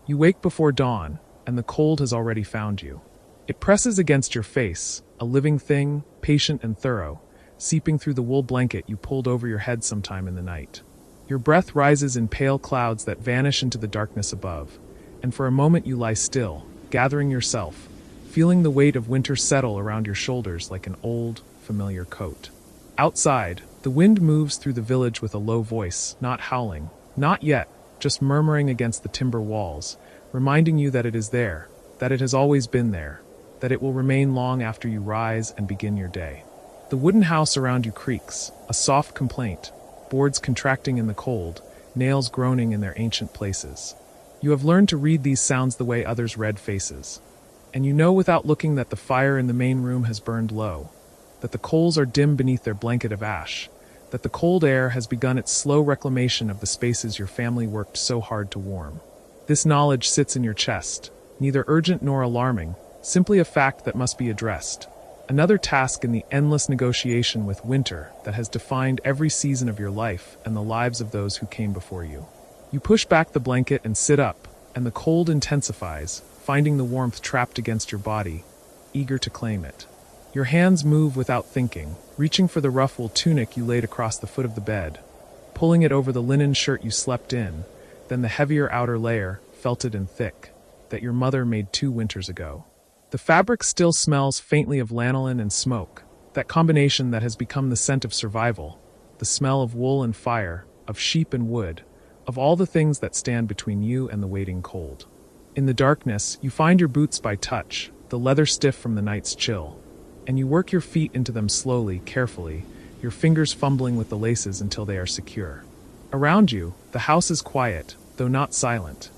You wake before dawn, and the cold has already found you. It presses against your face, a living thing, patient and thorough, seeping through the wool blanket you pulled over your head sometime in the night. Your breath rises in pale clouds that vanish into the darkness above, and for a moment you lie still, gathering yourself, feeling the weight of winter settle around your shoulders like an old, familiar coat. Outside, the wind moves through the village with a low voice, not howling, not yet, just murmuring against the timber walls, reminding you that it is there, that it has always been there, that it will remain long after you rise and begin your day. The wooden house around you creaks, a soft complaint, boards contracting in the cold, nails groaning in their ancient places. You have learned to read these sounds the way others read faces. And you know without looking that the fire in the main room has burned low, that the coals are dim beneath their blanket of ash, that the cold air has begun its slow reclamation of the spaces your family worked so hard to warm. This knowledge sits in your chest, neither urgent nor alarming, simply a fact that must be addressed. Another task in the endless negotiation with winter that has defined every season of your life and the lives of those who came before you. You push back the blanket and sit up, and the cold intensifies, finding the warmth trapped against your body, eager to claim it. Your hands move without thinking, reaching for the rough wool tunic you laid across the foot of the bed, pulling it over the linen shirt you slept in, then the heavier outer layer, felted and thick, that your mother made 2 winters ago. The fabric still smells faintly of lanolin and smoke, that combination that has become the scent of survival, the smell of wool and fire, of sheep and wood, of all the things that stand between you and the waiting cold. In the darkness, you find your boots by touch, the leather stiff from the night's chill, and you work your feet into them slowly, carefully, your fingers fumbling with the laces until they are secure. Around you, the house is quiet, though not silent.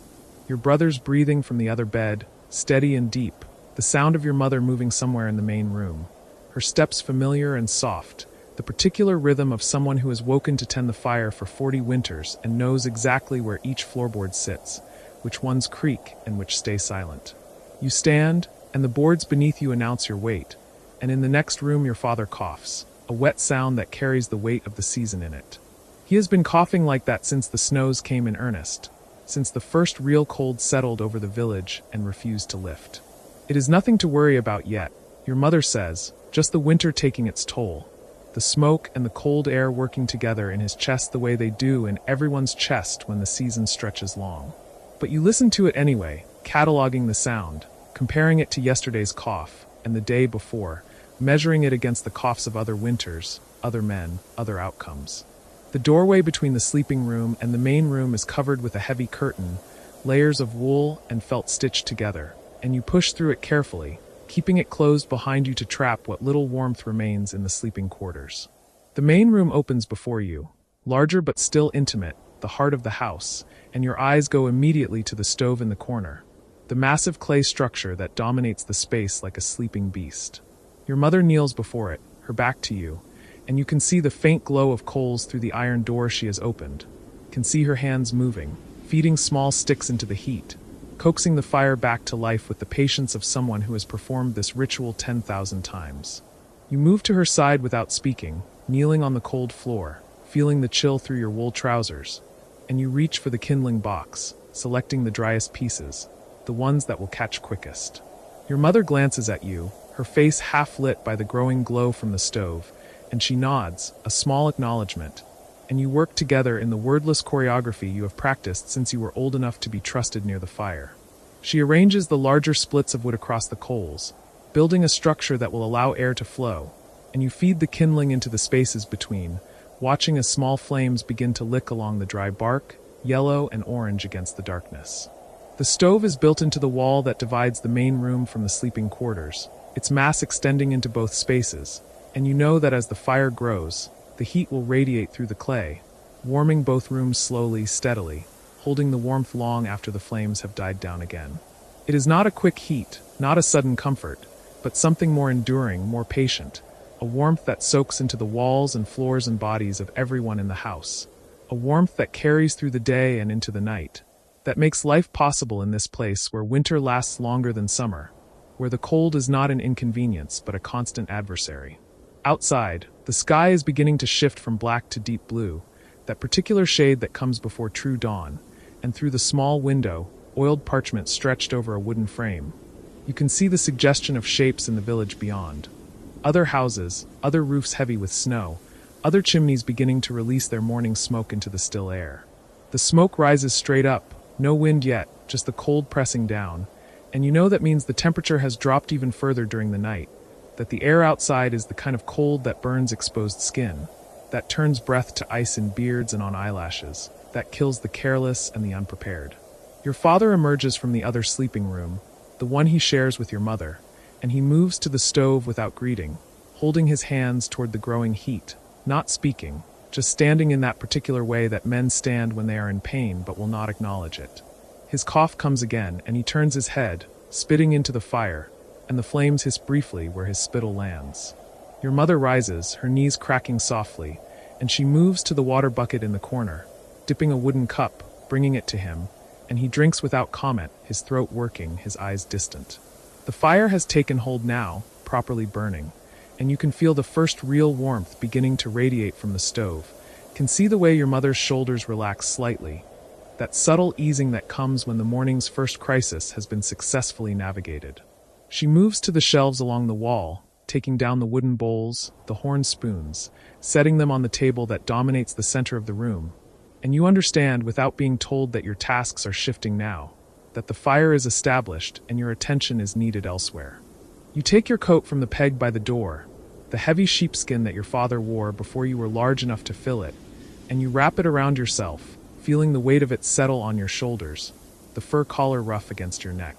Your brother's breathing from the other bed, steady and deep, the sound of your mother moving somewhere in the main room, her steps familiar and soft, the particular rhythm of someone who has woken to tend the fire for 40 winters and knows exactly where each floorboard sits, which ones creak and which stay silent. You stand, and the boards beneath you announce your weight, and in the next room your father coughs, a wet sound that carries the weight of the season in it. He has been coughing like that since the snows came in earnest, since the first real cold settled over the village and refused to lift. It is nothing to worry about yet, your mother says, just the winter taking its toll, the smoke and the cold air working together in his chest the way they do in everyone's chest when the season stretches long. But you listen to it anyway, cataloging the sound, comparing it to yesterday's cough, and the day before, measuring it against the coughs of other winters, other men, other outcomes. The doorway between the sleeping room and the main room is covered with a heavy curtain, layers of wool and felt stitched together, and you push through it carefully, keeping it closed behind you to trap what little warmth remains in the sleeping quarters. The main room opens before you, larger but still intimate, the heart of the house, and your eyes go immediately to the stove in the corner, the massive clay structure that dominates the space like a sleeping beast. Your mother kneels before it, her back to you, and you can see the faint glow of coals through the iron door she has opened, can see her hands moving, feeding small sticks into the heat, coaxing the fire back to life with the patience of someone who has performed this ritual 10,000 times. You move to her side without speaking, kneeling on the cold floor, feeling the chill through your wool trousers, and you reach for the kindling box, selecting the driest pieces, the ones that will catch quickest. Your mother glances at you, her face half lit by the growing glow from the stove, and she nods, a small acknowledgement, and you work together in the wordless choreography you have practiced since you were old enough to be trusted near the fire. She arranges the larger splits of wood across the coals, building a structure that will allow air to flow, and you feed the kindling into the spaces between, watching as small flames begin to lick along the dry bark, yellow and orange against the darkness. The stove is built into the wall that divides the main room from the sleeping quarters, its mass extending into both spaces, and you know that as the fire grows, the heat will radiate through the clay, warming both rooms slowly, steadily, holding the warmth long after the flames have died down again. It is not a quick heat, not a sudden comfort, but something more enduring, more patient, a warmth that soaks into the walls and floors and bodies of everyone in the house, a warmth that carries through the day and into the night, that makes life possible in this place where winter lasts longer than summer, where the cold is not an inconvenience but a constant adversary. Outside, the sky is beginning to shift from black to deep blue, that particular shade that comes before true dawn, and through the small window, oiled parchment stretched over a wooden frame. You can see the suggestion of shapes in the village beyond. Other houses, other roofs heavy with snow, other chimneys beginning to release their morning smoke into the still air. The smoke rises straight up, no wind yet, just the cold pressing down, and you know that means the temperature has dropped even further during the night, that the air outside is the kind of cold that burns exposed skin, that turns breath to ice in beards and on eyelashes, that kills the careless and the unprepared. Your father emerges from the other sleeping room, the one he shares with your mother, and he moves to the stove without greeting, holding his hands toward the growing heat, not speaking, just standing in that particular way that men stand when they are in pain but will not acknowledge it. His cough comes again, and he turns his head, spitting into the fire, and the flames hiss briefly where his spittle lands. Your mother rises, her knees cracking softly, and she moves to the water bucket in the corner, dipping a wooden cup, bringing it to him, and he drinks without comment, his throat working, his eyes distant. The fire has taken hold now, properly burning, and you can feel the first real warmth beginning to radiate from the stove, can see the way your mother's shoulders relax slightly, that subtle easing that comes when the morning's first crisis has been successfully navigated. She moves to the shelves along the wall, taking down the wooden bowls, the horn spoons, setting them on the table that dominates the center of the room, and you understand without being told that your tasks are shifting now, that the fire is established and your attention is needed elsewhere. You take your coat from the peg by the door, the heavy sheepskin that your father wore before you were large enough to fill it, and you wrap it around yourself, feeling the weight of it settle on your shoulders, the fur collar rough against your neck.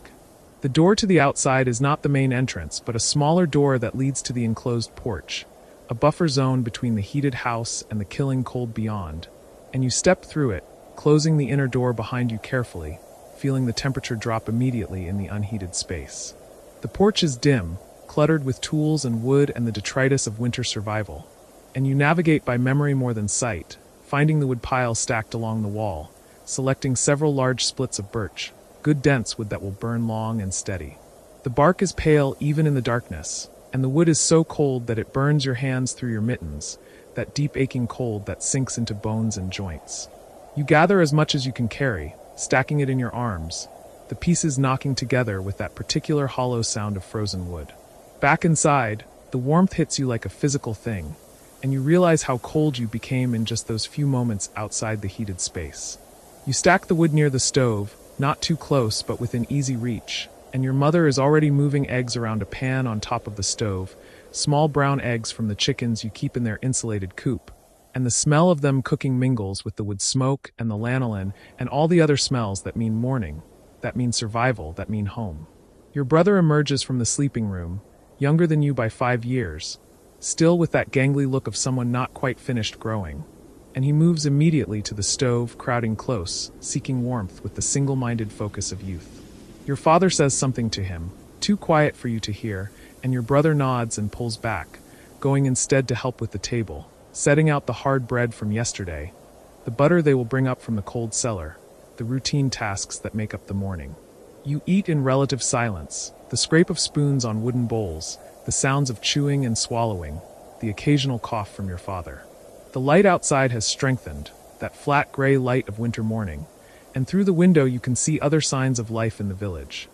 The door to the outside is not the main entrance, but a smaller door that leads to the enclosed porch, a buffer zone between the heated house and the killing cold beyond, and you step through it, closing the inner door behind you carefully, feeling the temperature drop immediately in the unheated space. The porch is dim, cluttered with tools and wood and the detritus of winter survival, and you navigate by memory more than sight, finding the wood pile stacked along the wall, selecting several large splits of birch, good dense wood that will burn long and steady. The bark is pale even in the darkness, and the wood is so cold that it burns your hands through your mittens, that deep aching cold that sinks into bones and joints. You gather as much as you can carry, stacking it in your arms, the pieces knocking together with that particular hollow sound of frozen wood. Back inside, the warmth hits you like a physical thing, and you realize how cold you became in just those few moments outside the heated space. You stack the wood near the stove, not too close but within easy reach, and your mother is already moving eggs around a pan on top of the stove, small brown eggs from the chickens you keep in their insulated coop, and the smell of them cooking mingles with the wood smoke and the lanolin and all the other smells that mean morning, that mean survival, that mean home. Your brother emerges from the sleeping room, younger than you by 5 years, still with that gangly look of someone not quite finished growing, and he moves immediately to the stove, crowding close, seeking warmth with the single-minded focus of youth. Your father says something to him, too quiet for you to hear, and your brother nods and pulls back, going instead to help with the table, setting out the hard bread from yesterday, the butter they will bring up from the cold cellar, the routine tasks that make up the morning. You eat in relative silence, the scrape of spoons on wooden bowls, the sounds of chewing and swallowing, the occasional cough from your father. The light outside has strengthened, that flat gray light of winter morning, and through the window you can see other signs of life in the village.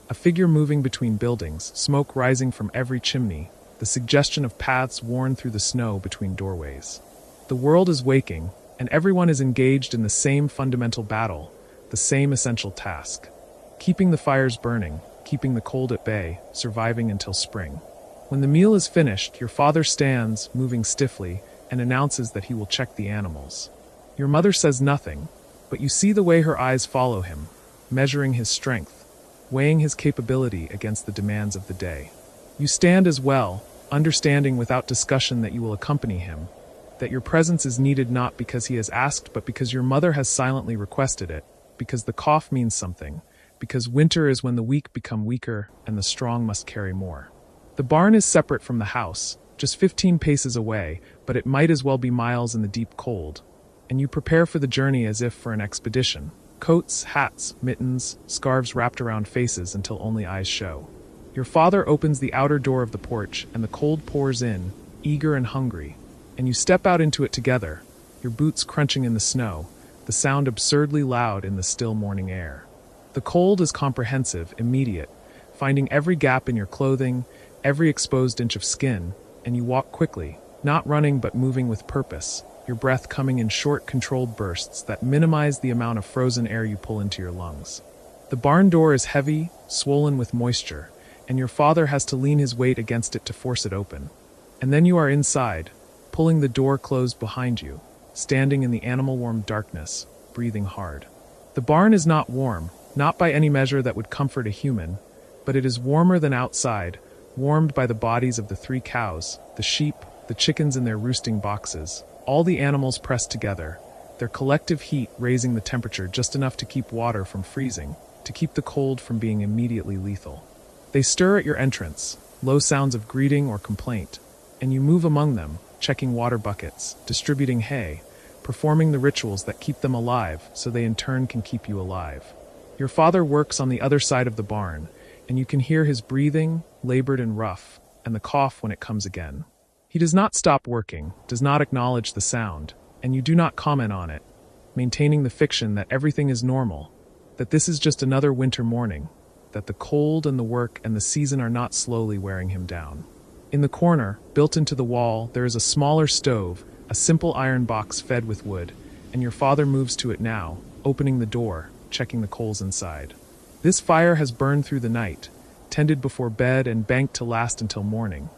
A figure moving between buildings, smoke rising from every chimney, the suggestion of paths worn through the snow between doorways. The world is waking, and everyone is engaged in the same fundamental battle, the same essential task. Keeping the fires burning, keeping the cold at bay, surviving until spring. When the meal is finished, your father stands, moving stiffly, and announces that he will check the animals. Your mother says nothing, but you see the way her eyes follow him, measuring his strength, weighing his capability against the demands of the day. You stand as well, understanding without discussion that you will accompany him, that your presence is needed not because he has asked but because your mother has silently requested it, because the cough means something, because winter is when the weak become weaker and the strong must carry more. The barn is separate from the house, just 15 paces away, but it might as well be miles in the deep cold, and you prepare for the journey as if for an expedition. Coats, hats, mittens, scarves wrapped around faces until only eyes show. Your father opens the outer door of the porch and the cold pours in, eager and hungry, and you step out into it together, your boots crunching in the snow, the sound absurdly loud in the still morning air. The cold is comprehensive, immediate, finding every gap in your clothing, every exposed inch of skin, and you walk quickly, not running but moving with purpose, your breath coming in short, controlled bursts that minimize the amount of frozen air you pull into your lungs. The barn door is heavy, swollen with moisture, and your father has to lean his weight against it to force it open. And then you are inside, pulling the door closed behind you, standing in the animal-warm darkness, breathing hard. The barn is not warm, not by any measure that would comfort a human, but it is warmer than outside, warmed by the bodies of the 3 cows, the sheep, the chickens in their roosting boxes, all the animals pressed together, their collective heat raising the temperature just enough to keep water from freezing, to keep the cold from being immediately lethal. They stir at your entrance, low sounds of greeting or complaint, and you move among them, checking water buckets, distributing hay, performing the rituals that keep them alive so they in turn can keep you alive. Your father works on the other side of the barn, and you can hear his breathing, labored and rough, and the cough when it comes again. He does not stop working, does not acknowledge the sound, and you do not comment on it, maintaining the fiction that everything is normal, that this is just another winter morning, that the cold and the work and the season are not slowly wearing him down. In the corner, built into the wall, there is a smaller stove, a simple iron box fed with wood, and your father moves to it now, opening the door, checking the coals inside. This fire has burned through the night, tended before bed and banked to last until morning,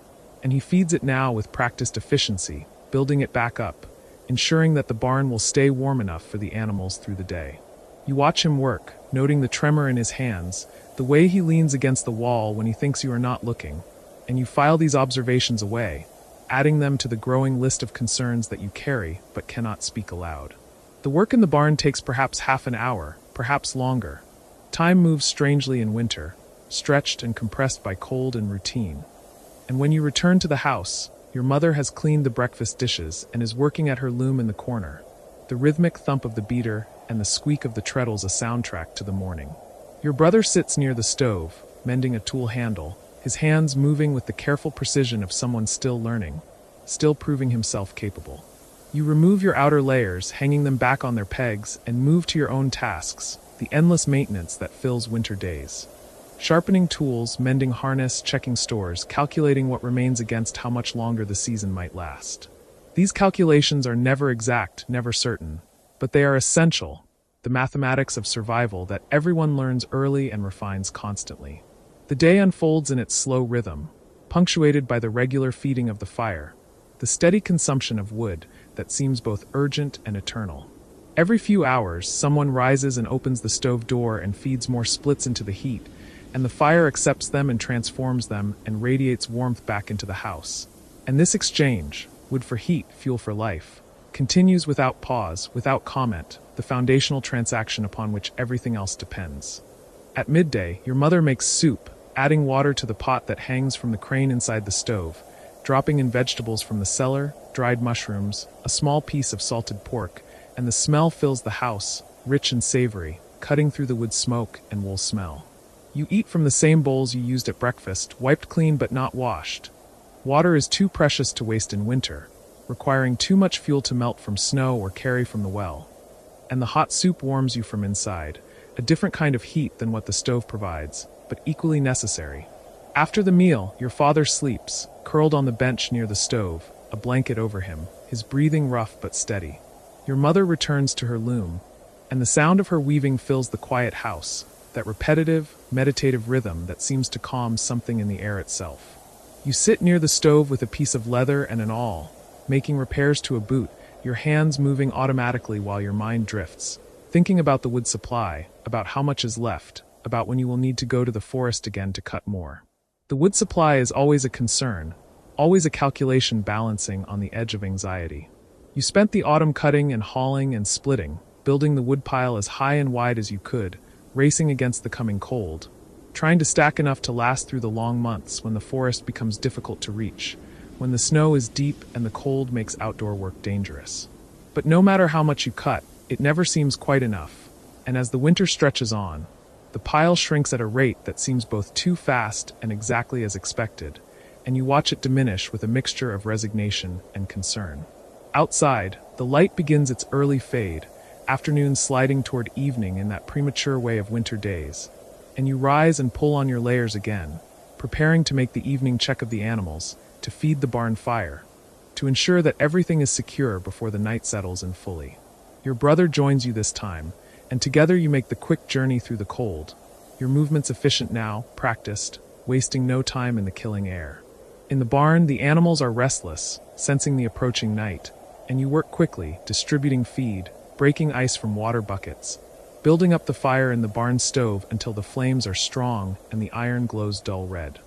and he feeds it now with practiced efficiency, building it back up, ensuring that the barn will stay warm enough for the animals through the day. You watch him work, noting the tremor in his hands, the way he leans against the wall when he thinks you are not looking, and you file these observations away, adding them to the growing list of concerns that you carry but cannot speak aloud. The work in the barn takes perhaps half an hour, perhaps longer. Time moves strangely in winter, stretched and compressed by cold and routine. And when you return to the house, your mother has cleaned the breakfast dishes and is working at her loom in the corner, the rhythmic thump of the beater and the squeak of the treadles a soundtrack to the morning. Your brother sits near the stove, mending a tool handle, his hands moving with the careful precision of someone still learning, still proving himself capable. You remove your outer layers, hanging them back on their pegs, and move to your own tasks, the endless maintenance that fills winter days. Sharpening tools, mending harness, checking stores, calculating what remains against how much longer the season might last. These calculations are never exact, never certain, but they are essential, the mathematics of survival that everyone learns early and refines constantly. The day unfolds in its slow rhythm, punctuated by the regular feeding of the fire, the steady consumption of wood that seems both urgent and eternal. Every few hours, someone rises and opens the stove door and feeds more splits into the heat, and the fire accepts them and transforms them and radiates warmth back into the house. And this exchange, wood for heat, fuel for life, continues without pause, without comment, the foundational transaction upon which everything else depends. At midday, your mother makes soup, adding water to the pot that hangs from the crane inside the stove, dropping in vegetables from the cellar, dried mushrooms, a small piece of salted pork, and the smell fills the house, rich and savory, cutting through the wood smoke and wool smell. You eat from the same bowls you used at breakfast, wiped clean but not washed. Water is too precious to waste in winter, requiring too much fuel to melt from snow or carry from the well. And the hot soup warms you from inside, a different kind of heat than what the stove provides, but equally necessary. After the meal, your father sleeps, curled on the bench near the stove, a blanket over him, his breathing rough but steady. Your mother returns to her loom, and the sound of her weaving fills the quiet house, that repetitive, meditative rhythm that seems to calm something in the air itself. You sit near the stove with a piece of leather and an awl, making repairs to a boot, your hands moving automatically while your mind drifts, thinking about the wood supply, about how much is left, about when you will need to go to the forest again to cut more. The wood supply is always a concern, always a calculation balancing on the edge of anxiety. You spent the autumn cutting and hauling and splitting, building the woodpile as high and wide as you could, racing against the coming cold, trying to stack enough to last through the long months when the forest becomes difficult to reach, when the snow is deep and the cold makes outdoor work dangerous. But no matter how much you cut, it never seems quite enough, and as the winter stretches on, the pile shrinks at a rate that seems both too fast and exactly as expected, and you watch it diminish with a mixture of resignation and concern. Outside, the light begins its early fade, afternoon sliding toward evening in that premature way of winter days, and you rise and pull on your layers again, preparing to make the evening check of the animals, to feed the barn fire, to ensure that everything is secure before the night settles in fully. Your brother joins you this time, and together you make the quick journey through the cold, your movements efficient now, practiced, wasting no time in the killing air. In the barn, the animals are restless, sensing the approaching night, and you work quickly, distributing feed, breaking ice from water buckets, building up the fire in the barn stove until the flames are strong and the iron glows dull red.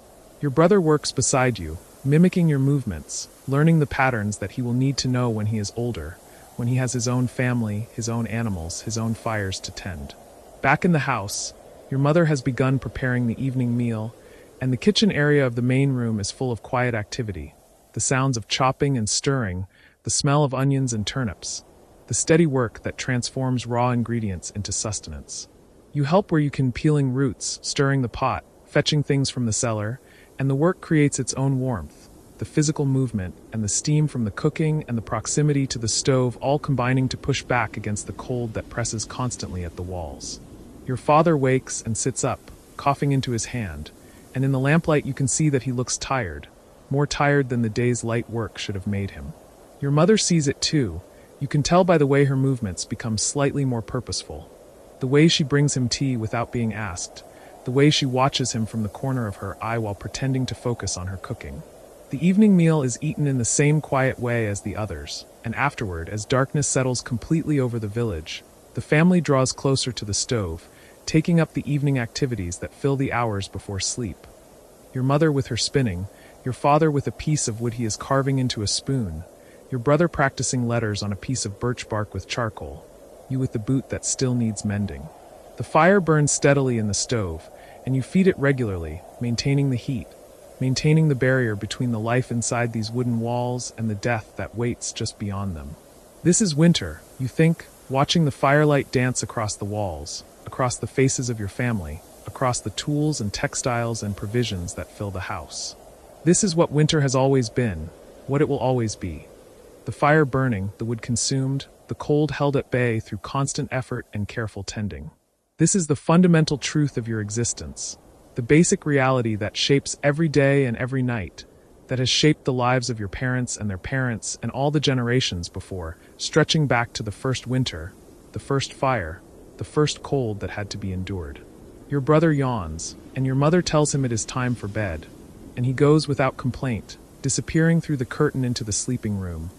Your brother works beside you, mimicking your movements, learning the patterns that he will need to know when he is older, when he has his own family, his own animals, his own fires to tend. Back in the house, your mother has begun preparing the evening meal, and the kitchen area of the main room is full of quiet activity, the sounds of chopping and stirring, the smell of onions and turnips, the steady work that transforms raw ingredients into sustenance. You help where you can, peeling roots, stirring the pot, fetching things from the cellar, and the work creates its own warmth, the physical movement and the steam from the cooking and the proximity to the stove all combining to push back against the cold that presses constantly at the walls. Your father wakes and sits up, coughing into his hand, and in the lamplight you can see that he looks tired, more tired than the day's light work should have made him. Your mother sees it too. You can tell by the way her movements become slightly more purposeful, the way she brings him tea without being asked, the way she watches him from the corner of her eye while pretending to focus on her cooking. The evening meal is eaten in the same quiet way as the others, and afterward, as darkness settles completely over the village, the family draws closer to the stove, taking up the evening activities that fill the hours before sleep. Your mother with her spinning, your father with a piece of wood he is carving into a spoon, your brother practicing letters on a piece of birch bark with charcoal, you with the boot that still needs mending. The fire burns steadily in the stove, and you feed it regularly, maintaining the heat, maintaining the barrier between the life inside these wooden walls and the death that waits just beyond them. This is winter, you think, watching the firelight dance across the walls, across the faces of your family, across the tools and textiles and provisions that fill the house. This is what winter has always been, what it will always be. The fire burning, the wood consumed, the cold held at bay through constant effort and careful tending. This is the fundamental truth of your existence, the basic reality that shapes every day and every night, that has shaped the lives of your parents and their parents and all the generations before, stretching back to the first winter, the first fire, the first cold that had to be endured. Your brother yawns, and your mother tells him it is time for bed, and he goes without complaint, disappearing through the curtain into the sleeping room,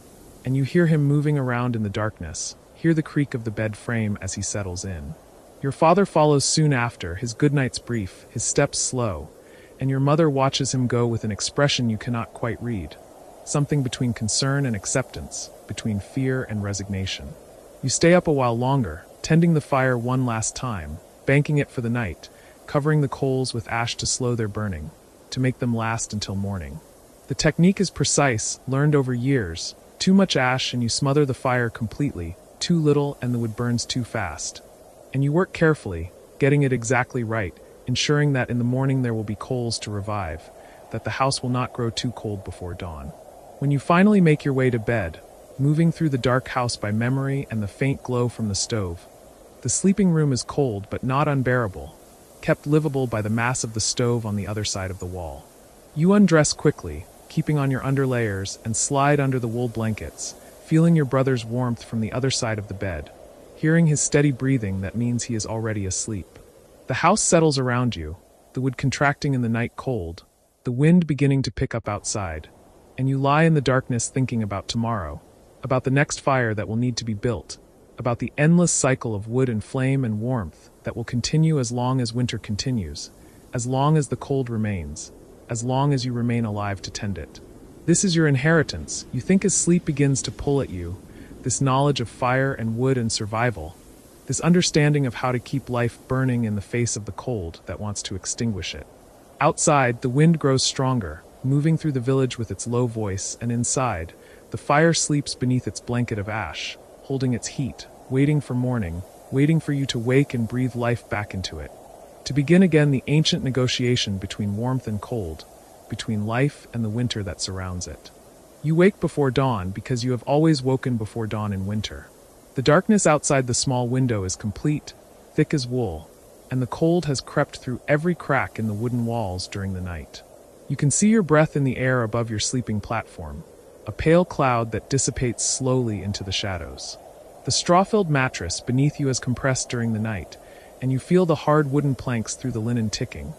and you hear him moving around in the darkness, hear the creak of the bed frame as he settles in. Your father follows soon after, his good nights brief, his steps slow, and your mother watches him go with an expression you cannot quite read, something between concern and acceptance, between fear and resignation. You stay up a while longer, tending the fire one last time, banking it for the night, covering the coals with ash to slow their burning, to make them last until morning. The technique is precise, learned over years. Too much ash and you smother the fire completely, too little and the wood burns too fast. And you work carefully, getting it exactly right, ensuring that in the morning there will be coals to revive, that the house will not grow too cold before dawn. When you finally make your way to bed, moving through the dark house by memory and the faint glow from the stove, the sleeping room is cold but not unbearable, kept livable by the mass of the stove on the other side of the wall. You undress quickly, keeping on your underlayers, and slide under the wool blankets, feeling your brother's warmth from the other side of the bed, hearing his steady breathing that means he is already asleep. The house settles around you, the wood contracting in the night cold, the wind beginning to pick up outside, and you lie in the darkness thinking about tomorrow, about the next fire that will need to be built, about the endless cycle of wood and flame and warmth that will continue as long as winter continues, as long as the cold remains, as long as you remain alive to tend it. This is your inheritance, you think, as sleep begins to pull at you, this knowledge of fire and wood and survival, this understanding of how to keep life burning in the face of the cold that wants to extinguish it. Outside, the wind grows stronger, moving through the village with its low voice, and inside, the fire sleeps beneath its blanket of ash, holding its heat, waiting for morning, waiting for you to wake and breathe life back into it. To begin again the ancient negotiation between warmth and cold, between life and the winter that surrounds it. You wake before dawn because you have always woken before dawn in winter. The darkness outside the small window is complete, thick as wool, and the cold has crept through every crack in the wooden walls during the night. You can see your breath in the air above your sleeping platform, a pale cloud that dissipates slowly into the shadows. The straw-filled mattress beneath you is compressed during the night, and you feel the hard wooden planks through the linen ticking.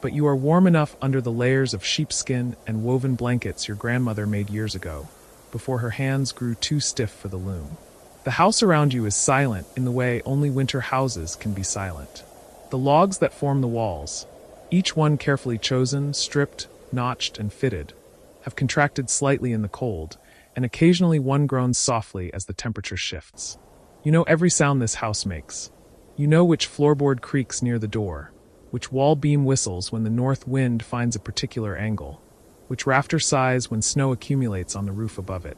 But you are warm enough under the layers of sheepskin and woven blankets your grandmother made years ago, before her hands grew too stiff for the loom. The house around you is silent in the way only winter houses can be silent. The logs that form the walls, each one carefully chosen, stripped, notched, and fitted, have contracted slightly in the cold, and occasionally one groans softly as the temperature shifts. You know every sound this house makes. You know which floorboard creaks near the door, which wall beam whistles when the north wind finds a particular angle, which rafter sighs when snow accumulates on the roof above it.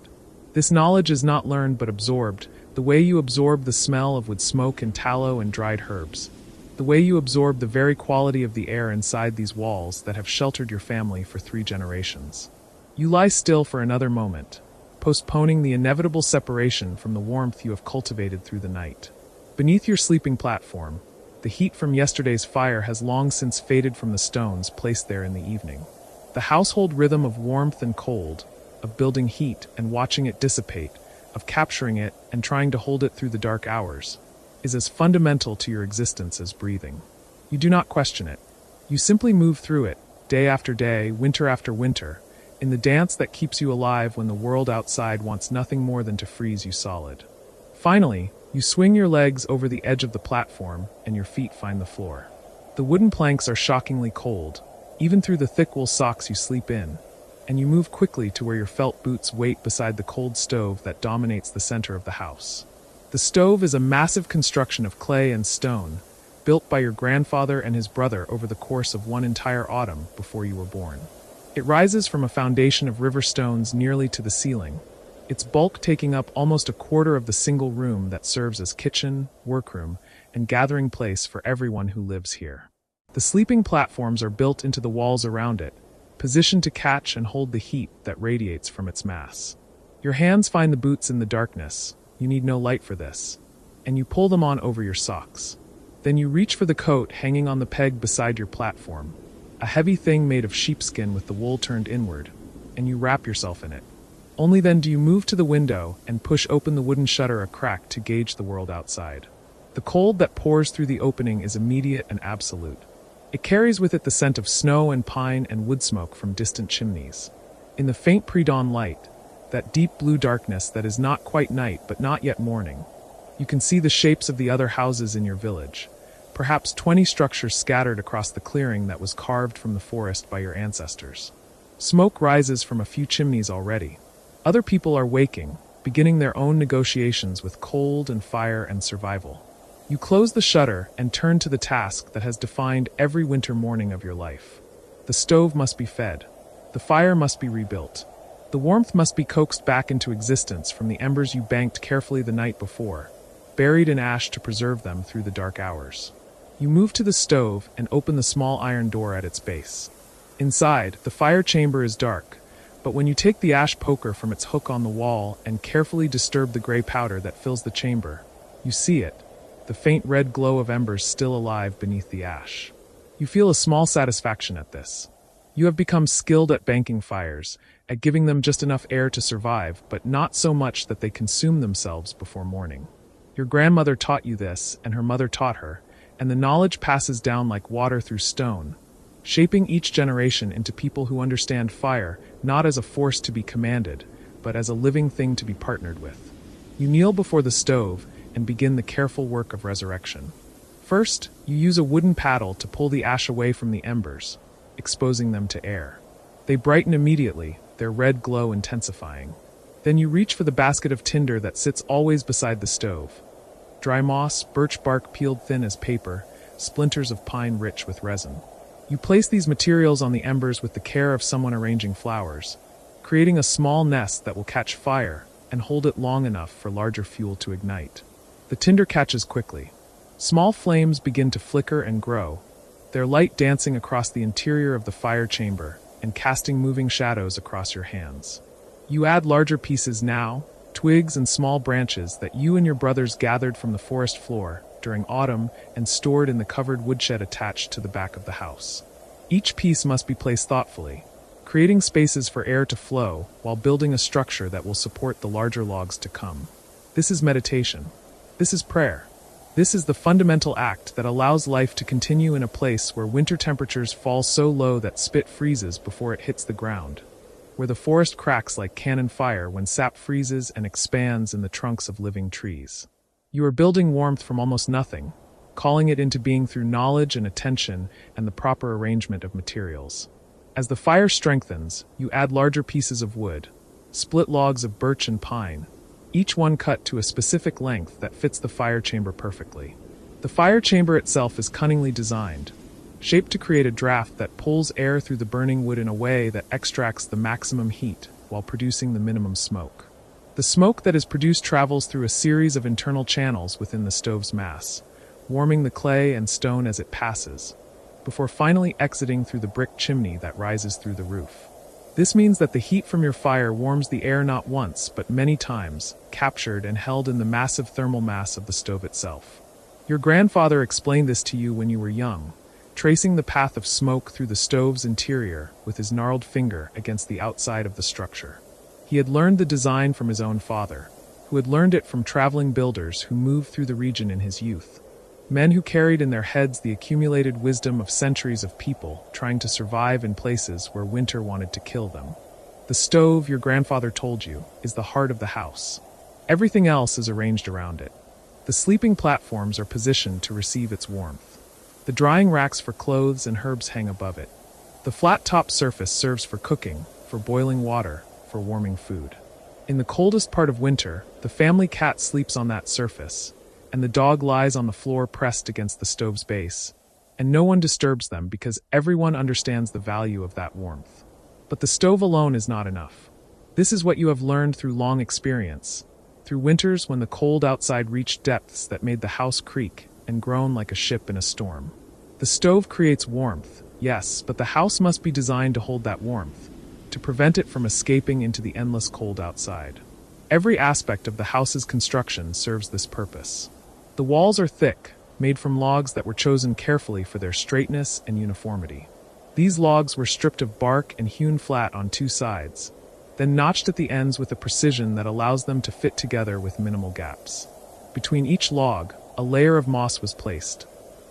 This knowledge is not learned but absorbed, the way you absorb the smell of wood smoke and tallow and dried herbs, the way you absorb the very quality of the air inside these walls that have sheltered your family for 3 generations. You lie still for another moment, postponing the inevitable separation from the warmth you have cultivated through the night. Beneath your sleeping platform, the heat from yesterday's fire has long since faded from the stones placed there in the evening. The household rhythm of warmth and cold, of building heat and watching it dissipate, of capturing it and trying to hold it through the dark hours, is as fundamental to your existence as breathing. You do not question it. You simply move through it, day after day, winter after winter, in the dance that keeps you alive when the world outside wants nothing more than to freeze you solid. Finally, you swing your legs over the edge of the platform and your feet find the floor. The wooden planks are shockingly cold, even through the thick wool socks you sleep in, and you move quickly to where your felt boots wait beside the cold stove that dominates the center of the house. The stove is a massive construction of clay and stone, built by your grandfather and his brother over the course of one entire autumn before you were born. It rises from a foundation of river stones nearly to the ceiling, its bulk taking up almost a quarter of the single room that serves as kitchen, workroom, and gathering place for everyone who lives here. The sleeping platforms are built into the walls around it, positioned to catch and hold the heat that radiates from its mass. Your hands find the boots in the darkness, you need no light for this, and you pull them on over your socks. Then you reach for the coat hanging on the peg beside your platform, a heavy thing made of sheepskin with the wool turned inward, and you wrap yourself in it. Only then do you move to the window and push open the wooden shutter a crack to gauge the world outside. The cold that pours through the opening is immediate and absolute. It carries with it the scent of snow and pine and wood smoke from distant chimneys. In the faint pre-dawn light, that deep blue darkness that is not quite night but not yet morning, you can see the shapes of the other houses in your village, perhaps 20 structures scattered across the clearing that was carved from the forest by your ancestors. Smoke rises from a few chimneys already. Other people are waking, beginning their own negotiations with cold and fire and survival. You close the shutter and turn to the task that has defined every winter morning of your life. The stove must be fed. The fire must be rebuilt. The warmth must be coaxed back into existence from the embers you banked carefully the night before, buried in ash to preserve them through the dark hours. You move to the stove and open the small iron door at its base. Inside, the fire chamber is dark, but when you take the ash poker from its hook on the wall and carefully disturb the gray powder that fills the chamber, you see it, the faint red glow of embers still alive beneath the ash. You feel a small satisfaction at this. You have become skilled at banking fires, at giving them just enough air to survive, but not so much that they consume themselves before morning. Your grandmother taught you this, and her mother taught her, and the knowledge passes down like water through stone, shaping each generation into people who understand fire not as a force to be commanded, but as a living thing to be partnered with. You kneel before the stove and begin the careful work of resurrection. First, you use a wooden paddle to pull the ash away from the embers, exposing them to air. They brighten immediately, their red glow intensifying. Then you reach for the basket of tinder that sits always beside the stove. Dry moss, birch bark peeled thin as paper, splinters of pine rich with resin. You place these materials on the embers with the care of someone arranging flowers, creating a small nest that will catch fire and hold it long enough for larger fuel to ignite. The tinder catches quickly. Small flames begin to flicker and grow, their light dancing across the interior of the fire chamber and casting moving shadows across your hands. You add larger pieces now, twigs and small branches that you and your brothers gathered from the forest floor during autumn and stored in the covered woodshed attached to the back of the house. Each piece must be placed thoughtfully, creating spaces for air to flow while building a structure that will support the larger logs to come. This is meditation. This is prayer. This is the fundamental act that allows life to continue in a place where winter temperatures fall so low that spit freezes before it hits the ground, where the forest cracks like cannon fire when sap freezes and expands in the trunks of living trees. You are building warmth from almost nothing, calling it into being through knowledge and attention and the proper arrangement of materials. As the fire strengthens, you add larger pieces of wood, split logs of birch and pine, each one cut to a specific length that fits the fire chamber perfectly. The fire chamber itself is cunningly designed, shaped to create a draft that pulls air through the burning wood in a way that extracts the maximum heat while producing the minimum smoke. The smoke that is produced travels through a series of internal channels within the stove's mass, warming the clay and stone as it passes, before finally exiting through the brick chimney that rises through the roof. This means that the heat from your fire warms the air not once, but many times, captured and held in the massive thermal mass of the stove itself. Your grandfather explained this to you when you were young, tracing the path of smoke through the stove's interior with his gnarled finger against the outside of the structure. He had learned the design from his own father, who had learned it from traveling builders who moved through the region in his youth. Men who carried in their heads the accumulated wisdom of centuries of people trying to survive in places where winter wanted to kill them. The stove, your grandfather told you, is the heart of the house. Everything else is arranged around it. The sleeping platforms are positioned to receive its warmth. The drying racks for clothes and herbs hang above it. The flat top surface serves for cooking, for boiling water, for warming food. In the coldest part of winter, the family cat sleeps on that surface, and the dog lies on the floor pressed against the stove's base, and no one disturbs them because everyone understands the value of that warmth. But the stove alone is not enough. This is what you have learned through long experience, through winters when the cold outside reached depths that made the house creak and groan like a ship in a storm. The stove creates warmth, yes, but the house must be designed to hold that warmth, to prevent it from escaping into the endless cold outside. Every aspect of the house's construction serves this purpose. The walls are thick, made from logs that were chosen carefully for their straightness and uniformity. These logs were stripped of bark and hewn flat on two sides, then notched at the ends with a precision that allows them to fit together with minimal gaps. Between each log, a layer of moss was placed.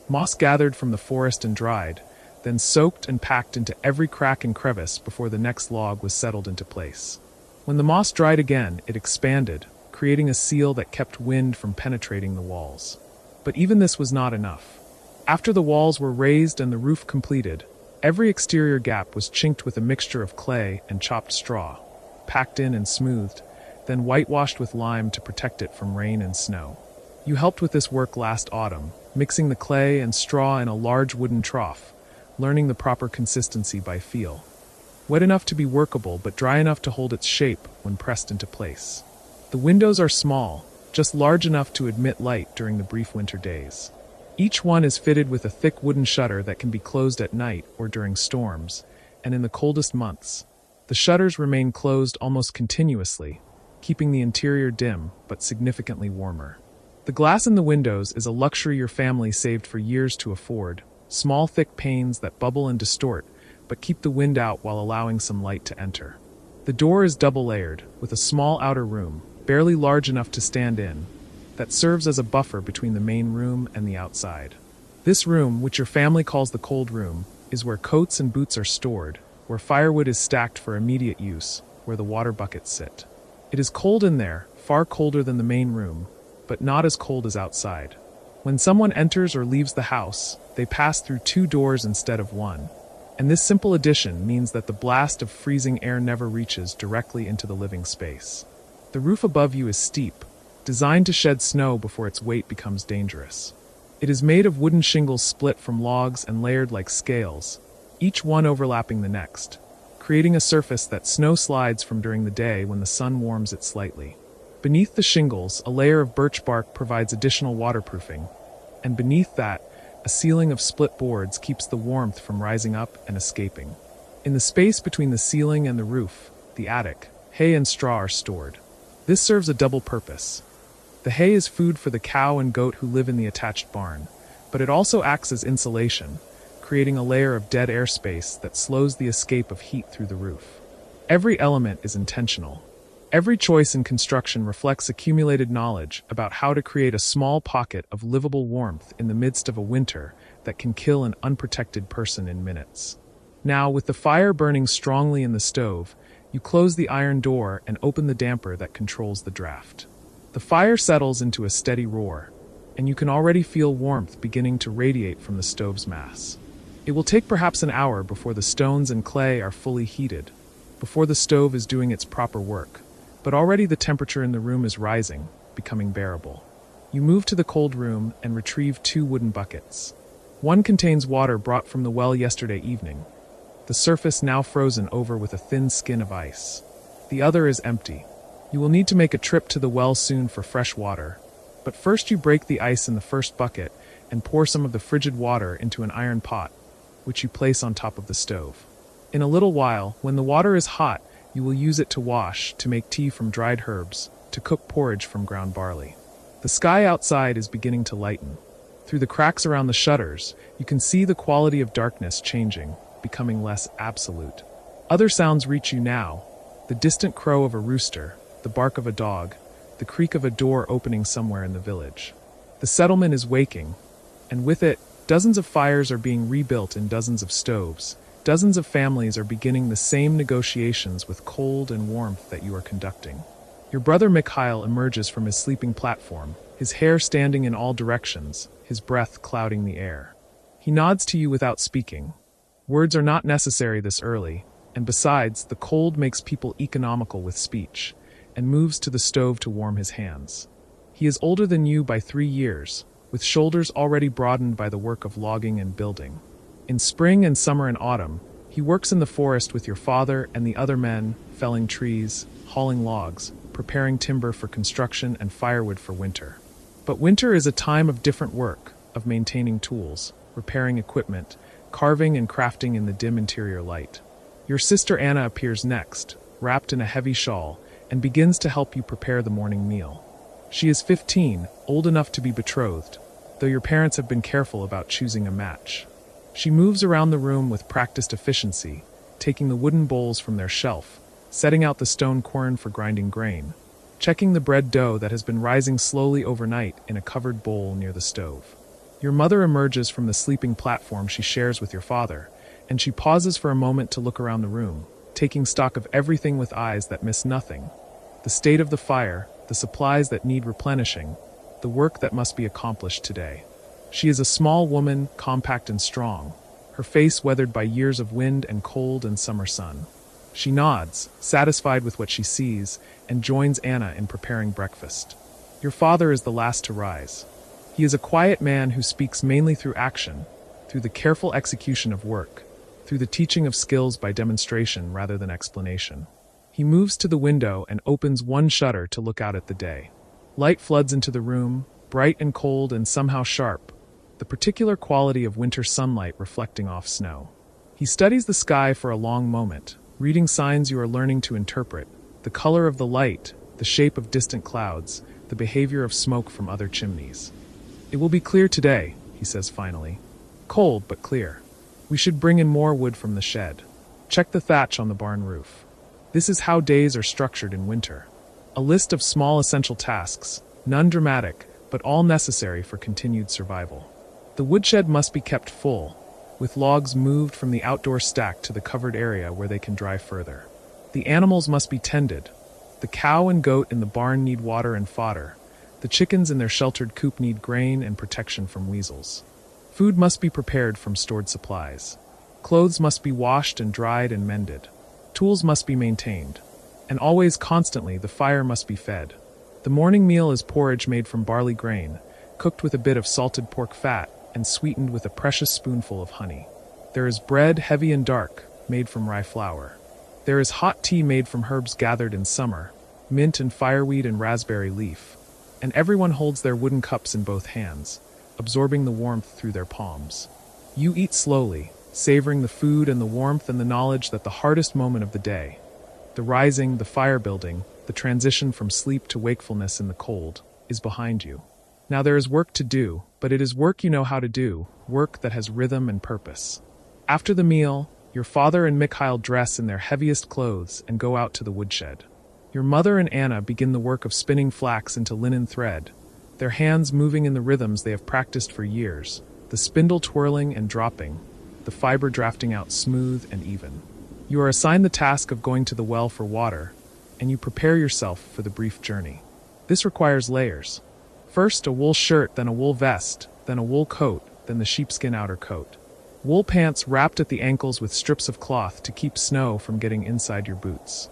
Moss gathered from the forest and dried, then soaked and packed into every crack and crevice before the next log was settled into place. When the moss dried again, it expanded, creating a seal that kept wind from penetrating the walls. But even this was not enough. After the walls were raised and the roof completed, every exterior gap was chinked with a mixture of clay and chopped straw, packed in and smoothed, then whitewashed with lime to protect it from rain and snow. You helped with this work last autumn, mixing the clay and straw in a large wooden trough, learning the proper consistency by feel. Wet enough to be workable but dry enough to hold its shape when pressed into place. The windows are small, just large enough to admit light during the brief winter days. Each one is fitted with a thick wooden shutter that can be closed at night or during storms, and in the coldest months, the shutters remain closed almost continuously, keeping the interior dim but significantly warmer. The glass in the windows is a luxury your family saved for years to afford, small thick panes that bubble and distort, but keep the wind out while allowing some light to enter. The door is double-layered, with a small outer room, barely large enough to stand in, that serves as a buffer between the main room and the outside. This room, which your family calls the cold room, is where coats and boots are stored, where firewood is stacked for immediate use, where the water buckets sit. It is cold in there, far colder than the main room, but not as cold as outside. When someone enters or leaves the house, they pass through two doors instead of one, and this simple addition means that the blast of freezing air never reaches directly into the living space. The roof above you is steep, designed to shed snow before its weight becomes dangerous. It is made of wooden shingles split from logs and layered like scales, each one overlapping the next, creating a surface that snow slides from during the day when the sun warms it slightly. Beneath the shingles, a layer of birch bark provides additional waterproofing, and beneath that, a ceiling of split boards keeps the warmth from rising up and escaping. In the space between the ceiling and the roof, the attic, hay and straw are stored. This serves a double purpose. The hay is food for the cow and goat who live in the attached barn, but it also acts as insulation, creating a layer of dead air space that slows the escape of heat through the roof. Every element is intentional. Every choice in construction reflects accumulated knowledge about how to create a small pocket of livable warmth in the midst of a winter that can kill an unprotected person in minutes. Now, with the fire burning strongly in the stove, you close the iron door and open the damper that controls the draft. The fire settles into a steady roar, and you can already feel warmth beginning to radiate from the stove's mass. It will take perhaps an hour before the stones and clay are fully heated, before the stove is doing its proper work, but already the temperature in the room is rising, becoming bearable. You move to the cold room and retrieve 2 wooden buckets. One contains water brought from the well yesterday evening, the surface now frozen over with a thin skin of ice. The other is empty. You will need to make a trip to the well soon for fresh water, but first you break the ice in the first bucket and pour some of the frigid water into an iron pot, which you place on top of the stove. In a little while, when the water is hot, you will use it to wash, to make tea from dried herbs, to cook porridge from ground barley. The sky outside is beginning to lighten. Through the cracks around the shutters, you can see the quality of darkness changing, becoming less absolute. Other sounds reach you now: the distant crow of a rooster, the bark of a dog, the creak of a door opening somewhere in the village. The settlement is waking, and with it, dozens of fires are being rebuilt in dozens of stoves. Dozens of families are beginning the same negotiations with cold and warmth that you are conducting. Your brother Mikhail emerges from his sleeping platform, his hair standing in all directions, his breath clouding the air. He nods to you without speaking. Words are not necessary this early, and besides, the cold makes people economical with speech, and moves to the stove to warm his hands. He is older than you by 3 years, with shoulders already broadened by the work of logging and building. In spring and summer and autumn, he works in the forest with your father and the other men, felling trees, hauling logs, preparing timber for construction and firewood for winter. But winter is a time of different work, of maintaining tools, repairing equipment, carving and crafting in the dim interior light. Your sister Anna appears next, wrapped in a heavy shawl, and begins to help you prepare the morning meal. She is 15, old enough to be betrothed, though your parents have been careful about choosing a match. She moves around the room with practiced efficiency, taking the wooden bowls from their shelf, setting out the stone quern for grinding grain, checking the bread dough that has been rising slowly overnight in a covered bowl near the stove. Your mother emerges from the sleeping platform she shares with your father, and she pauses for a moment to look around the room, taking stock of everything with eyes that miss nothing: the state of the fire, the supplies that need replenishing, the work that must be accomplished today. She is a small woman, compact and strong, her face weathered by years of wind and cold and summer sun. She nods, satisfied with what she sees, and joins Anna in preparing breakfast. Your father is the last to rise. He is a quiet man who speaks mainly through action, through the careful execution of work, through the teaching of skills by demonstration rather than explanation. He moves to the window and opens one shutter to look out at the day. Light floods into the room, bright and cold and somehow sharp, the particular quality of winter sunlight reflecting off snow. He studies the sky for a long moment, reading signs you are learning to interpret: the color of the light, the shape of distant clouds, the behavior of smoke from other chimneys. "It will be clear today," he says finally. "Cold, but clear. We should bring in more wood from the shed. Check the thatch on the barn roof." This is how days are structured in winter. A list of small essential tasks, none dramatic, but all necessary for continued survival. The woodshed must be kept full, with logs moved from the outdoor stack to the covered area where they can dry further. The animals must be tended. The cow and goat in the barn need water and fodder. The chickens in their sheltered coop need grain and protection from weasels. Food must be prepared from stored supplies. Clothes must be washed and dried and mended. Tools must be maintained. And always constantly the fire must be fed. The morning meal is porridge made from barley grain, cooked with a bit of salted pork fat, and sweetened with a precious spoonful of honey. There is bread, heavy and dark, made from rye flour. There is hot tea made from herbs gathered in summer, mint and fireweed and raspberry leaf. And everyone holds their wooden cups in both hands, absorbing the warmth through their palms. You eat slowly, savoring the food and the warmth and the knowledge that the hardest moment of the day, The rising, the fire building, the transition from sleep to wakefulness in the cold, is behind you. Now there is work to do, but it is work you know how to do, work that has rhythm and purpose. After the meal, your father and Mikhail dress in their heaviest clothes and go out to the woodshed. Your mother and Anna begin the work of spinning flax into linen thread, their hands moving in the rhythms they have practiced for years, the spindle twirling and dropping, the fiber drafting out smooth and even. You are assigned the task of going to the well for water, and you prepare yourself for the brief journey. This requires layers. First a wool shirt, then a wool vest, then a wool coat, then the sheepskin outer coat. Wool pants wrapped at the ankles with strips of cloth to keep snow from getting inside your boots.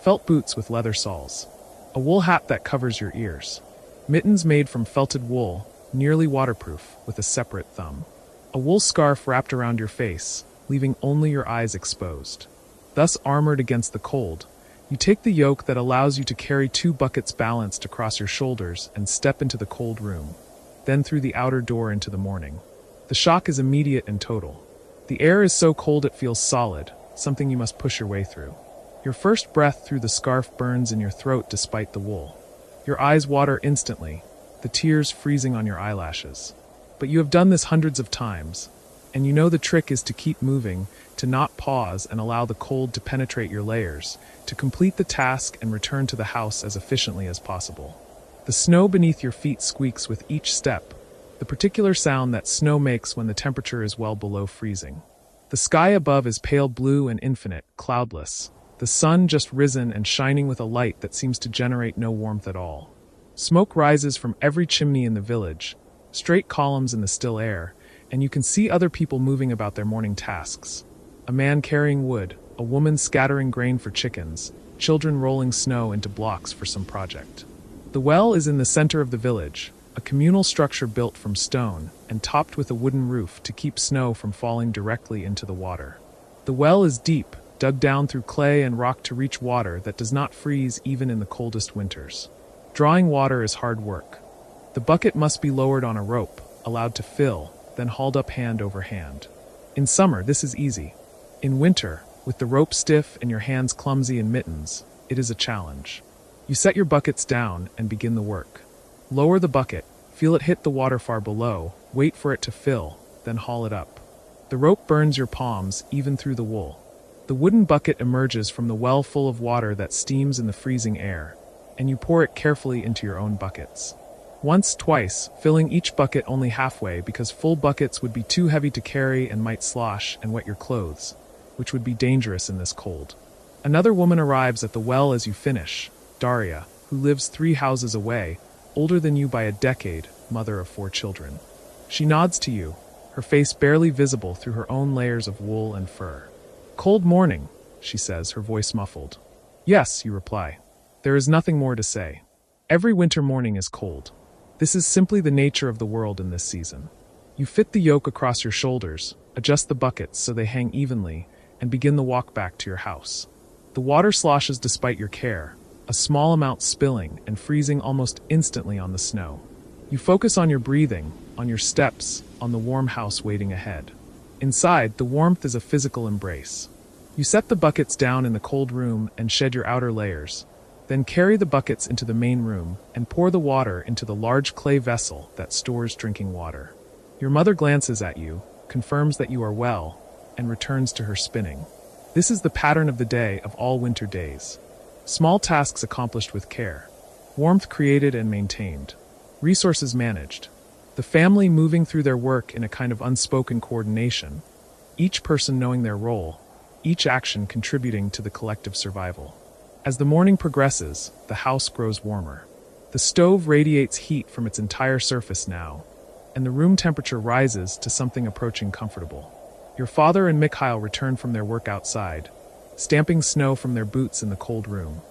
Felt boots with leather soles. A wool hat that covers your ears. Mittens made from felted wool, nearly waterproof, with a separate thumb. A wool scarf wrapped around your face, leaving only your eyes exposed. Thus armored against the cold, you take the yoke that allows you to carry 2 buckets balanced across your shoulders and step into the cold room, then through the outer door into the morning. The shock is immediate and total. The air is so cold it feels solid, something you must push your way through. Your first breath through the scarf burns in your throat despite the wool. Your eyes water instantly, the tears freezing on your eyelashes. But you have done this hundreds of times, and you know the trick is to keep moving, to not pause and allow the cold to penetrate your layers, to complete the task and return to the house as efficiently as possible. The snow beneath your feet squeaks with each step, the particular sound that snow makes when the temperature is well below freezing. The sky above is pale blue and infinite, cloudless, the sun just risen and shining with a light that seems to generate no warmth at all. Smoke rises from every chimney in the village, straight columns in the still air, and you can see other people moving about their morning tasks. A man carrying wood, a woman scattering grain for chickens, children rolling snow into blocks for some project. The well is in the center of the village, a communal structure built from stone and topped with a wooden roof to keep snow from falling directly into the water. The well is deep, dug down through clay and rock to reach water that does not freeze even in the coldest winters. Drawing water is hard work. The bucket must be lowered on a rope, allowed to fill, then hauled up hand over hand. In summer, this is easy. In winter, with the rope stiff and your hands clumsy in mittens, it is a challenge. You set your buckets down and begin the work. Lower the bucket, feel it hit the water far below, wait for it to fill, then haul it up. The rope burns your palms, even through the wool. The wooden bucket emerges from the well full of water that steams in the freezing air, and you pour it carefully into your own buckets. Once, twice, filling each bucket only halfway because full buckets would be too heavy to carry and might slosh and wet your clothes, which would be dangerous in this cold. Another woman arrives at the well as you finish, Daria, who lives 3 houses away, older than you by a decade, mother of 4 children. She nods to you, her face barely visible through her own layers of wool and fur. "Cold morning," she says, her voice muffled. "Yes," you reply. There is nothing more to say. Every winter morning is cold. This is simply the nature of the world in this season. You fit the yoke across your shoulders, adjust the buckets so they hang evenly, and begin the walk back to your house. The water sloshes despite your care, a small amount spilling and freezing almost instantly on the snow. You focus on your breathing, on your steps, on the warm house waiting ahead. Inside, the warmth is a physical embrace. You set the buckets down in the cold room and shed your outer layers, then carry the buckets into the main room and pour the water into the large clay vessel that stores drinking water. Your mother glances at you, confirms that you are well, and returns to her spinning. This is the pattern of the day of all winter days. Small tasks accomplished with care. Warmth created and maintained. Resources managed. The family moving through their work in a kind of unspoken coordination. Each person knowing their role, each action contributing to the collective survival. As the morning progresses, the house grows warmer. The stove radiates heat from its entire surface now, and the room temperature rises to something approaching comfortable. Your father and Mikhail return from their work outside, stamping snow from their boots in the cold room,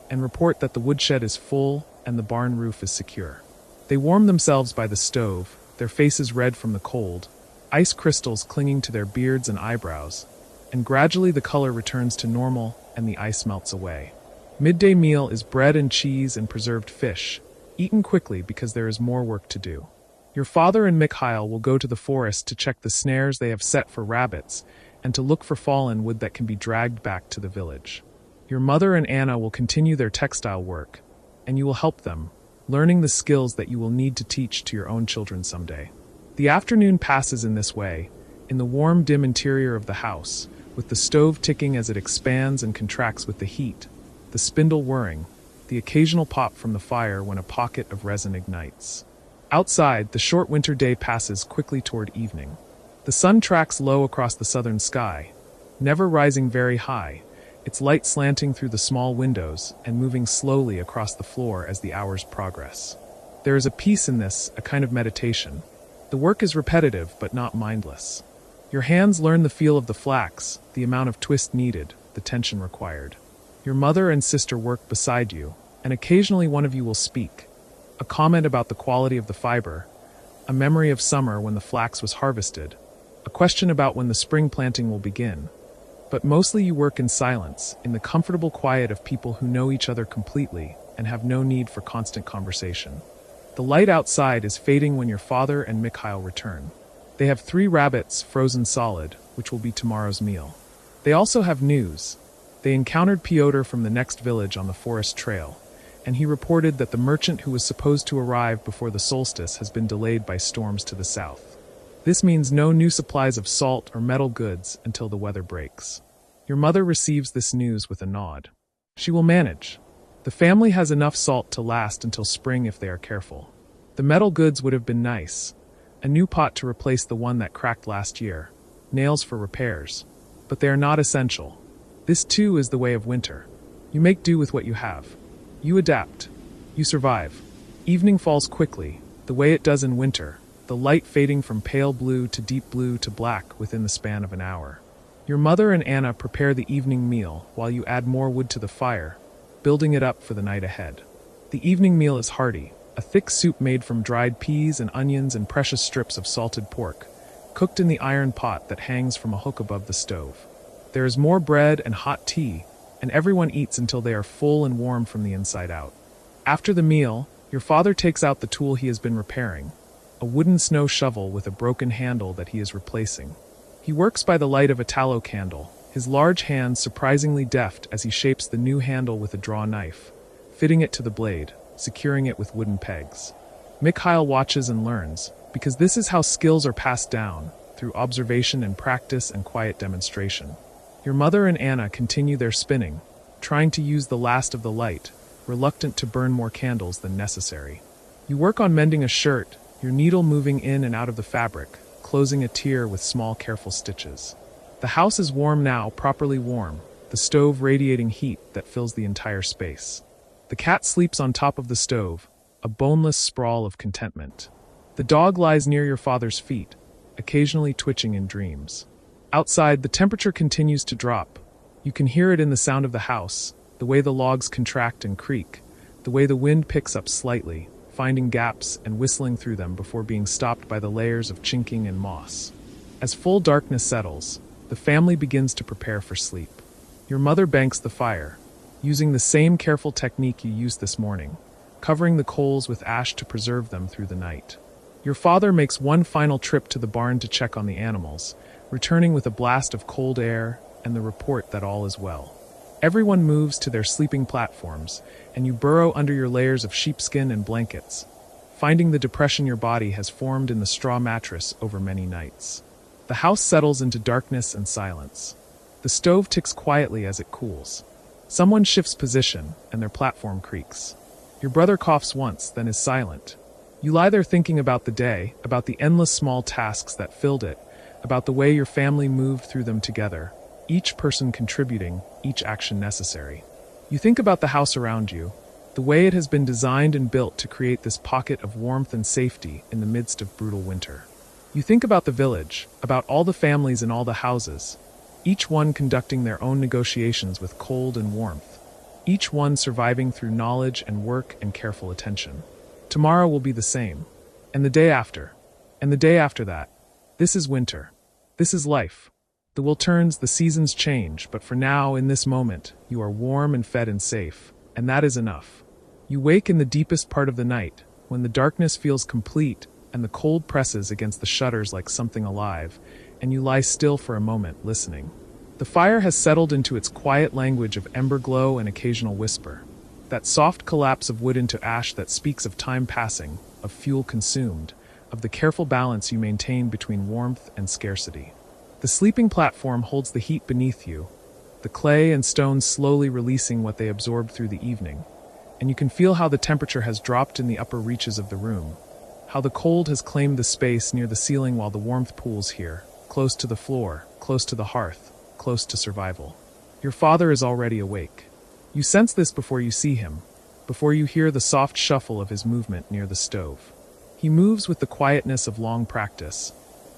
and report that the woodshed is full and the barn roof is secure. They warm themselves by the stove, their faces red from the cold, ice crystals clinging to their beards and eyebrows, and gradually the color returns to normal and the ice melts away. Midday meal is bread and cheese and preserved fish, eaten quickly because there is more work to do. Your father and Mikhail will go to the forest to check the snares they have set for rabbits and to look for fallen wood that can be dragged back to the village. Your mother and Anna will continue their textile work, and you will help them, learning the skills that you will need to teach to your own children someday. The afternoon passes in this way, in the warm, dim interior of the house, with the stove ticking as it expands and contracts with the heat, the spindle whirring, the occasional pop from the fire when a pocket of resin ignites. Outside, the short winter day passes quickly toward evening. The sun tracks low across the southern sky, never rising very high, its light slanting through the small windows and moving slowly across the floor as the hours progress. There is a peace in this, a kind of meditation. The work is repetitive but not mindless. Your hands learn the feel of the flax, the amount of twist needed, the tension required. Your mother and sister work beside you, and occasionally one of you will speak. A comment about the quality of the fiber, a memory of summer when the flax was harvested, a question about when the spring planting will begin. But mostly you work in silence, in the comfortable quiet of people who know each other completely and have no need for constant conversation. The light outside is fading when your father and Mikhail return. They have 3 rabbits frozen solid, which will be tomorrow's meal. They also have news. They encountered Pyotr from the next village on the forest trail, and he reported that the merchant who was supposed to arrive before the solstice has been delayed by storms to the south. This means no new supplies of salt or metal goods until the weather breaks. Your mother receives this news with a nod. She will manage. The family has enough salt to last until spring if they are careful. The metal goods would have been nice. A new pot to replace the one that cracked last year. Nails for repairs. But they are not essential. This too is the way of winter. You make do with what you have. You adapt. You survive. Evening falls quickly, the way it does in winter, the light fading from pale blue to deep blue to black within the span of an hour. Your mother and Anna prepare the evening meal while you add more wood to the fire, building it up for the night ahead. The evening meal is hearty, a thick soup made from dried peas and onions and precious strips of salted pork, cooked in the iron pot that hangs from a hook above the stove. There is more bread and hot tea, and everyone eats until they are full and warm from the inside out. After the meal, your father takes out the tool he has been repairing, a wooden snow shovel with a broken handle that he is replacing. He works by the light of a tallow candle, his large hands surprisingly deft as he shapes the new handle with a draw knife, fitting it to the blade, securing it with wooden pegs. Mikhail watches and learns, because this is how skills are passed down, through observation and practice and quiet demonstration. Your mother and Anna continue their spinning, trying to use the last of the light, reluctant to burn more candles than necessary. You work on mending a shirt, your needle moving in and out of the fabric, closing a tear with small careful stitches. The house is warm now, properly warm, the stove radiating heat that fills the entire space. The cat sleeps on top of the stove, a boneless sprawl of contentment. The dog lies near your father's feet, occasionally twitching in dreams. Outside, the temperature continues to drop. You can hear it in the sound of the house, the way the logs contract and creak, the way the wind picks up slightly, finding gaps and whistling through them before being stopped by the layers of chinking and moss. As full darkness settles, the family begins to prepare for sleep. Your mother banks the fire, using the same careful technique you used this morning, covering the coals with ash to preserve them through the night. Your father makes one final trip to the barn to check on the animals, returning with a blast of cold air and the report that all is well. Everyone moves to their sleeping platforms, and you burrow under your layers of sheepskin and blankets, finding the depression your body has formed in the straw mattress over many nights. The house settles into darkness and silence. The stove ticks quietly as it cools. Someone shifts position, and their platform creaks. Your brother coughs once, then is silent. You lie there thinking about the day, about the endless small tasks that filled it, about the way your family moved through them together, each person contributing, each action necessary. You think about the house around you, the way it has been designed and built to create this pocket of warmth and safety in the midst of brutal winter. You think about the village, about all the families in all the houses, each one conducting their own negotiations with cold and warmth, each one surviving through knowledge and work and careful attention. Tomorrow will be the same, and the day after, and the day after that. This is winter. This is life. The will turns, the seasons change, but for now, in this moment, you are warm and fed and safe, and that is enough. You wake in the deepest part of the night, when the darkness feels complete and the cold presses against the shutters like something alive, and you lie still for a moment, listening. The fire has settled into its quiet language of ember glow and occasional whisper. That soft collapse of wood into ash that speaks of time passing, of fuel consumed, of the careful balance you maintain between warmth and scarcity. The sleeping platform holds the heat beneath you, the clay and stones slowly releasing what they absorbed through the evening, and you can feel how the temperature has dropped in the upper reaches of the room, how the cold has claimed the space near the ceiling while the warmth pools here, close to the floor, close to the hearth, close to survival. Your father is already awake. You sense this before you see him, before you hear the soft shuffle of his movement near the stove. He moves with the quietness of long practice,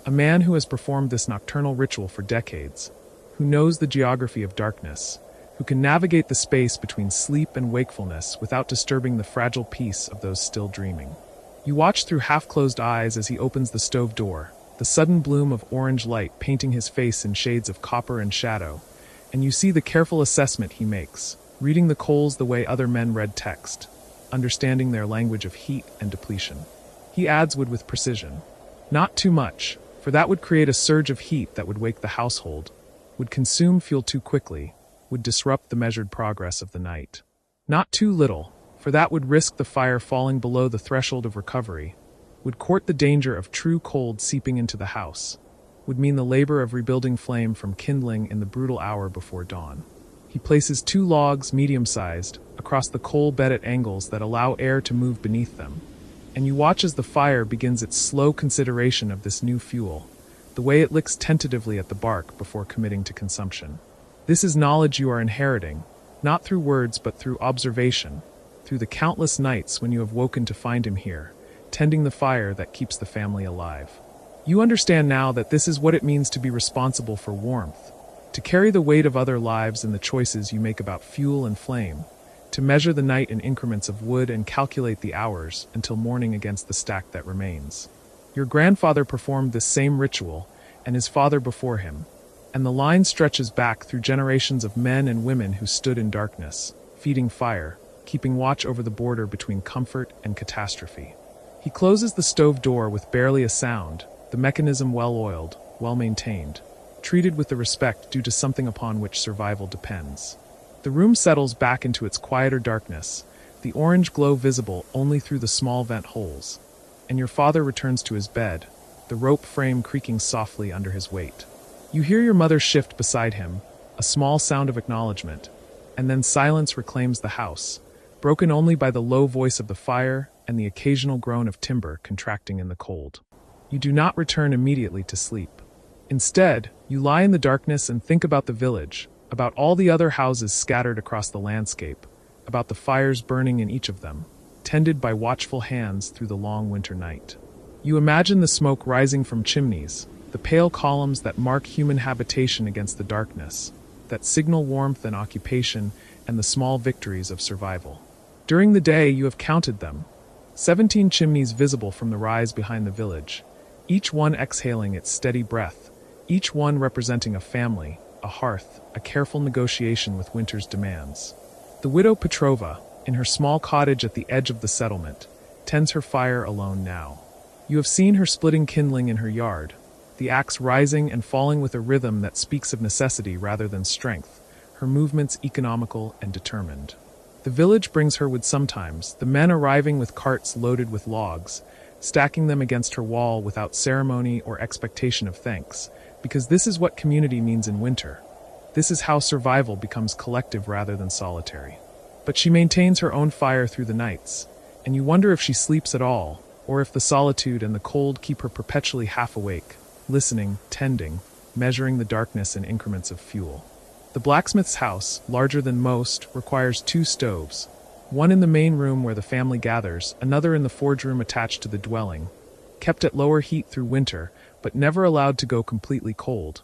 a man who has performed this nocturnal ritual for decades, who knows the geography of darkness, who can navigate the space between sleep and wakefulness without disturbing the fragile peace of those still dreaming. You watch through half-closed eyes as he opens the stove door, the sudden bloom of orange light painting his face in shades of copper and shadow, and you see the careful assessment he makes, reading the coals the way other men read text, understanding their language of heat and depletion. He adds wood with precision. Not too much, for that would create a surge of heat that would wake the household, would consume fuel too quickly, would disrupt the measured progress of the night. Not too little, for that would risk the fire falling below the threshold of recovery, would court the danger of true cold seeping into the house, would mean the labor of rebuilding flame from kindling in the brutal hour before dawn. He places 2 logs, medium-sized, across the coal bed at angles that allow air to move beneath them, and you watch as the fire begins its slow consideration of this new fuel, the way it licks tentatively at the bark before committing to consumption. This is knowledge you are inheriting, not through words but through observation, through the countless nights when you have woken to find him here, tending the fire that keeps the family alive. You understand now that this is what it means to be responsible for warmth, to carry the weight of other lives in the choices you make about fuel and flame, to measure the night in increments of wood and calculate the hours until morning against the stack that remains. Your grandfather performed this same ritual, and his father before him, and the line stretches back through generations of men and women who stood in darkness, feeding fire, keeping watch over the border between comfort and catastrophe. He closes the stove door with barely a sound, the mechanism well-oiled, well-maintained, treated with the respect due to something upon which survival depends. The room settles back into its quieter darkness, the orange glow visible only through the small vent holes, and your father returns to his bed, the rope frame creaking softly under his weight. You hear your mother shift beside him, a small sound of acknowledgement, and then silence reclaims the house, broken only by the low voice of the fire and the occasional groan of timber contracting in the cold. You do not return immediately to sleep. Instead, you lie in the darkness and think about the village, about all the other houses scattered across the landscape, about the fires burning in each of them, tended by watchful hands through the long winter night. You imagine the smoke rising from chimneys, the pale columns that mark human habitation against the darkness, that signal warmth and occupation and the small victories of survival. During the day you have counted them, 17 chimneys visible from the rise behind the village, each one exhaling its steady breath, each one representing a family, a hearth, a careful negotiation with winter's demands. The widow Petrova, in her small cottage at the edge of the settlement, tends her fire alone now. You have seen her splitting kindling in her yard, the axe rising and falling with a rhythm that speaks of necessity rather than strength, her movements economical and determined. The village brings her wood sometimes, the men arriving with carts loaded with logs, stacking them against her wall without ceremony or expectation of thanks, because this is what community means in winter. This is how survival becomes collective rather than solitary. But she maintains her own fire through the nights, and you wonder if she sleeps at all, or if the solitude and the cold keep her perpetually half awake, listening, tending, measuring the darkness in increments of fuel. The blacksmith's house, larger than most, requires 2 stoves, one in the main room where the family gathers, another in the forge room attached to the dwelling, kept at lower heat through winter, but never allowed to go completely cold,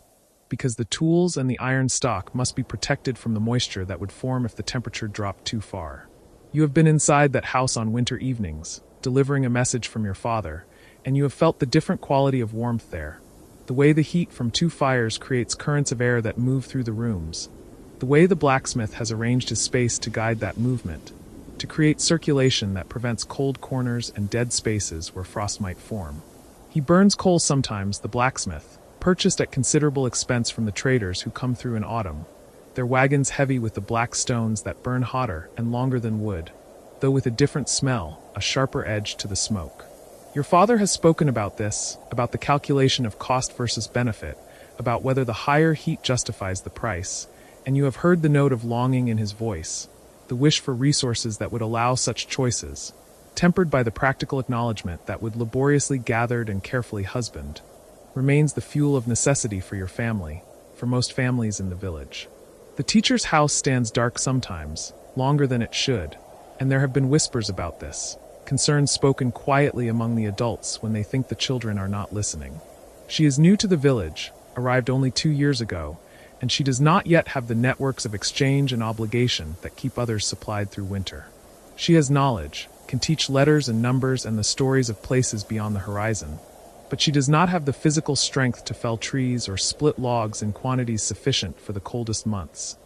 because the tools and the iron stock must be protected from the moisture that would form if the temperature dropped too far. You have been inside that house on winter evenings, delivering a message from your father, and you have felt the different quality of warmth there, the way the heat from 2 fires creates currents of air that move through the rooms, the way the blacksmith has arranged his space to guide that movement, to create circulation that prevents cold corners and dead spaces where frost might form. He burns coal sometimes, the blacksmith, purchased at considerable expense from the traders who come through in autumn, their wagons heavy with the black stones that burn hotter and longer than wood, though with a different smell, a sharper edge to the smoke. Your father has spoken about this, about the calculation of cost versus benefit, about whether the higher heat justifies the price, and you have heard the note of longing in his voice, the wish for resources that would allow such choices, tempered by the practical acknowledgement that would laboriously gathered and carefully husband, remains the fuel of necessity for your family, for most families in the village. The teacher's house stands dark sometimes, longer than it should, and there have been whispers about this, concerns spoken quietly among the adults when they think the children are not listening. She is new to the village, arrived only 2 years ago, and she does not yet have the networks of exchange and obligation that keep others supplied through winter. She has knowledge, can teach letters and numbers and the stories of places beyond the horizon, but she does not have the physical strength to fell trees or split logs in quantities sufficient for the coldest months,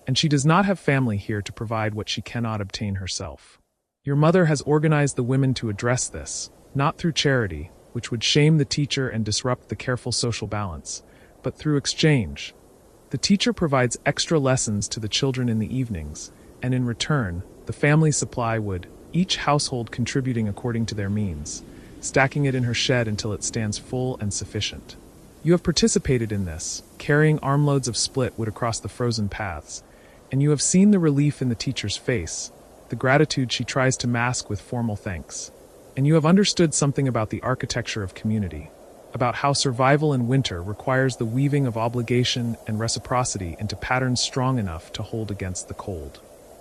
and she does not have family here to provide what she cannot obtain herself. Your mother has organized the women to address this, not through charity, which would shame the teacher and disrupt the careful social balance, but through exchange. The teacher provides extra lessons to the children in the evenings, and in return, the family supply would, each household contributing according to their means, stacking it in her shed until it stands full and sufficient. You have participated in this, carrying armloads of split wood across the frozen paths, and you have seen the relief in the teacher's face, the gratitude she tries to mask with formal thanks, and you have understood something about the architecture of community, about how survival in winter requires the weaving of obligation and reciprocity into patterns strong enough to hold against the cold.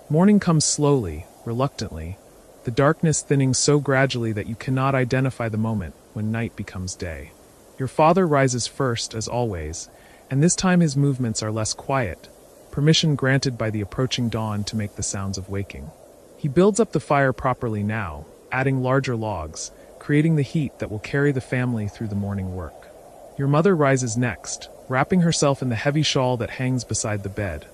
Morning comes slowly, reluctantly, the darkness thinning so gradually that you cannot identify the moment when night becomes day. Your father rises first, as always, and this time his movements are less quiet, permission granted by the approaching dawn to make the sounds of waking. He builds up the fire properly now, adding larger logs, creating the heat that will carry the family through the morning work. Your mother rises next, wrapping herself in the heavy shawl that hangs beside the bed,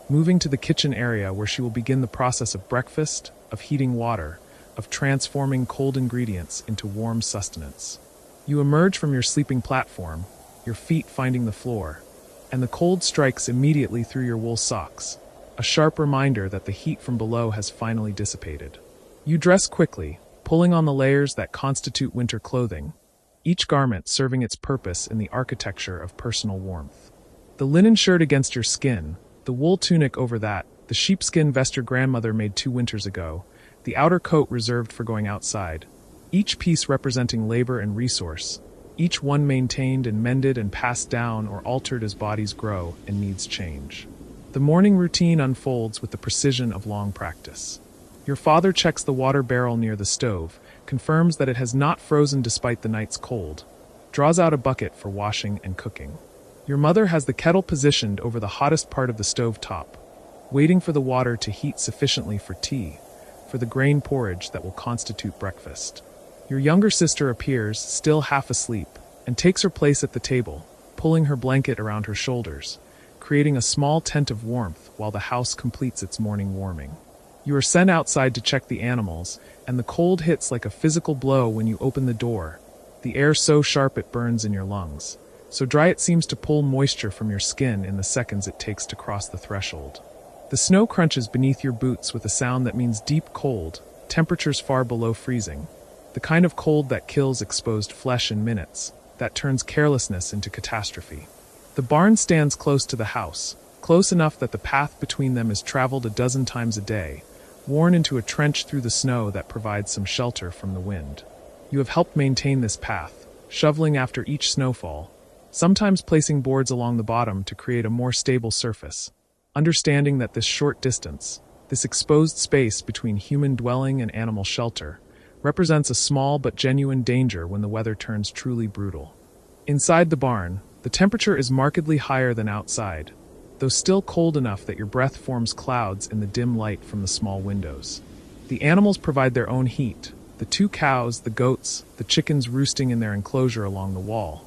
moving to the kitchen area where she will begin the process of breakfast, of heating water, of transforming cold ingredients into warm sustenance. You emerge from your sleeping platform, your feet finding the floor, and the cold strikes immediately through your wool socks, a sharp reminder that the heat from below has finally dissipated. You dress quickly, pulling on the layers that constitute winter clothing, each garment serving its purpose in the architecture of personal warmth. The linen shirt against your skin, the wool tunic over that, the sheepskin vest your grandmother made 2 winters ago, the outer coat reserved for going outside, each piece representing labor and resource, each one maintained and mended and passed down or altered as bodies grow and needs change. The morning routine unfolds with the precision of long practice. Your father checks the water barrel near the stove, confirms that it has not frozen despite the night's cold, draws out a bucket for washing and cooking. Your mother has the kettle positioned over the hottest part of the stove top, waiting for the water to heat sufficiently for tea, for the grain porridge that will constitute breakfast. Your younger sister appears, still half asleep, and takes her place at the table, pulling her blanket around her shoulders, creating a small tent of warmth while the house completes its morning warming. You are sent outside to check the animals, and the cold hits like a physical blow when you open the door, the air so sharp it burns in your lungs, so dry it seems to pull moisture from your skin in the seconds it takes to cross the threshold. The snow crunches beneath your boots with a sound that means deep cold, temperatures far below freezing, the kind of cold that kills exposed flesh in minutes, that turns carelessness into catastrophe. The barn stands close to the house, close enough that the path between them is traveled a dozen times a day, worn into a trench through the snow that provides some shelter from the wind. You have helped maintain this path, shoveling after each snowfall, sometimes placing boards along the bottom to create a more stable surface, understanding that this short distance, this exposed space between human dwelling and animal shelter, represents a small but genuine danger when the weather turns truly brutal. Inside the barn, the temperature is markedly higher than outside, though still cold enough that your breath forms clouds in the dim light from the small windows. The animals provide their own heat, the 2 cows, the goats, the chickens roosting in their enclosure along the wall.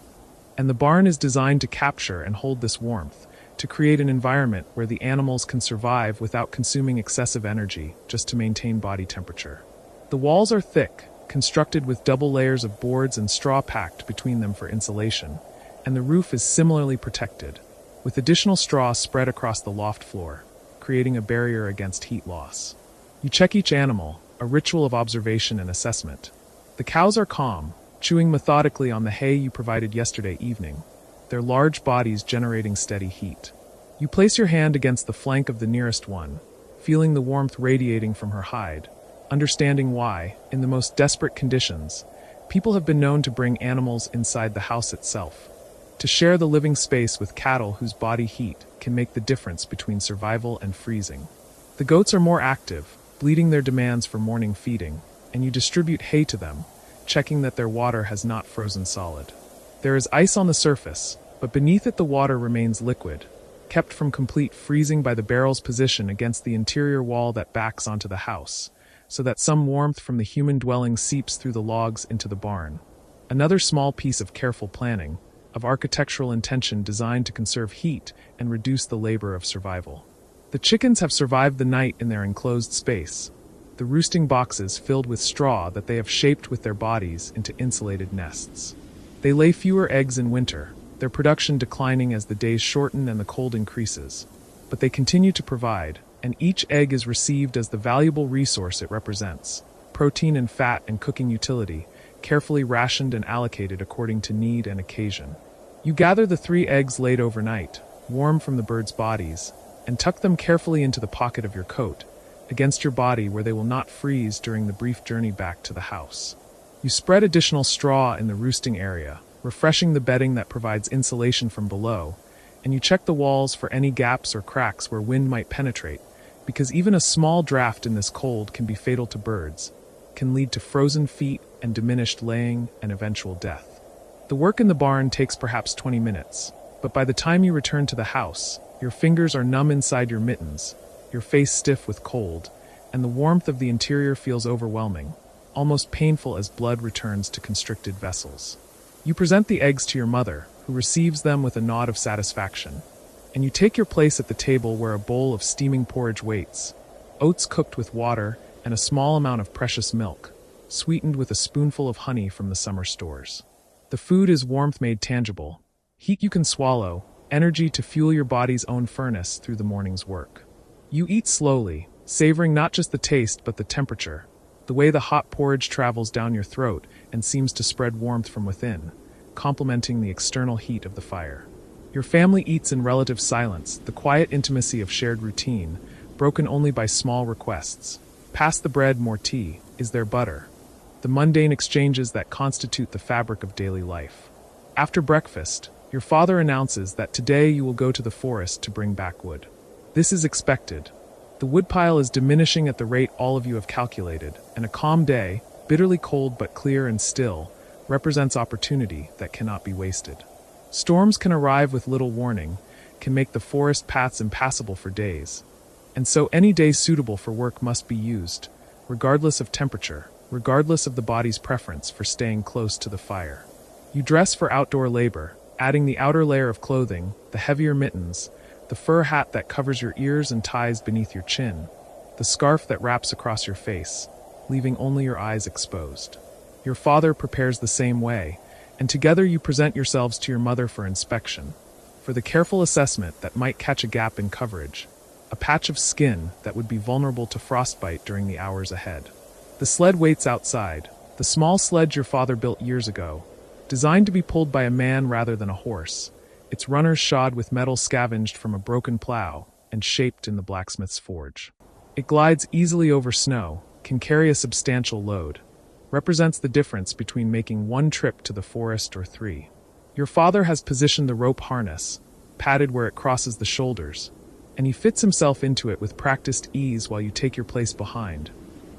And the barn is designed to capture and hold this warmth, to create an environment where the animals can survive without consuming excessive energy just to maintain body temperature. The walls are thick, constructed with double layers of boards and straw packed between them for insulation, and the roof is similarly protected, with additional straw spread across the loft floor, creating a barrier against heat loss. You check each animal, a ritual of observation and assessment. The cows are calm, chewing methodically on the hay you provided yesterday evening, their large bodies generating steady heat. You place your hand against the flank of the nearest one, feeling the warmth radiating from her hide, understanding why, in the most desperate conditions, people have been known to bring animals inside the house itself, to share the living space with cattle whose body heat can make the difference between survival and freezing. The goats are more active, bleating their demands for morning feeding, and you distribute hay to them, checking that their water has not frozen solid. There is ice on the surface, but beneath it the water remains liquid, kept from complete freezing by the barrel's position against the interior wall that backs onto the house, so that some warmth from the human dwelling seeps through the logs into the barn. Another small piece of careful planning, of architectural intention designed to conserve heat and reduce the labor of survival. The chickens have survived the night in their enclosed space, the roosting boxes filled with straw that they have shaped with their bodies into insulated nests. They lay fewer eggs in winter, their production declining as the days shorten and the cold increases. But they continue to provide, and each egg is received as the valuable resource it represents, protein and fat and cooking utility, carefully rationed and allocated according to need and occasion. You gather the 3 eggs laid overnight, warm from the birds' bodies, and tuck them carefully into the pocket of your coat, against your body where they will not freeze during the brief journey back to the house. You spread additional straw in the roosting area, refreshing the bedding that provides insulation from below, and you check the walls for any gaps or cracks where wind might penetrate, because even a small draft in this cold can be fatal to birds, can lead to frozen feet and diminished laying and eventual death. The work in the barn takes perhaps 20 minutes, but by the time you return to the house, your fingers are numb inside your mittens, your face stiff with cold, and the warmth of the interior feels overwhelming, almost painful as blood returns to constricted vessels. You present the eggs to your mother, who receives them with a nod of satisfaction, and you take your place at the table where a bowl of steaming porridge waits, oats cooked with water and a small amount of precious milk, sweetened with a spoonful of honey from the summer stores. The food is warmth made tangible, heat you can swallow, energy to fuel your body's own furnace through the morning's work. You eat slowly, savoring not just the taste but the temperature, the way the hot porridge travels down your throat and seems to spread warmth from within, complementing the external heat of the fire. Your family eats in relative silence, the quiet intimacy of shared routine, broken only by small requests. Pass the bread, more tea, is there butter? The mundane exchanges that constitute the fabric of daily life. After breakfast, your father announces that today you will go to the forest to bring back wood. This is expected. The woodpile is diminishing at the rate all of you have calculated, and a calm day, bitterly cold but clear and still, represents opportunity that cannot be wasted. Storms can arrive with little warning, can make the forest paths impassable for days, and so any day suitable for work must be used, regardless of temperature, regardless of the body's preference for staying close to the fire. You dress for outdoor labor, adding the outer layer of clothing, the heavier mittens, the fur hat that covers your ears and ties beneath your chin, the scarf that wraps across your face, leaving only your eyes exposed. Your father prepares the same way, and together you present yourselves to your mother for inspection, for the careful assessment that might catch a gap in coverage, a patch of skin that would be vulnerable to frostbite during the hours ahead. The sled waits outside, the small sledge your father built years ago, designed to be pulled by a man rather than a horse, its runners shod with metal scavenged from a broken plow and shaped in the blacksmith's forge. It glides easily over snow, can carry a substantial load, represents the difference between making one trip to the forest or 3. Your father has positioned the rope harness, padded where it crosses the shoulders, and he fits himself into it with practiced ease while you take your place behind,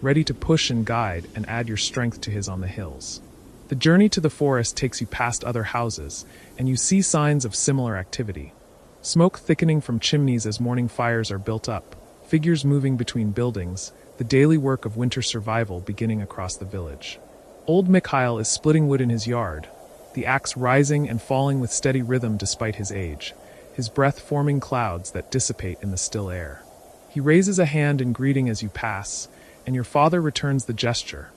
ready to push and guide and add your strength to his on the hills. The journey to the forest takes you past other houses, and you see signs of similar activity. Smoke thickening from chimneys as morning fires are built up, figures moving between buildings, the daily work of winter survival beginning across the village. Old Mikhail is splitting wood in his yard, the axe rising and falling with steady rhythm despite his age, his breath forming clouds that dissipate in the still air. He raises a hand in greeting as you pass, and your father returns the gesture,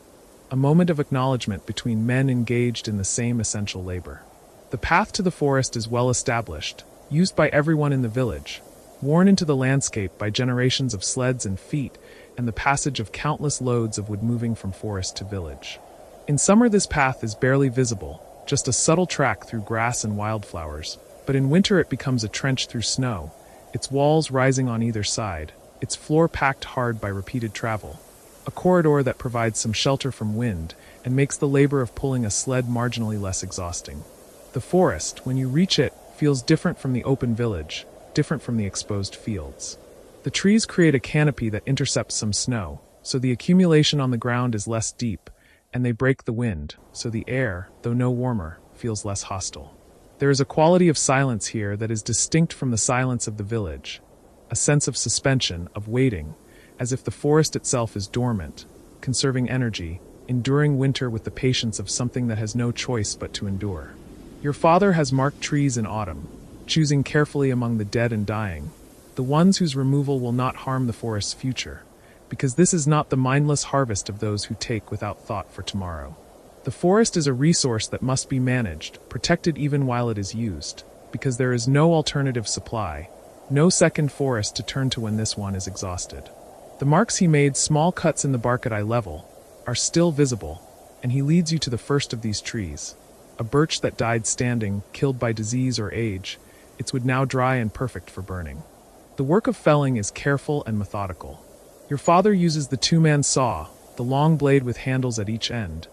a moment of acknowledgement between men engaged in the same essential labor. The path to the forest is well established, used by everyone in the village, worn into the landscape by generations of sleds and feet, and the passage of countless loads of wood moving from forest to village. In summer this path is barely visible, just a subtle track through grass and wildflowers, but in winter it becomes a trench through snow, its walls rising on either side, its floor packed hard by repeated travel. A corridor that provides some shelter from wind and makes the labor of pulling a sled marginally less exhausting. The forest, when you reach it, feels different from the open village, different from the exposed fields. The trees create a canopy that intercepts some snow, so the accumulation on the ground is less deep, and they break the wind, so the air, though no warmer, feels less hostile. There is a quality of silence here that is distinct from the silence of the village, a sense of suspension, of waiting, as if the forest itself is dormant, conserving energy, enduring winter with the patience of something that has no choice but to endure. Your father has marked trees in autumn, choosing carefully among the dead and dying, the ones whose removal will not harm the forest's future, because this is not the mindless harvest of those who take without thought for tomorrow. The forest is a resource that must be managed, protected even while it is used, because there is no alternative supply, no second forest to turn to when this one is exhausted. The marks he made, small cuts in the bark at eye level, are still visible, and he leads you to the first of these trees. A birch that died standing, killed by disease or age, its wood now dry and perfect for burning. The work of felling is careful and methodical. Your father uses the two-man saw, the long blade with handles at each end,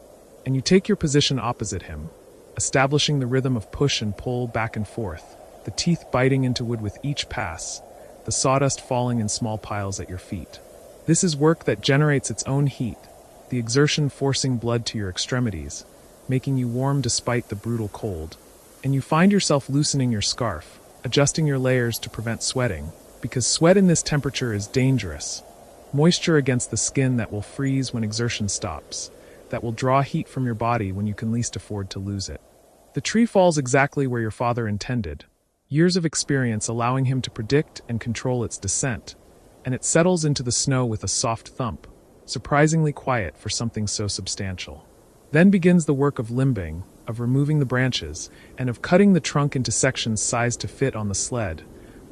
and you take your position opposite him, establishing the rhythm of push and pull back and forth, the teeth biting into wood with each pass, the sawdust falling in small piles at your feet. This is work that generates its own heat, the exertion forcing blood to your extremities, making you warm despite the brutal cold, and you find yourself loosening your scarf, adjusting your layers to prevent sweating, because sweat in this temperature is dangerous. Moisture against the skin that will freeze when exertion stops, that will draw heat from your body when you can least afford to lose it. The tree falls exactly where your father intended, years of experience allowing him to predict and control its descent, and it settles into the snow with a soft thump, surprisingly quiet for something so substantial. Then begins the work of limbing, of removing the branches, and of cutting the trunk into sections sized to fit on the sled,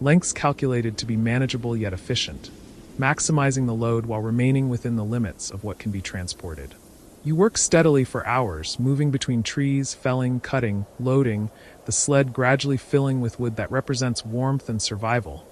lengths calculated to be manageable yet efficient, maximizing the load while remaining within the limits of what can be transported. You work steadily for hours, moving between trees, felling, cutting, loading, the sled gradually filling with wood that represents warmth and survival,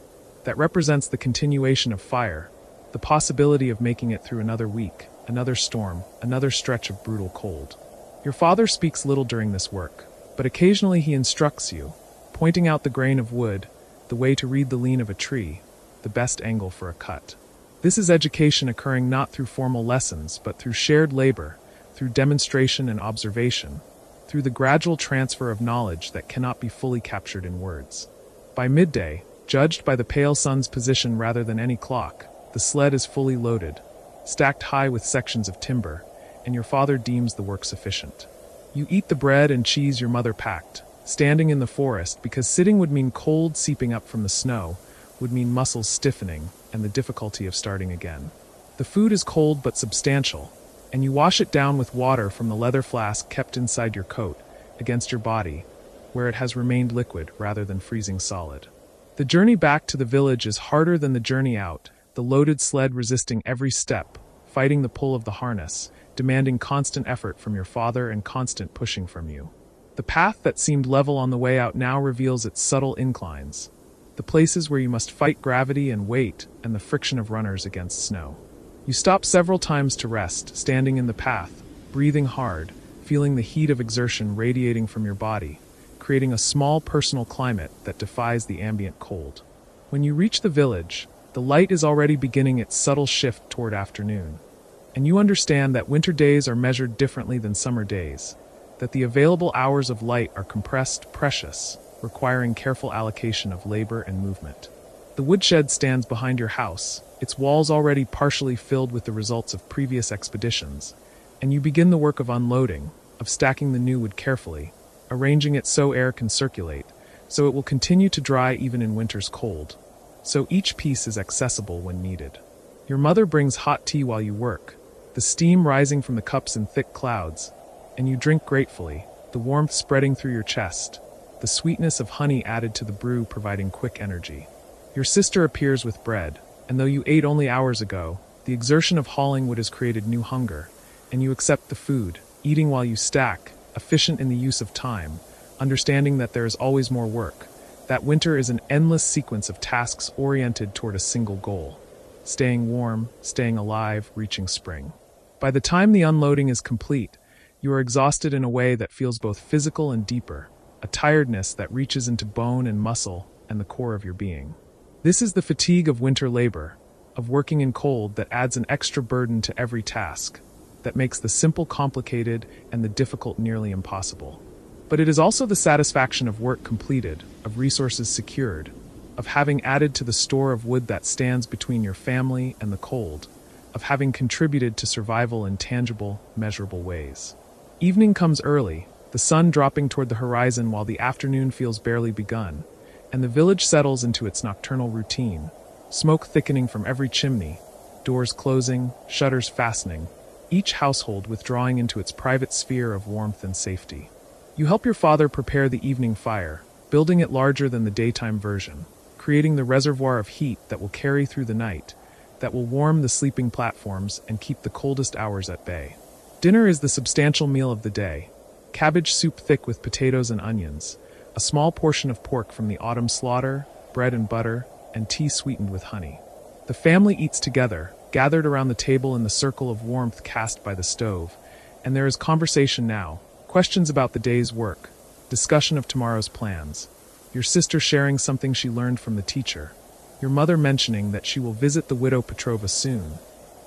that represents the continuation of fire, the possibility of making it through another week, another storm, another stretch of brutal cold. Your father speaks little during this work, but occasionally he instructs you, pointing out the grain of wood, the way to read the lean of a tree, the best angle for a cut. This is education occurring not through formal lessons, but through shared labor, through demonstration and observation, through the gradual transfer of knowledge that cannot be fully captured in words. By midday, judged by the pale sun's position rather than any clock, the sled is fully loaded, stacked high with sections of timber, and your father deems the work sufficient. You eat the bread and cheese your mother packed, standing in the forest because sitting would mean cold seeping up from the snow, would mean muscles stiffening, and the difficulty of starting again. The food is cold but substantial, and you wash it down with water from the leather flask kept inside your coat, against your body, where it has remained liquid rather than freezing solid. The journey back to the village is harder than the journey out, the loaded sled resisting every step, fighting the pull of the harness, demanding constant effort from your father and constant pushing from you. The path that seemed level on the way out now reveals its subtle inclines, the places where you must fight gravity and weight and the friction of runners against snow. You stop several times to rest, standing in the path, breathing hard, feeling the heat of exertion radiating from your body, creating a small personal climate that defies the ambient cold. When you reach the village, the light is already beginning its subtle shift toward afternoon, and you understand that winter days are measured differently than summer days, that the available hours of light are compressed, precious, requiring careful allocation of labor and movement. The woodshed stands behind your house, its walls already partially filled with the results of previous expeditions, and you begin the work of unloading, of stacking the new wood carefully, arranging it so air can circulate, so it will continue to dry even in winter's cold, so each piece is accessible when needed. Your mother brings hot tea while you work, the steam rising from the cups in thick clouds, and you drink gratefully, the warmth spreading through your chest, the sweetness of honey added to the brew providing quick energy. Your sister appears with bread, and though you ate only hours ago, the exertion of hauling wood has created new hunger, and you accept the food, eating while you stack, efficient in the use of time, understanding that there is always more work. That winter is an endless sequence of tasks oriented toward a single goal: staying warm, staying alive, reaching spring. By the time the unloading is complete, you are exhausted in a way that feels both physical and deeper, a tiredness that reaches into bone and muscle and the core of your being. This is the fatigue of winter labor, of working in cold that adds an extra burden to every task, that makes the simple complicated and the difficult nearly impossible. But it is also the satisfaction of work completed, of resources secured, of having added to the store of wood that stands between your family and the cold, of having contributed to survival in tangible, measurable ways. Evening comes early, the sun dropping toward the horizon while the afternoon feels barely begun, and the village settles into its nocturnal routine, smoke thickening from every chimney, doors closing, shutters fastening, each household withdrawing into its private sphere of warmth and safety. You help your father prepare the evening fire, building it larger than the daytime version, creating the reservoir of heat that will carry through the night, that will warm the sleeping platforms and keep the coldest hours at bay. Dinner is the substantial meal of the day: cabbage soup thick with potatoes and onions, a small portion of pork from the autumn slaughter, bread and butter, and tea sweetened with honey. The family eats together, gathered around the table in the circle of warmth cast by the stove, and there is conversation now, questions about the day's work, discussion of tomorrow's plans, your sister sharing something she learned from the teacher, your mother mentioning that she will visit the widow Petrova soon,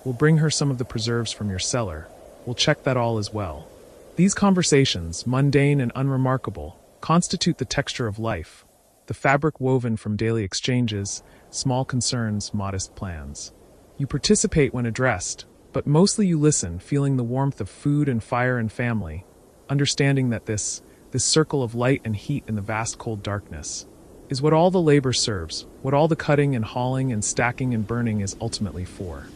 will bring her some of the preserves from your cellar, will check that all is well. These conversations, mundane and unremarkable, constitute the texture of life, the fabric woven from daily exchanges, small concerns, modest plans. You participate when addressed, but mostly you listen, feeling the warmth of food and fire and family, understanding that this circle of light and heat in the vast cold darkness is what all the labor serves, what all the cutting and hauling and stacking and burning is ultimately for.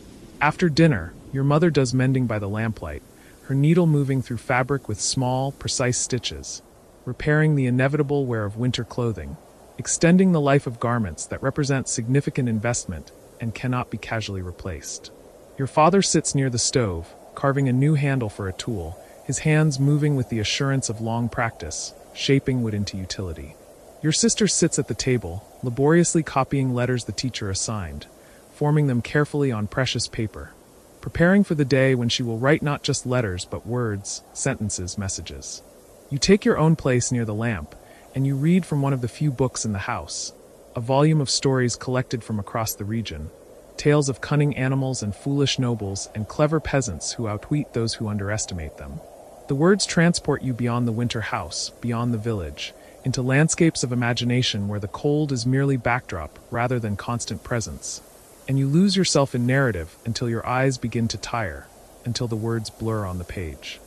After dinner, your mother does mending by the lamplight, her needle moving through fabric with small, precise stitches, repairing the inevitable wear of winter clothing, extending the life of garments that represent significant investment and cannot be casually replaced. Your father sits near the stove, carving a new handle for a tool, his hands moving with the assurance of long practice, shaping wood into utility. Your sister sits at the table, laboriously copying letters the teacher assigned, forming them carefully on precious paper, preparing for the day when she will write not just letters but words, sentences, messages. You take your own place near the lamp, and you read from one of the few books in the house, a volume of stories collected from across the region, tales of cunning animals and foolish nobles and clever peasants who outwit those who underestimate them. The words transport you beyond the winter house, beyond the village, into landscapes of imagination where the cold is merely backdrop rather than constant presence, and you lose yourself in narrative until your eyes begin to tire, until the words blur on the page.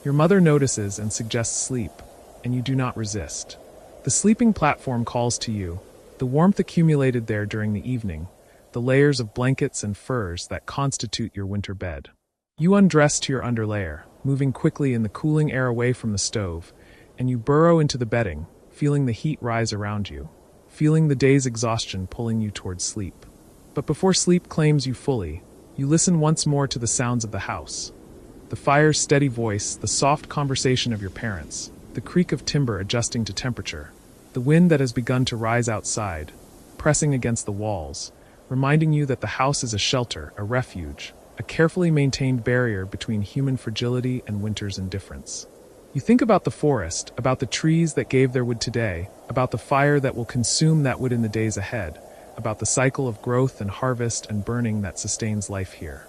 Your mother notices and suggests sleep, and you do not resist. The sleeping platform calls to you, the warmth accumulated there during the evening, the layers of blankets and furs that constitute your winter bed. You undress to your underlayer, moving quickly in the cooling air away from the stove, and you burrow into the bedding, feeling the heat rise around you, feeling the day's exhaustion pulling you towards sleep. But before sleep claims you fully, you listen once more to the sounds of the house. The fire's steady voice, the soft conversation of your parents, the creak of timber adjusting to temperature, the wind that has begun to rise outside, pressing against the walls, reminding you that the house is a shelter, a refuge, a carefully maintained barrier between human fragility and winter's indifference. You think about the forest, about the trees that gave their wood today, about the fire that will consume that wood in the days ahead, about the cycle of growth and harvest and burning that sustains life here.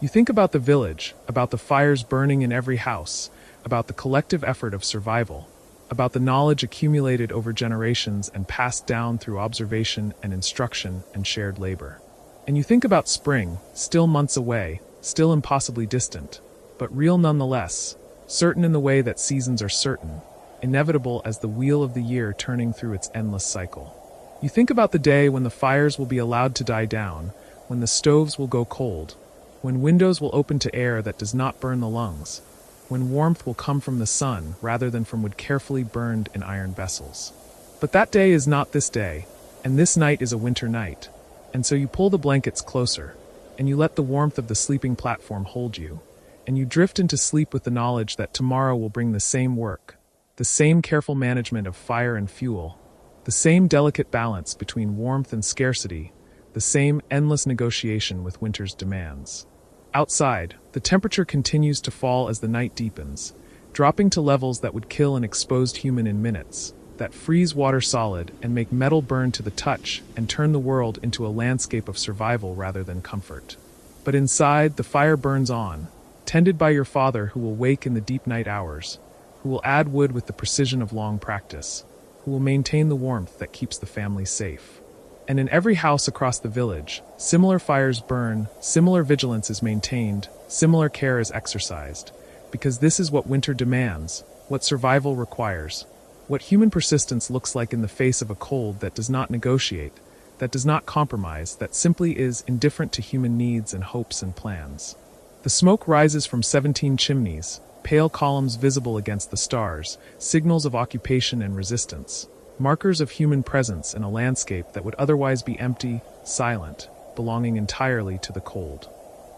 You think about the village, about the fires burning in every house, about the collective effort of survival, about the knowledge accumulated over generations and passed down through observation and instruction and shared labor. And you think about spring, still months away, still impossibly distant, but real nonetheless, certain in the way that seasons are certain, inevitable as the wheel of the year turning through its endless cycle. You think about the day when the fires will be allowed to die down, when the stoves will go cold, when windows will open to air that does not burn the lungs, when warmth will come from the sun rather than from wood carefully burned in iron vessels. But that day is not this day, and this night is a winter night, and so you pull the blankets closer, and you let the warmth of the sleeping platform hold you, and you drift into sleep with the knowledge that tomorrow will bring the same work, the same careful management of fire and fuel, the same delicate balance between warmth and scarcity, the same endless negotiation with winter's demands. Outside, the temperature continues to fall as the night deepens, dropping to levels that would kill an exposed human in minutes, that freeze water solid and make metal burn to the touch and turn the world into a landscape of survival rather than comfort. But inside, the fire burns on, tended by your father who will wake in the deep night hours, who will add wood with the precision of long practice, who will maintain the warmth that keeps the family safe. And in every house across the village, similar fires burn, similar vigilance is maintained, similar care is exercised, because this is what winter demands, what survival requires, what human persistence looks like in the face of a cold that does not negotiate, that does not compromise, that simply is indifferent to human needs and hopes and plans. The smoke rises from 17 chimneys, pale columns visible against the stars, signals of occupation and resistance, markers of human presence in a landscape that would otherwise be empty, silent, belonging entirely to the cold.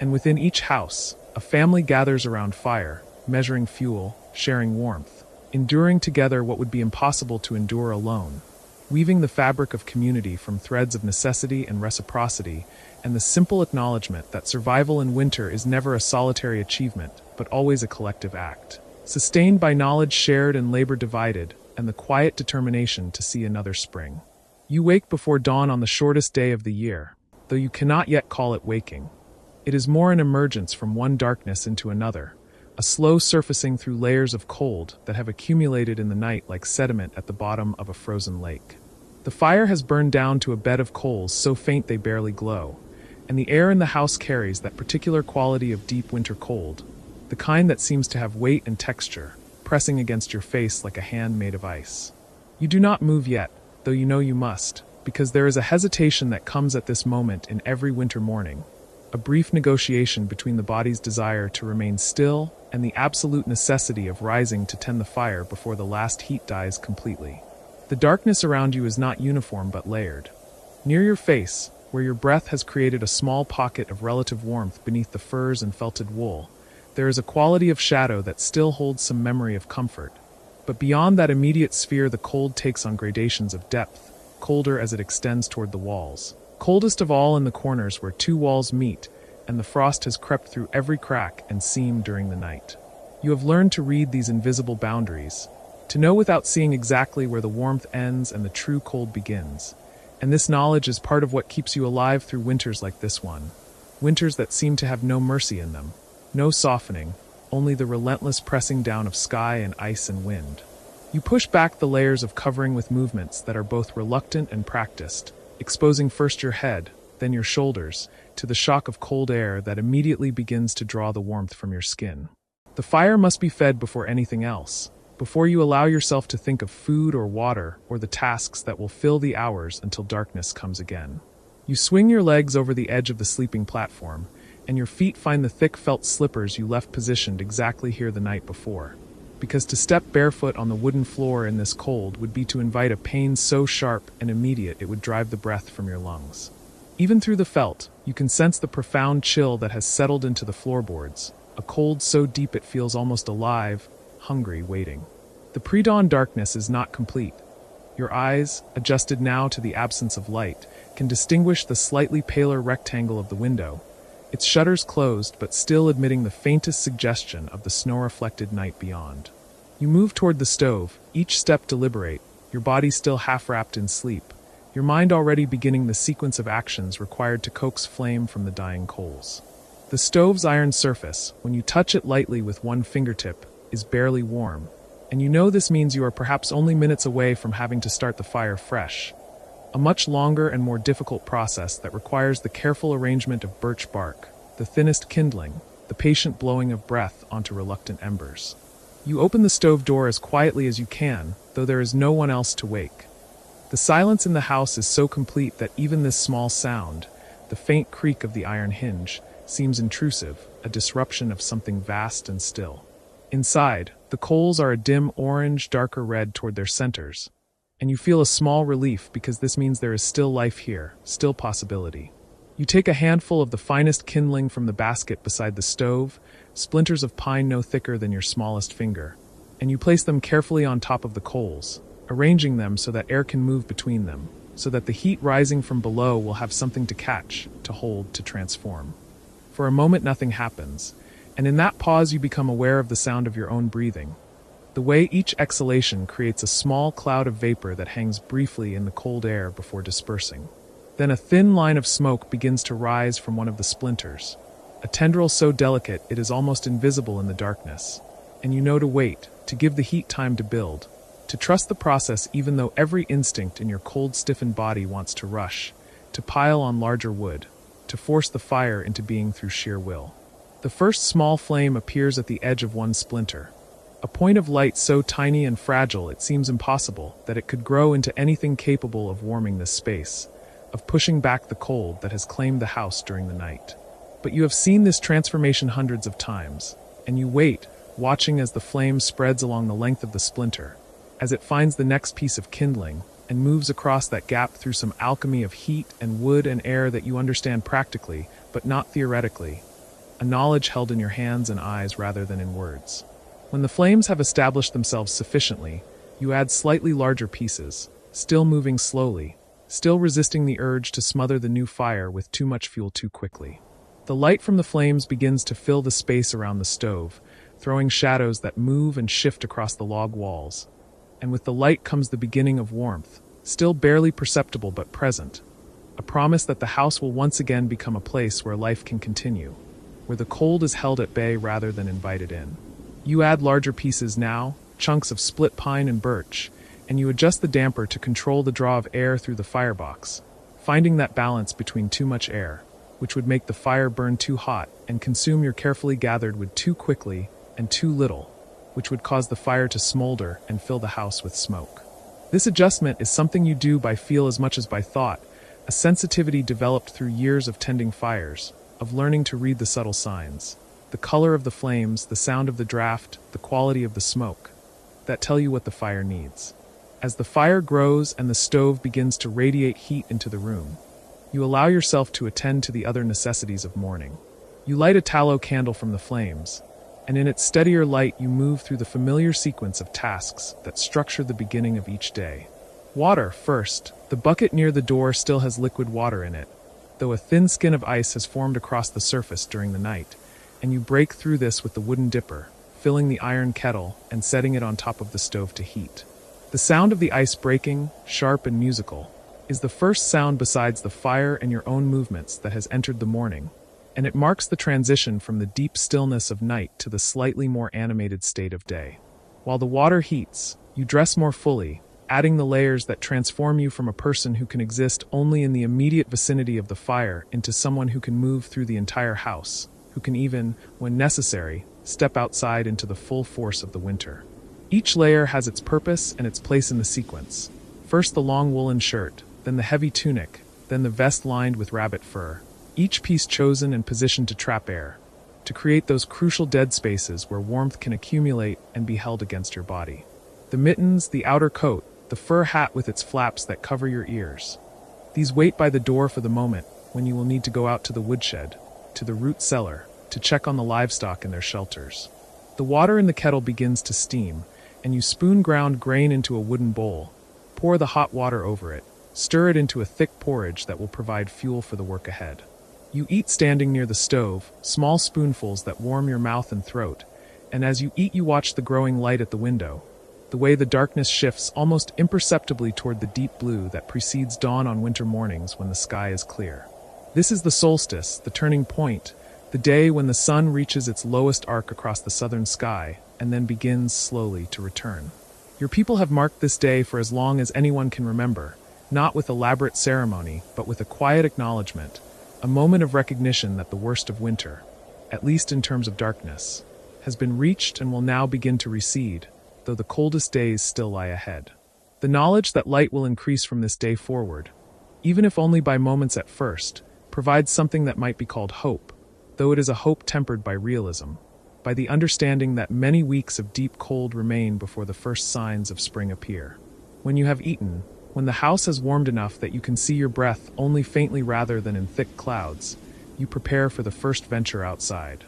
And within each house, a family gathers around fire, measuring fuel, sharing warmth, enduring together what would be impossible to endure alone, weaving the fabric of community from threads of necessity and reciprocity, and the simple acknowledgement that survival in winter is never a solitary achievement, but always a collective act, sustained by knowledge shared and labor divided, and the quiet determination to see another spring. You wake before dawn on the shortest day of the year, though you cannot yet call it waking. It is more an emergence from one darkness into another, a slow surfacing through layers of cold that have accumulated in the night like sediment at the bottom of a frozen lake. The fire has burned down to a bed of coals so faint they barely glow, and the air in the house carries that particular quality of deep winter cold, the kind that seems to have weight and texture, pressing against your face like a hand made of ice. You do not move yet, though you know you must, because there is a hesitation that comes at this moment in every winter morning, a brief negotiation between the body's desire to remain still and the absolute necessity of rising to tend the fire before the last heat dies completely. The darkness around you is not uniform but layered. Near your face, where your breath has created a small pocket of relative warmth beneath the furs and felted wool, there is a quality of shadow that still holds some memory of comfort. But beyond that immediate sphere, the cold takes on gradations of depth, colder as it extends toward the walls. Coldest of all in the corners where two walls meet, and the frost has crept through every crack and seam during the night. You have learned to read these invisible boundaries, to know without seeing exactly where the warmth ends and the true cold begins. And this knowledge is part of what keeps you alive through winters like this one, winters that seem to have no mercy in them. No softening, only the relentless pressing down of sky and ice and wind. You push back the layers of covering with movements that are both reluctant and practiced, exposing first your head, then your shoulders, to the shock of cold air that immediately begins to draw the warmth from your skin. The fire must be fed before anything else, before you allow yourself to think of food or water or the tasks that will fill the hours until darkness comes again. You swing your legs over the edge of the sleeping platform, and your feet find the thick felt slippers you left positioned exactly here the night before. Because to step barefoot on the wooden floor in this cold would be to invite a pain so sharp and immediate it would drive the breath from your lungs. Even through the felt, you can sense the profound chill that has settled into the floorboards, a cold so deep it feels almost alive, hungry, waiting. The pre-dawn darkness is not complete. Your eyes, adjusted now to the absence of light, can distinguish the slightly paler rectangle of the window, its shutters closed but still admitting the faintest suggestion of the snow-reflected night beyond. You move toward the stove, each step deliberate, your body still half-wrapped in sleep, your mind already beginning the sequence of actions required to coax flame from the dying coals. The stove's iron surface, when you touch it lightly with one fingertip, is barely warm, and you know this means you are perhaps only minutes away from having to start the fire fresh. A much longer and more difficult process that requires the careful arrangement of birch bark, the thinnest kindling, the patient blowing of breath onto reluctant embers. You open the stove door as quietly as you can, though there is no one else to wake. The silence in the house is so complete that even this small sound, the faint creak of the iron hinge, seems intrusive, a disruption of something vast and still. Inside, the coals are a dim orange, darker red toward their centers, and you feel a small relief because this means there is still life here, still possibility. You take a handful of the finest kindling from the basket beside the stove, splinters of pine no thicker than your smallest finger, and you place them carefully on top of the coals, arranging them so that air can move between them, so that the heat rising from below will have something to catch, to hold, to transform. For a moment nothing happens, and in that pause you become aware of the sound of your own breathing, the way each exhalation creates a small cloud of vapor that hangs briefly in the cold air before dispersing. Then a thin line of smoke begins to rise from one of the splinters, a tendril so delicate it is almost invisible in the darkness, and you know to wait, to give the heat time to build, to trust the process even though every instinct in your cold, stiffened body wants to rush, to pile on larger wood, to force the fire into being through sheer will. The first small flame appears at the edge of one splinter, a point of light so tiny and fragile it seems impossible that it could grow into anything capable of warming this space, of pushing back the cold that has claimed the house during the night. But you have seen this transformation hundreds of times, and you wait, watching as the flame spreads along the length of the splinter, as it finds the next piece of kindling, and moves across that gap through some alchemy of heat and wood and air that you understand practically, but not theoretically, a knowledge held in your hands and eyes rather than in words. When the flames have established themselves sufficiently, you add slightly larger pieces, still moving slowly, still resisting the urge to smother the new fire with too much fuel too quickly. The light from the flames begins to fill the space around the stove, throwing shadows that move and shift across the log walls. And with the light comes the beginning of warmth, still barely perceptible but present, a promise that the house will once again become a place where life can continue, where the cold is held at bay rather than invited in. You add larger pieces now, chunks of split pine and birch, and you adjust the damper to control the draw of air through the firebox, finding that balance between too much air, which would make the fire burn too hot and consume your carefully gathered wood too quickly, and too little, which would cause the fire to smolder and fill the house with smoke. This adjustment is something you do by feel as much as by thought, a sensitivity developed through years of tending fires, of learning to read the subtle signs, the color of the flames, the sound of the draft, the quality of the smoke, that tell you what the fire needs. As the fire grows and the stove begins to radiate heat into the room, you allow yourself to attend to the other necessities of morning. You light a tallow candle from the flames, and in its steadier light you move through the familiar sequence of tasks that structure the beginning of each day. Water first. The bucket near the door still has liquid water in it, though a thin skin of ice has formed across the surface during the night, and you break through this with the wooden dipper, filling the iron kettle and setting it on top of the stove to heat. The sound of the ice breaking, sharp and musical, is the first sound besides the fire and your own movements that has entered the morning, and it marks the transition from the deep stillness of night to the slightly more animated state of day. While the water heats, you dress more fully, adding the layers that transform you from a person who can exist only in the immediate vicinity of the fire into someone who can move through the entire house, who can even, when necessary, step outside into the full force of the winter. Each layer has its purpose and its place in the sequence. First the long woolen shirt, then the heavy tunic, then the vest lined with rabbit fur, each piece chosen and positioned to trap air, to create those crucial dead spaces where warmth can accumulate and be held against your body. The mittens, the outer coat, the fur hat with its flaps that cover your ears. These wait by the door for the moment when you will need to go out to the woodshed, to the root cellar, to check on the livestock in their shelters. The water in the kettle begins to steam, and you spoon ground grain into a wooden bowl, pour the hot water over it, stir it into a thick porridge that will provide fuel for the work ahead. You eat standing near the stove, small spoonfuls that warm your mouth and throat, and as you eat you watch the growing light at the window, the way the darkness shifts almost imperceptibly toward the deep blue that precedes dawn on winter mornings when the sky is clear. This is the solstice, the turning point, the day when the sun reaches its lowest arc across the southern sky and then begins slowly to return. Your people have marked this day for as long as anyone can remember, not with elaborate ceremony, but with a quiet acknowledgement, a moment of recognition that the worst of winter, at least in terms of darkness, has been reached and will now begin to recede, though the coldest days still lie ahead. The knowledge that light will increase from this day forward, even if only by moments at first, provides something that might be called hope, though it is a hope tempered by realism. by the understanding that many weeks of deep cold remain before the first signs of spring appear. When you have eaten, when the house has warmed enough that you can see your breath only faintly rather than in thick clouds, you prepare for the first venture outside.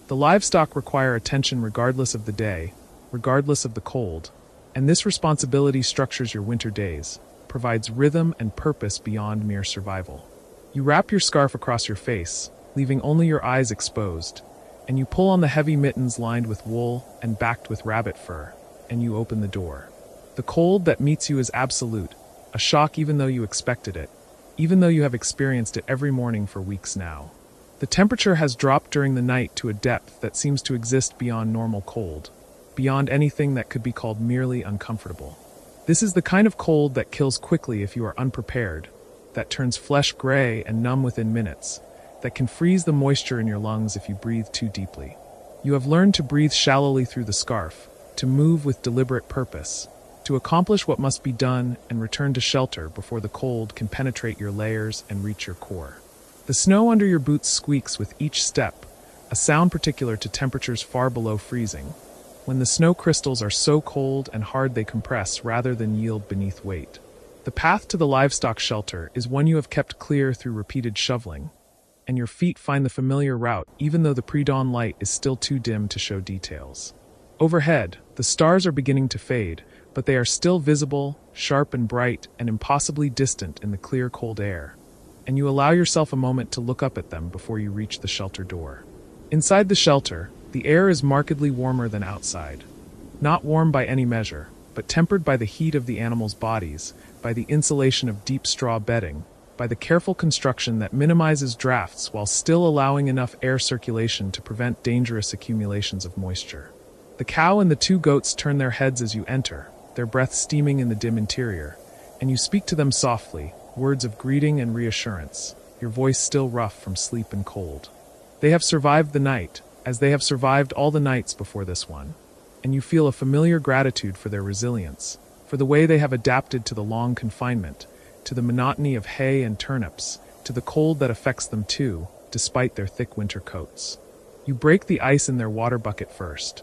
The livestock require attention regardless of the day, regardless of the cold, and this responsibility structures your winter days, provides rhythm and purpose beyond mere survival. You wrap your scarf across your face, leaving only your eyes exposed, and you pull on the heavy mittens lined with wool and backed with rabbit fur, and you open the door. The cold that meets you is absolute, a shock even though you expected it, even though you have experienced it every morning for weeks now. The temperature has dropped during the night to a depth that seems to exist beyond normal cold, beyond anything that could be called merely uncomfortable. This is the kind of cold that kills quickly if you are unprepared, that turns flesh gray and numb within minutes, that can freeze the moisture in your lungs if you breathe too deeply. You have learned to breathe shallowly through the scarf, to move with deliberate purpose, to accomplish what must be done and return to shelter before the cold can penetrate your layers and reach your core. The snow under your boots squeaks with each step, a sound particular to temperatures far below freezing, when the snow crystals are so cold and hard they compress rather than yield beneath weight. The path to the livestock shelter is one you have kept clear through repeated shoveling, and your feet find the familiar route even though the pre-dawn light is still too dim to show details. Overhead, the stars are beginning to fade, but they are still visible, sharp and bright, and impossibly distant in the clear, cold air, and you allow yourself a moment to look up at them before you reach the shelter door. Inside the shelter, the air is markedly warmer than outside. Not warm by any measure, but tempered by the heat of the animals' bodies, by the insulation of deep straw bedding, by the careful construction that minimizes drafts while still allowing enough air circulation to prevent dangerous accumulations of moisture. The cow and the 2 goats turn their heads as you enter, their breath steaming in the dim interior, and you speak to them softly, words of greeting and reassurance, your voice still rough from sleep and cold. They have survived the night, as they have survived all the nights before this one, and you feel a familiar gratitude for their resilience, for the way they have adapted to the long confinement, to the monotony of hay and turnips, to the cold that affects them too, despite their thick winter coats. You break the ice in their water bucket first.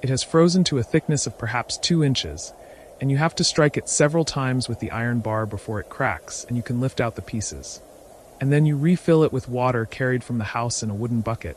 It has frozen to a thickness of perhaps 2 inches, and you have to strike it several times with the iron bar before it cracks and you can lift out the pieces. And then you refill it with water carried from the house in a wooden bucket,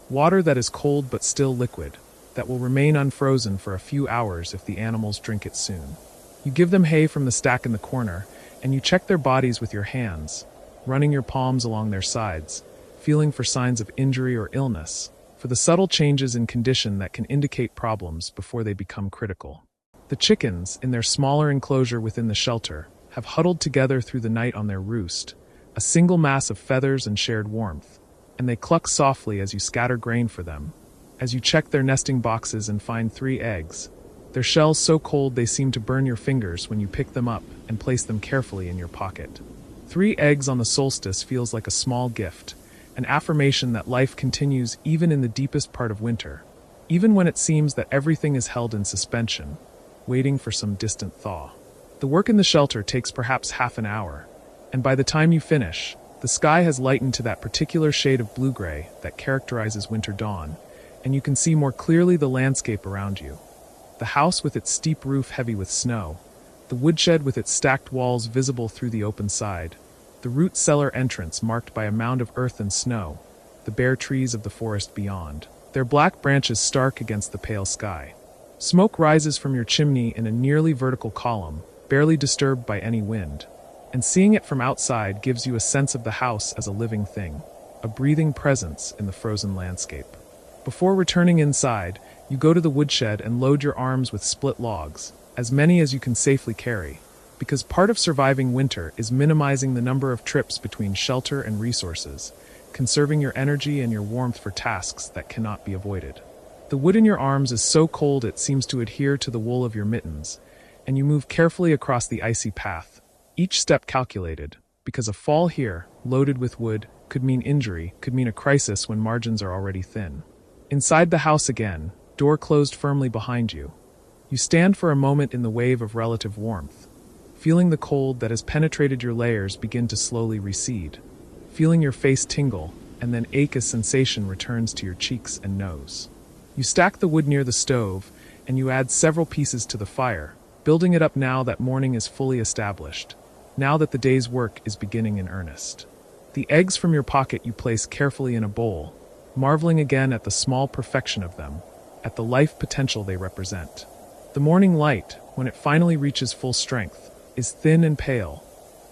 water that is cold but still liquid, that will remain unfrozen for a few hours if the animals drink it soon. You give them hay from the stack in the corner, and you check their bodies with your hands, running your palms along their sides, feeling for signs of injury or illness, for the subtle changes in condition that can indicate problems before they become critical. The chickens, in their smaller enclosure within the shelter, have huddled together through the night on their roost, a single mass of feathers and shared warmth, and they cluck softly as you scatter grain for them, as you check their nesting boxes and find 3 eggs, their shells so cold they seem to burn your fingers when you pick them up and place them carefully in your pocket. 3 eggs on the solstice feels like a small gift, an affirmation that life continues even in the deepest part of winter, even when it seems that everything is held in suspension, waiting for some distant thaw. The work in the shelter takes perhaps half an hour, and by the time you finish, the sky has lightened to that particular shade of blue-gray that characterizes winter dawn, and you can see more clearly the landscape around you. The house with its steep roof heavy with snow, the woodshed with its stacked walls visible through the open side, the root cellar entrance marked by a mound of earth and snow, the bare trees of the forest beyond, their black branches stark against the pale sky. Smoke rises from your chimney in a nearly vertical column, barely disturbed by any wind, and seeing it from outside gives you a sense of the house as a living thing, a breathing presence in the frozen landscape. Before returning inside, you go to the woodshed and load your arms with split logs, as many as you can safely carry, because part of surviving winter is minimizing the number of trips between shelter and resources, conserving your energy and your warmth for tasks that cannot be avoided. The wood in your arms is so cold it seems to adhere to the wool of your mittens, and you move carefully across the icy path, each step calculated, because a fall here, loaded with wood, could mean injury, could mean a crisis when margins are already thin. Inside the house again, door closed firmly behind you. You stand for a moment in the wave of relative warmth, feeling the cold that has penetrated your layers begin to slowly recede, feeling your face tingle, and then ache as sensation returns to your cheeks and nose. You stack the wood near the stove, and you add several pieces to the fire, building it up now that morning is fully established, now that the day's work is beginning in earnest. The eggs from your pocket you place carefully in a bowl, marveling again at the small perfection of them, at the life potential they represent. The morning light, when it finally reaches full strength, is thin and pale,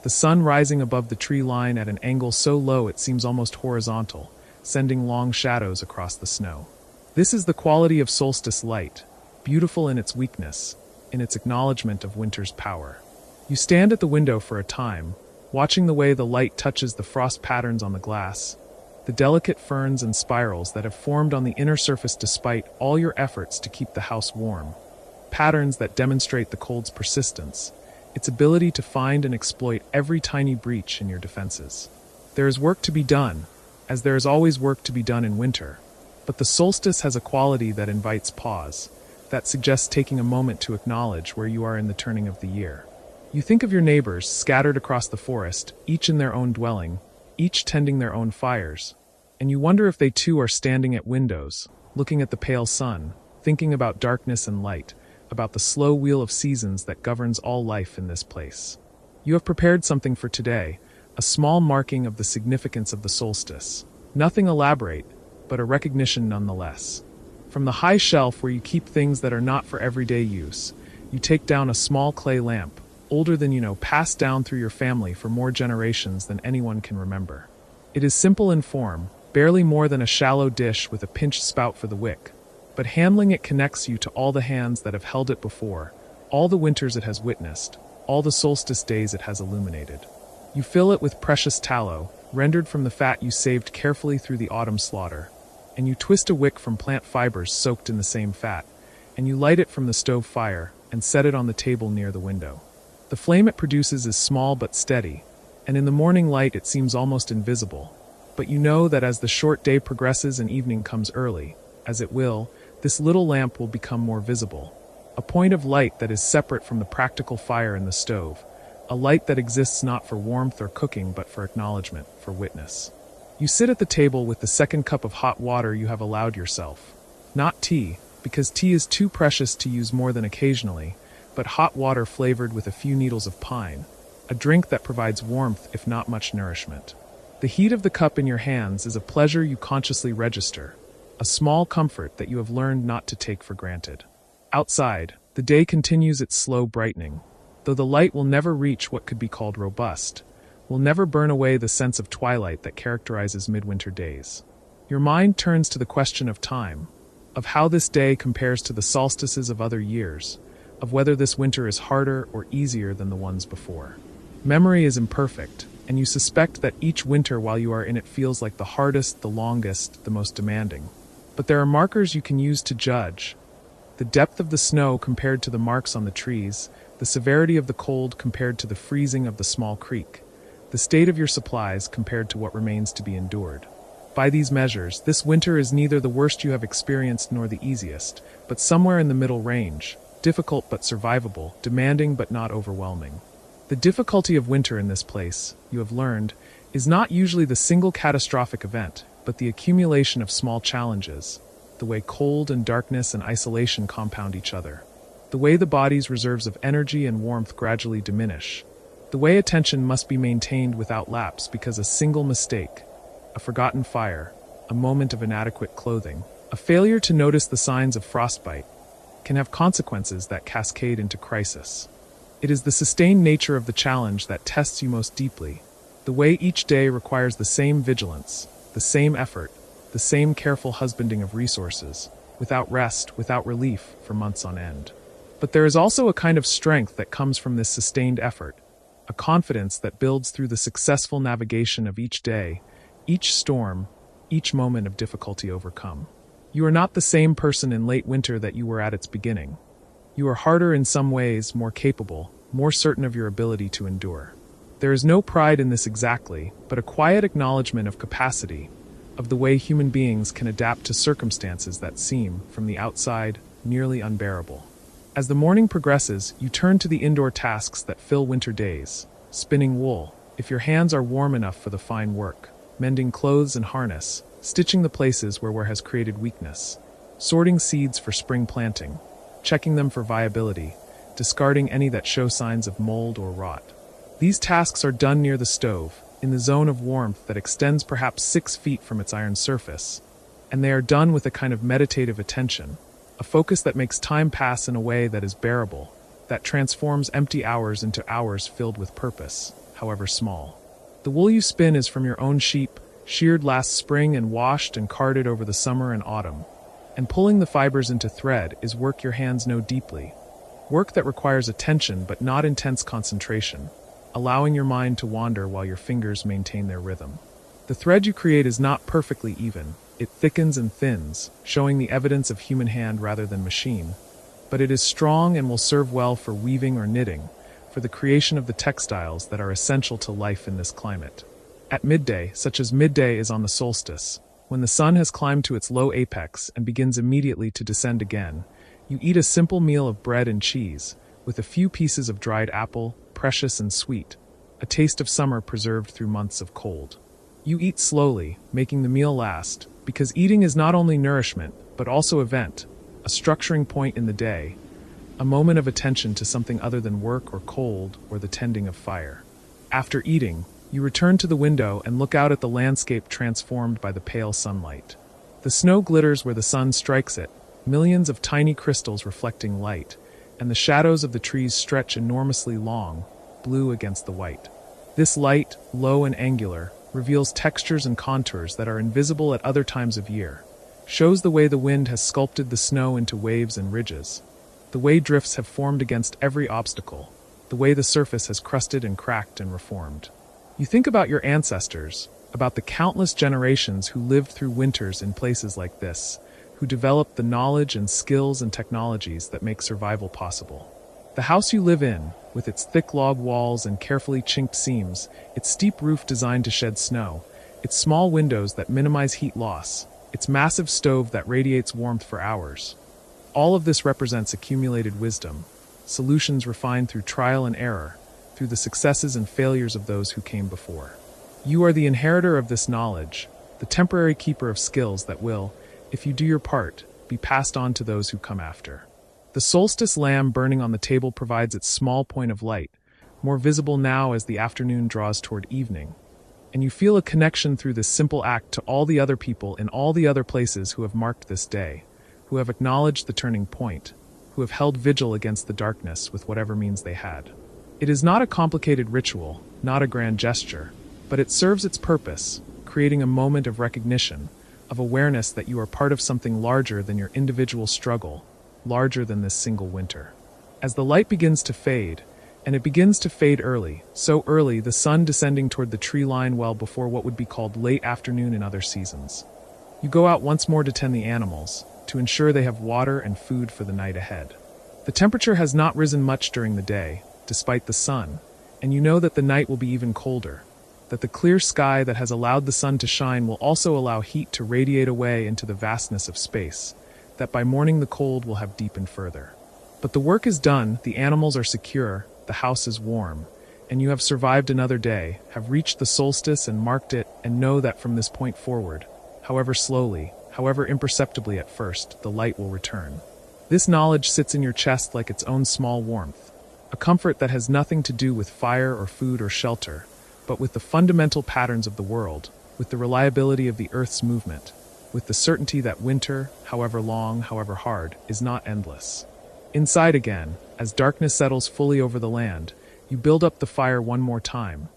the sun rising above the tree line at an angle so low it seems almost horizontal, sending long shadows across the snow. This is the quality of solstice light, beautiful in its weakness, in its acknowledgement of winter's power. You stand at the window for a time, watching the way the light touches the frost patterns on the glass, the delicate ferns and spirals that have formed on the inner surface despite all your efforts to keep the house warm, patterns that demonstrate the cold's persistence, its ability to find and exploit every tiny breach in your defenses. There is work to be done, as there is always work to be done in winter, but the solstice has a quality that invites pause, that suggests taking a moment to acknowledge where you are in the turning of the year. You think of your neighbors scattered across the forest, each in their own dwelling, each tending their own fires, and you wonder if they too are standing at windows, looking at the pale sun, thinking about darkness and light, about the slow wheel of seasons that governs all life in this place. You have prepared something for today, a small marking of the significance of the solstice. Nothing elaborate, but a recognition nonetheless. From the high shelf where you keep things that are not for everyday use, you take down a small clay lamp, older than you know, passed down through your family for more generations than anyone can remember. It is simple in form, barely more than a shallow dish with a pinched spout for the wick, but handling it connects you to all the hands that have held it before, all the winters it has witnessed, all the solstice days it has illuminated. You fill it with precious tallow, rendered from the fat you saved carefully through the autumn slaughter, and you twist a wick from plant fibers soaked in the same fat, and you light it from the stove fire and set it on the table near the window. The flame it produces is small but steady, and in the morning light it seems almost invisible, but you know that as the short day progresses and evening comes early, as it will, this little lamp will become more visible, a point of light that is separate from the practical fire in the stove, a light that exists not for warmth or cooking but for acknowledgement, for witness. You sit at the table with the second cup of hot water you have allowed yourself. Not tea, because tea is too precious to use more than occasionally, but hot water flavored with a few needles of pine, a drink that provides warmth if not much nourishment. The heat of the cup in your hands is a pleasure you consciously register, a small comfort that you have learned not to take for granted. Outside, the day continues its slow brightening, though the light will never reach what could be called robust, will never burn away the sense of twilight that characterizes midwinter days. Your mind turns to the question of time, of how this day compares to the solstices of other years, of whether this winter is harder or easier than the ones before. Memory is imperfect, and you suspect that each winter while you are in it feels like the hardest, the longest, the most demanding. But there are markers you can use to judge. The depth of the snow compared to the marks on the trees, the severity of the cold compared to the freezing of the small creek, the state of your supplies compared to what remains to be endured. By these measures, this winter is neither the worst you have experienced nor the easiest, but somewhere in the middle range, difficult but survivable, demanding but not overwhelming. The difficulty of winter in this place, you have learned, is not usually the single catastrophic event, but the accumulation of small challenges, the way cold and darkness and isolation compound each other, the way the body's reserves of energy and warmth gradually diminish, the way attention must be maintained without lapse because a single mistake, a forgotten fire, a moment of inadequate clothing, a failure to notice the signs of frostbite, can have consequences that cascade into crisis. It is the sustained nature of the challenge that tests you most deeply, the way each day requires the same vigilance, the same effort, the same careful husbanding of resources, without rest, without relief, for months on end. But there is also a kind of strength that comes from this sustained effort, a confidence that builds through the successful navigation of each day, each storm, each moment of difficulty overcome. You are not the same person in late winter that you were at its beginning. You are harder in some ways, more capable, more certain of your ability to endure. There is no pride in this exactly, but a quiet acknowledgement of capacity, of the way human beings can adapt to circumstances that seem, from the outside, nearly unbearable. As the morning progresses, you turn to the indoor tasks that fill winter days, spinning wool, if your hands are warm enough for the fine work, mending clothes and harness, stitching the places where wear has created weakness. sorting seeds for spring planting, checking them for viability, discarding any that show signs of mold or rot. These tasks are done near the stove, in the zone of warmth that extends perhaps 6 feet from its iron surface, and they are done with a kind of meditative attention, a focus that makes time pass in a way that is bearable, that transforms empty hours into hours filled with purpose, however small. The wool you spin is from your own sheep, sheared last spring and washed and carded over the summer and autumn. And pulling the fibers into thread is work your hands know deeply, work that requires attention but not intense concentration, allowing your mind to wander while your fingers maintain their rhythm. The thread you create is not perfectly even, it thickens and thins, showing the evidence of human hand rather than machine, but it is strong and will serve well for weaving or knitting, for the creation of the textiles that are essential to life in this climate. At midday, such as midday is on the solstice, when the sun has climbed to its low apex and begins immediately to descend again, you eat a simple meal of bread and cheese, with a few pieces of dried apple, precious and sweet, a taste of summer preserved through months of cold. You eat slowly, making the meal last, because eating is not only nourishment, but also event, a structuring point in the day, a moment of attention to something other than work or cold or the tending of fire. After eating, you return to the window and look out at the landscape transformed by the pale sunlight. The snow glitters where the sun strikes it, millions of tiny crystals reflecting light, and the shadows of the trees stretch enormously long, blue against the white. This light, low and angular, reveals textures and contours that are invisible at other times of year, shows the way the wind has sculpted the snow into waves and ridges, the way drifts have formed against every obstacle, the way the surface has crusted and cracked and reformed. You think about your ancestors, about the countless generations who lived through winters in places like this, who developed the knowledge and skills and technologies that make survival possible. The house you live in, with its thick log walls and carefully chinked seams, its steep roof designed to shed snow, its small windows that minimize heat loss, its massive stove that radiates warmth for hours. All of this represents accumulated wisdom, solutions refined through trial and error, through the successes and failures of those who came before. You are the inheritor of this knowledge, the temporary keeper of skills that will, if you do your part, be passed on to those who come after. The solstice lamp burning on the table provides its small point of light, more visible now as the afternoon draws toward evening, and you feel a connection through this simple act to all the other people in all the other places who have marked this day, who have acknowledged the turning point, who have held vigil against the darkness with whatever means they had. It is not a complicated ritual, not a grand gesture, but it serves its purpose, creating a moment of recognition, of awareness that you are part of something larger than your individual struggle, larger than this single winter. As the light begins to fade, and it begins to fade early, so early the sun descending toward the tree line well before what would be called late afternoon in other seasons. You go out once more to tend the animals, to ensure they have water and food for the night ahead. The temperature has not risen much during the day, despite the sun, and you know that the night will be even colder, that the clear sky that has allowed the sun to shine will also allow heat to radiate away into the vastness of space, that by morning the cold will have deepened further. But the work is done, the animals are secure, the house is warm, and you have survived another day, have reached the solstice and marked it, and know that from this point forward, however slowly, however imperceptibly at first, the light will return. This knowledge sits in your chest like its own small warmth, a comfort that has nothing to do with fire or food or shelter, but with the fundamental patterns of the world, with the reliability of the earth's movement, with the certainty that winter, however long, however hard, is not endless. Inside again, as darkness settles fully over the land, you build up the fire one more time,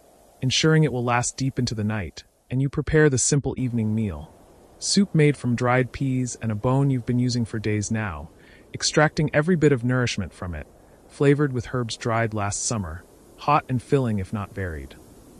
ensuring it will last deep into the night, and you prepare the simple evening meal. Soup made from dried peas and a bone you've been using for days now, extracting every bit of nourishment from it, flavored with herbs dried last summer, hot and filling if not varied.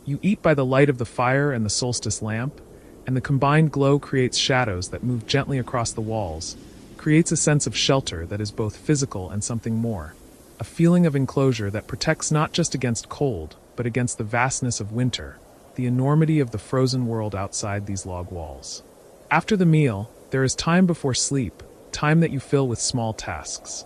You eat by the light of the fire and the solstice lamp, and the combined glow creates shadows that move gently across the walls, creates a sense of shelter that is both physical and something more, a feeling of enclosure that protects not just against cold, but against the vastness of winter, the enormity of the frozen world outside these log walls. After the meal, there is time before sleep, time that you fill with small tasks.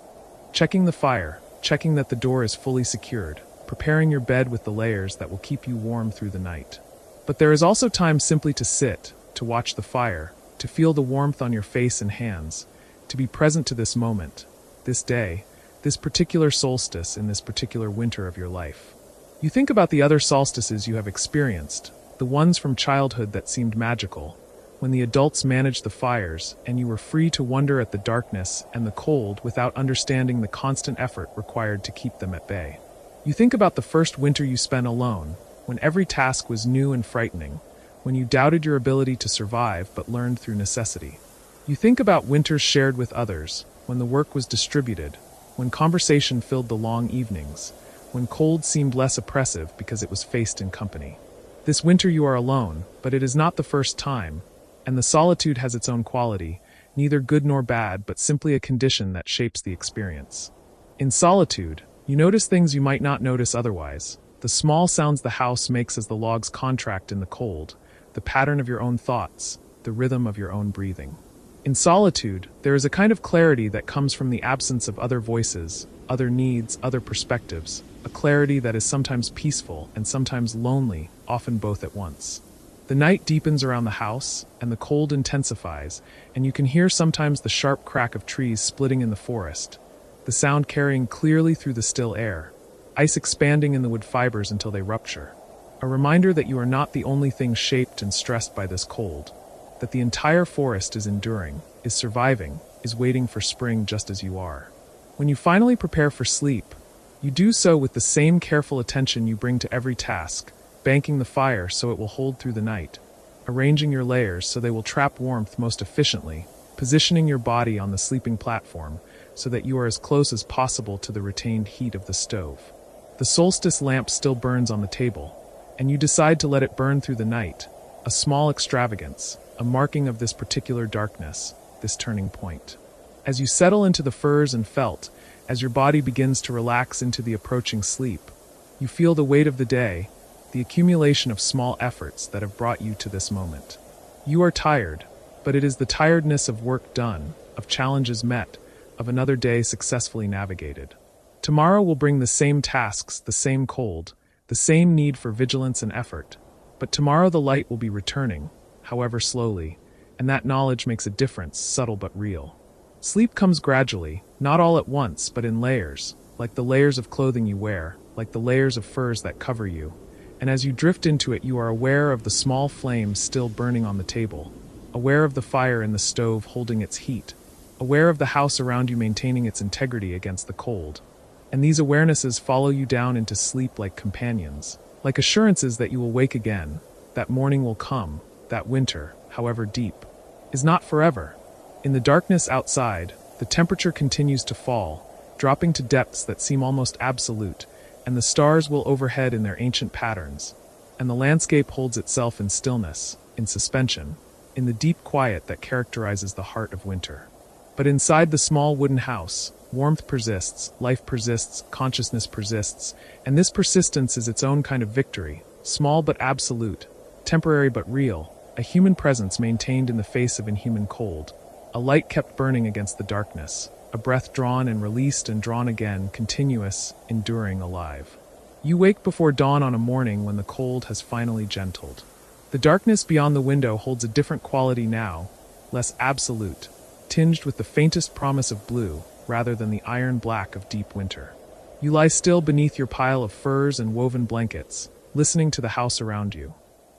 Checking the fire, checking that the door is fully secured, preparing your bed with the layers that will keep you warm through the night. But there is also time simply to sit, to watch the fire, to feel the warmth on your face and hands, to be present to this moment, this day, this particular solstice in this particular winter of your life. You think about the other solstices you have experienced, the ones from childhood that seemed magical, when the adults managed the fires and you were free to wonder at the darkness and the cold without understanding the constant effort required to keep them at bay. You think about the first winter you spent alone, when every task was new and frightening, when you doubted your ability to survive but learned through necessity. You think about winters shared with others, when the work was distributed, when conversation filled the long evenings, when cold seemed less oppressive because it was faced in company. This winter you are alone, but it is not the first time, and the solitude has its own quality, neither good nor bad, but simply a condition that shapes the experience. In solitude, you notice things you might not notice otherwise, the small sounds the house makes as the logs contract in the cold, the pattern of your own thoughts, the rhythm of your own breathing. In solitude, there is a kind of clarity that comes from the absence of other voices, other needs, other perspectives, a clarity that is sometimes peaceful and sometimes lonely, often both at once. The night deepens around the house, and the cold intensifies, and you can hear sometimes the sharp crack of trees splitting in the forest, the sound carrying clearly through the still air, ice expanding in the wood fibers until they rupture. A reminder that you are not the only thing shaped and stressed by this cold, that the entire forest is enduring, is surviving, is waiting for spring just as you are. When you finally prepare for sleep, you do so with the same careful attention you bring to every task, banking the fire so it will hold through the night, arranging your layers so they will trap warmth most efficiently, positioning your body on the sleeping platform so that you are as close as possible to the retained heat of the stove. The solstice lamp still burns on the table, and you decide to let it burn through the night, a small extravagance, a marking of this particular darkness, this turning point. As you settle into the furs and felt, as your body begins to relax into the approaching sleep, you feel the weight of the day, the accumulation of small efforts that have brought you to this moment. You are tired, but it is the tiredness of work done, of challenges met, of another day successfully navigated. Tomorrow will bring the same tasks, the same cold, the same need for vigilance and effort, but tomorrow the light will be returning, however slowly, and that knowledge makes a difference, subtle but real. Sleep comes gradually, not all at once, but in layers, like the layers of clothing you wear, like the layers of furs that cover you, and as you drift into it you are aware of the small flames still burning on the table, aware of the fire in the stove holding its heat, aware of the house around you maintaining its integrity against the cold. And these awarenesses follow you down into sleep like companions, like assurances that you will wake again, that morning will come, that winter, however deep, is not forever. In the darkness outside, the temperature continues to fall, dropping to depths that seem almost absolute, and the stars will overhead in their ancient patterns, and the landscape holds itself in stillness, in suspension, in the deep quiet that characterizes the heart of winter. But inside the small wooden house, warmth persists, life persists, consciousness persists, and this persistence is its own kind of victory, small but absolute, temporary but real, a human presence maintained in the face of inhuman cold, a light kept burning against the darkness, a breath drawn and released and drawn again, continuous, enduring, alive. You wake before dawn on a morning when the cold has finally gentled. The darkness beyond the window holds a different quality now, less absolute, tinged with the faintest promise of blue, rather than the iron black of deep winter. You lie still beneath your pile of furs and woven blankets, listening to the house around you.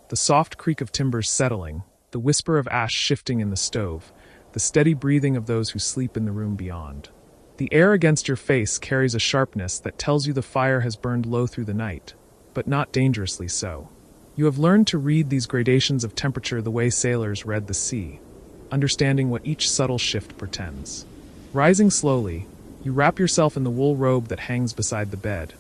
The soft creak of timbers settling, the whisper of ash shifting in the stove, the steady breathing of those who sleep in the room beyond. The air against your face carries a sharpness that tells you the fire has burned low through the night, but not dangerously so. You have learned to read these gradations of temperature the way sailors read the sea, understanding what each subtle shift portends. Rising slowly, you wrap yourself in the wool robe that hangs beside the bed,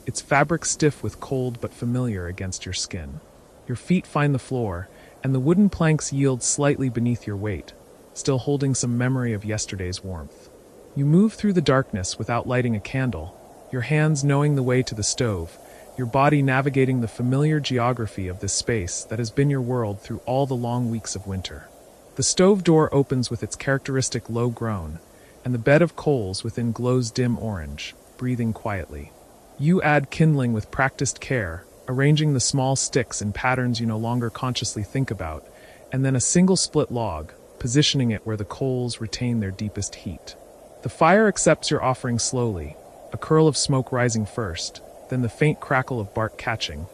its fabric stiff with cold but familiar against your skin. Your feet find the floor, and the wooden planks yield slightly beneath your weight, still holding some memory of yesterday's warmth. You move through the darkness without lighting a candle, your hands knowing the way to the stove, your body navigating the familiar geography of this space that has been your world through all the long weeks of winter. The stove door opens with its characteristic low groan, and the bed of coals within glows dim orange, breathing quietly. You add kindling with practiced care, arranging the small sticks in patterns you no longer consciously think about, and then a single split log, positioning it where the coals retain their deepest heat. The fire accepts your offering slowly, a curl of smoke rising first, then the faint crackle of bark catching,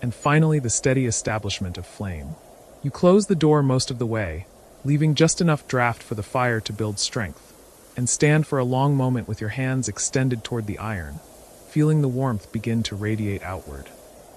and finally the steady establishment of flame. You close the door most of the way, leaving just enough draft for the fire to build strength, and stand for a long moment with your hands extended toward the iron, feeling the warmth begin to radiate outward.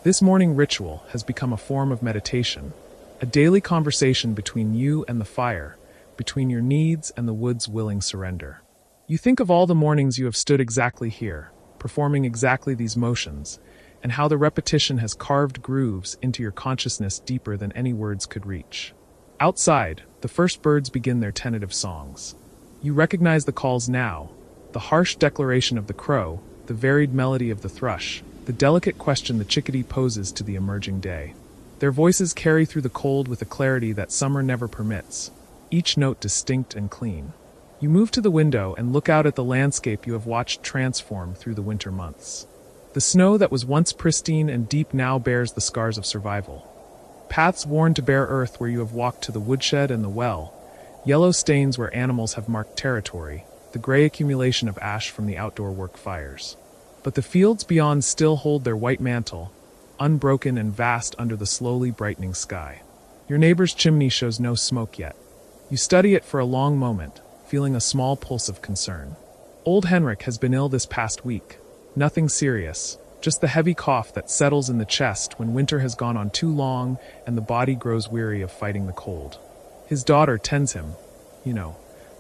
This morning ritual has become a form of meditation, a daily conversation between you and the fire, between your needs and the wood's willing surrender. You think of all the mornings you have stood exactly here, performing exactly these motions, and how the repetition has carved grooves into your consciousness deeper than any words could reach. Outside, the first birds begin their tentative songs. You recognize the calls now, the harsh declaration of the crow, the varied melody of the thrush, the delicate question the chickadee poses to the emerging day. Their voices carry through the cold with a clarity that summer never permits, each note distinct and clean. You move to the window and look out at the landscape you have watched transform through the winter months. The snow that was once pristine and deep now bears the scars of survival. Paths worn to bare earth where you have walked to the woodshed and the well, yellow stains where animals have marked territory, the gray accumulation of ash from the outdoor work fires. But the fields beyond still hold their white mantle, unbroken and vast under the slowly brightening sky. Your neighbor's chimney shows no smoke yet. You study it for a long moment, feeling a small pulse of concern. Old Henrik has been ill this past week. Nothing serious, just the heavy cough that settles in the chest when winter has gone on too long and the body grows weary of fighting the cold. His daughter tends him,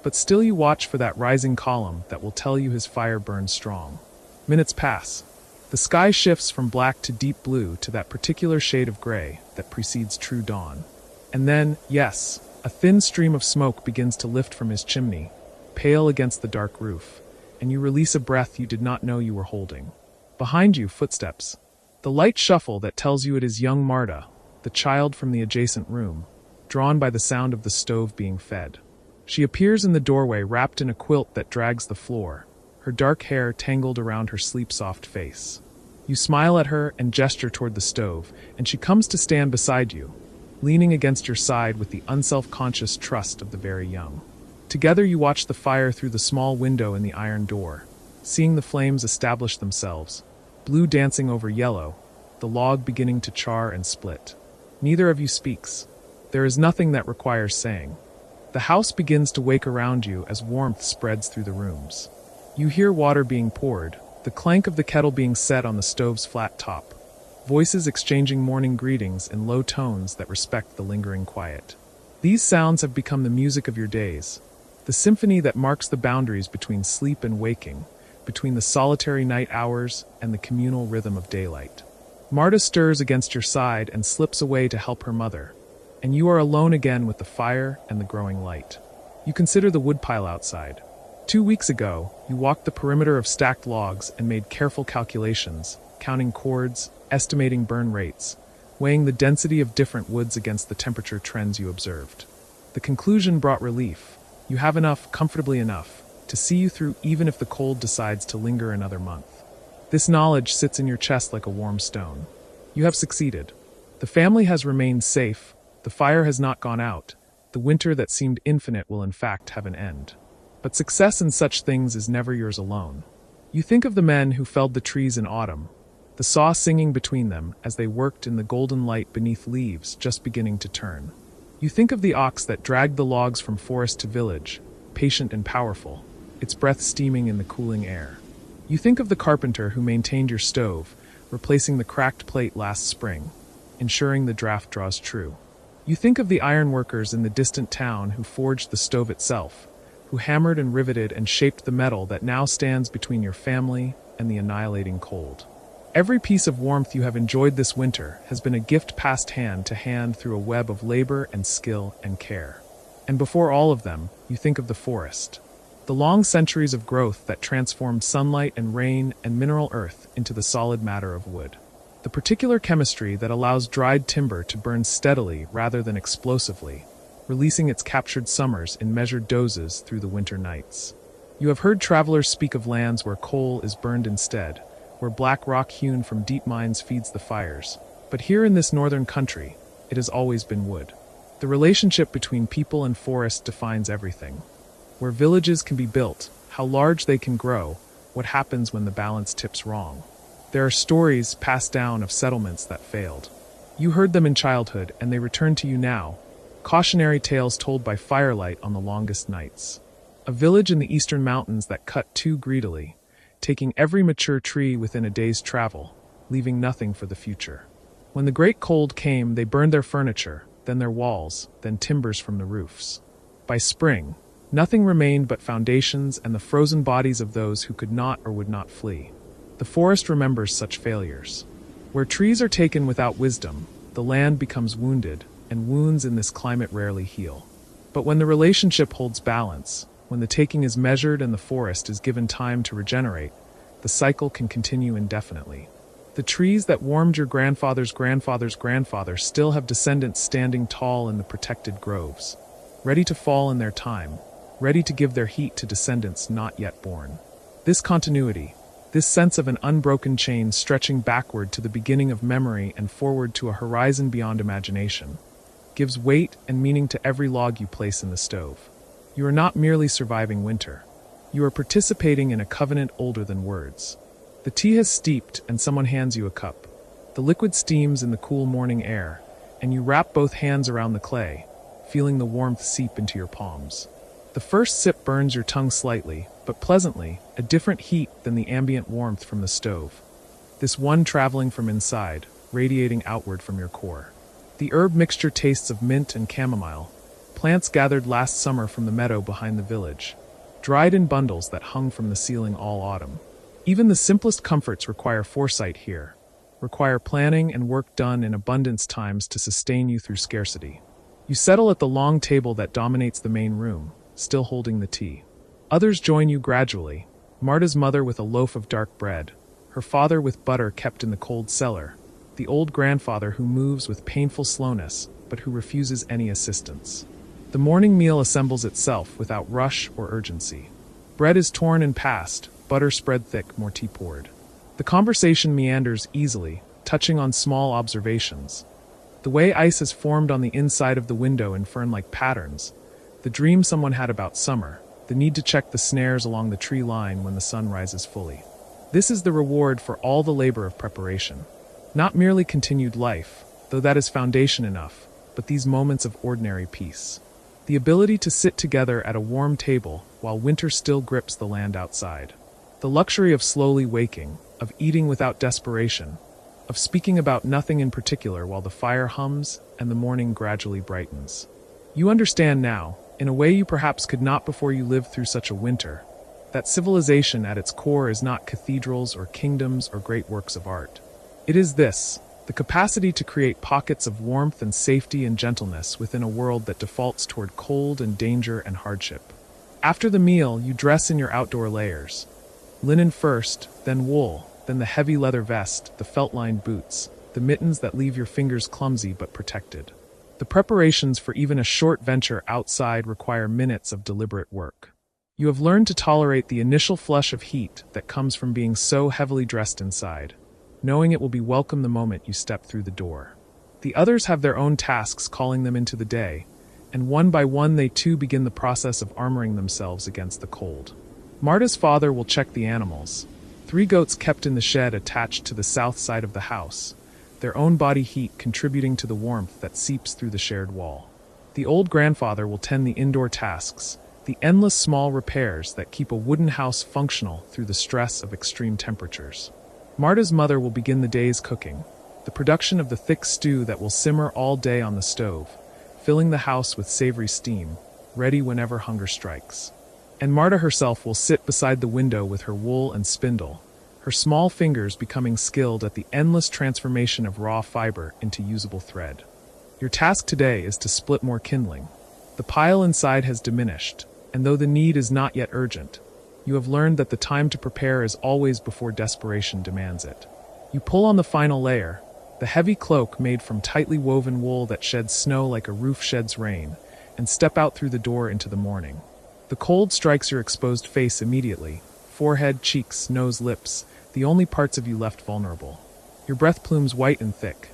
but still you watch for that rising column that will tell you his fire burns strong. Minutes pass. The sky shifts from black to deep blue to that particular shade of gray that precedes true dawn. And then, yes, a thin stream of smoke begins to lift from his chimney, pale against the dark roof, and you release a breath you did not know you were holding. Behind you, footsteps. The light shuffle that tells you it is young Marta, the child from the adjacent room, drawn by the sound of the stove being fed. She appears in the doorway wrapped in a quilt that drags the floor, her dark hair tangled around her sleep-soft face. You smile at her and gesture toward the stove, and she comes to stand beside you, leaning against your side with the unself-conscious trust of the very young. Together you watch the fire through the small window in the iron door, seeing the flames establish themselves, blue dancing over yellow, the log beginning to char and split. Neither of you speaks. There is nothing that requires saying. The house begins to wake around you as warmth spreads through the rooms. You hear water being poured, the clank of the kettle being set on the stove's flat top, voices exchanging morning greetings in low tones that respect the lingering quiet. These sounds have become the music of your days, the symphony that marks the boundaries between sleep and waking, between the solitary night hours and the communal rhythm of daylight. Marta stirs against your side and slips away to help her mother, and you are alone again with the fire and the growing light. You consider the woodpile outside. 2 weeks ago, you walked the perimeter of stacked logs and made careful calculations, counting cords, estimating burn rates, weighing the density of different woods against the temperature trends you observed. The conclusion brought relief. You have enough, comfortably enough, to see you through even if the cold decides to linger another month. This knowledge sits in your chest like a warm stone. You have succeeded. The family has remained safe, the fire has not gone out, the winter that seemed infinite will in fact have an end. But success in such things is never yours alone. You think of the men who felled the trees in autumn, the saw singing between them as they worked in the golden light beneath leaves just beginning to turn. You think of the ox that dragged the logs from forest to village, patient and powerful, its breath steaming in the cooling air. You think of the carpenter who maintained your stove, replacing the cracked plate last spring, ensuring the draft draws true. You think of the ironworkers in the distant town who forged the stove itself, who hammered and riveted and shaped the metal that now stands between your family and the annihilating cold. Every piece of warmth you have enjoyed this winter has been a gift passed hand to hand through a web of labor and skill and care. And before all of them, you think of the forest. The long centuries of growth that transformed sunlight and rain and mineral earth into the solid matter of wood. The particular chemistry that allows dried timber to burn steadily rather than explosively, releasing its captured summers in measured doses through the winter nights. You have heard travelers speak of lands where coal is burned instead, where black rock hewn from deep mines feeds the fires. But here in this northern country, it has always been wood. The relationship between people and forest defines everything. Where villages can be built, how large they can grow, what happens when the balance tips wrong. There are stories passed down of settlements that failed. You heard them in childhood, and they return to you now. Cautionary tales told by firelight on the longest nights. A village in the eastern mountains that cut too greedily, taking every mature tree within a day's travel, leaving nothing for the future. When the great cold came, they burned their furniture, then their walls, then timbers from the roofs. By spring, nothing remained but foundations and the frozen bodies of those who could not or would not flee. The forest remembers such failures. Where trees are taken without wisdom, the land becomes wounded, and wounds in this climate rarely heal. But when the relationship holds balance, when the taking is measured and the forest is given time to regenerate, the cycle can continue indefinitely. The trees that warmed your grandfather's grandfather's grandfather still have descendants standing tall in the protected groves, ready to fall in their time, ready to give their heat to descendants not yet born. This continuity, this sense of an unbroken chain stretching backward to the beginning of memory and forward to a horizon beyond imagination, gives weight and meaning to every log you place in the stove. You are not merely surviving winter. You are participating in a covenant older than words. The tea has steeped and someone hands you a cup. The liquid steams in the cool morning air, and you wrap both hands around the clay, feeling the warmth seep into your palms. The first sip burns your tongue slightly, but pleasantly, a different heat than the ambient warmth from the stove. This one traveling from inside, radiating outward from your core. The herb mixture tastes of mint and chamomile, plants gathered last summer from the meadow behind the village, dried in bundles that hung from the ceiling all autumn. Even the simplest comforts require foresight here, require planning and work done in abundance times to sustain you through scarcity. You settle at the long table that dominates the main room, still holding the tea. Others join you gradually, Marta's mother with a loaf of dark bread, her father with butter kept in the cold cellar, the old grandfather who moves with painful slowness, but who refuses any assistance. The morning meal assembles itself without rush or urgency. Bread is torn and passed, butter spread thick, more tea poured. The conversation meanders easily, touching on small observations. The way ice has formed on the inside of the window in fern-like patterns, the dream someone had about summer, the need to check the snares along the tree line when the sun rises fully. This is the reward for all the labor of preparation. Not merely continued life, though that is foundation enough, but these moments of ordinary peace. The ability to sit together at a warm table while winter still grips the land outside. The luxury of slowly waking, of eating without desperation, of speaking about nothing in particular while the fire hums and the morning gradually brightens. You understand now, in a way you perhaps could not before you lived through such a winter, that civilization at its core is not cathedrals or kingdoms or great works of art. It is this, the capacity to create pockets of warmth and safety and gentleness within a world that defaults toward cold and danger and hardship. After the meal, you dress in your outdoor layers. Linen first, then wool, then the heavy leather vest, the felt-lined boots, the mittens that leave your fingers clumsy but protected. The preparations for even a short venture outside require minutes of deliberate work. You have learned to tolerate the initial flush of heat that comes from being so heavily dressed inside, knowing it will be welcome the moment you step through the door. The others have their own tasks calling them into the day, and one by one they too begin the process of armoring themselves against the cold. Marta's father will check the animals. 3 goats kept in the shed attached to the south side of the house, their own body heat contributing to the warmth that seeps through the shared wall. The old grandfather will tend the indoor tasks, the endless small repairs that keep a wooden house functional through the stress of extreme temperatures. Marta's mother will begin the day's cooking, the production of the thick stew that will simmer all day on the stove, filling the house with savory steam, ready whenever hunger strikes. And Marta herself will sit beside the window with her wool and spindle, her small fingers becoming skilled at the endless transformation of raw fiber into usable thread. Your task today is to split more kindling. The pile inside has diminished, and though the need is not yet urgent, you have learned that the time to prepare is always before desperation demands it. You pull on the final layer, the heavy cloak made from tightly woven wool that sheds snow like a roof sheds rain, and step out through the door into the morning. The cold strikes your exposed face immediately, forehead, cheeks, nose, lips, the only parts of you left vulnerable. Your breath plumes white and thick.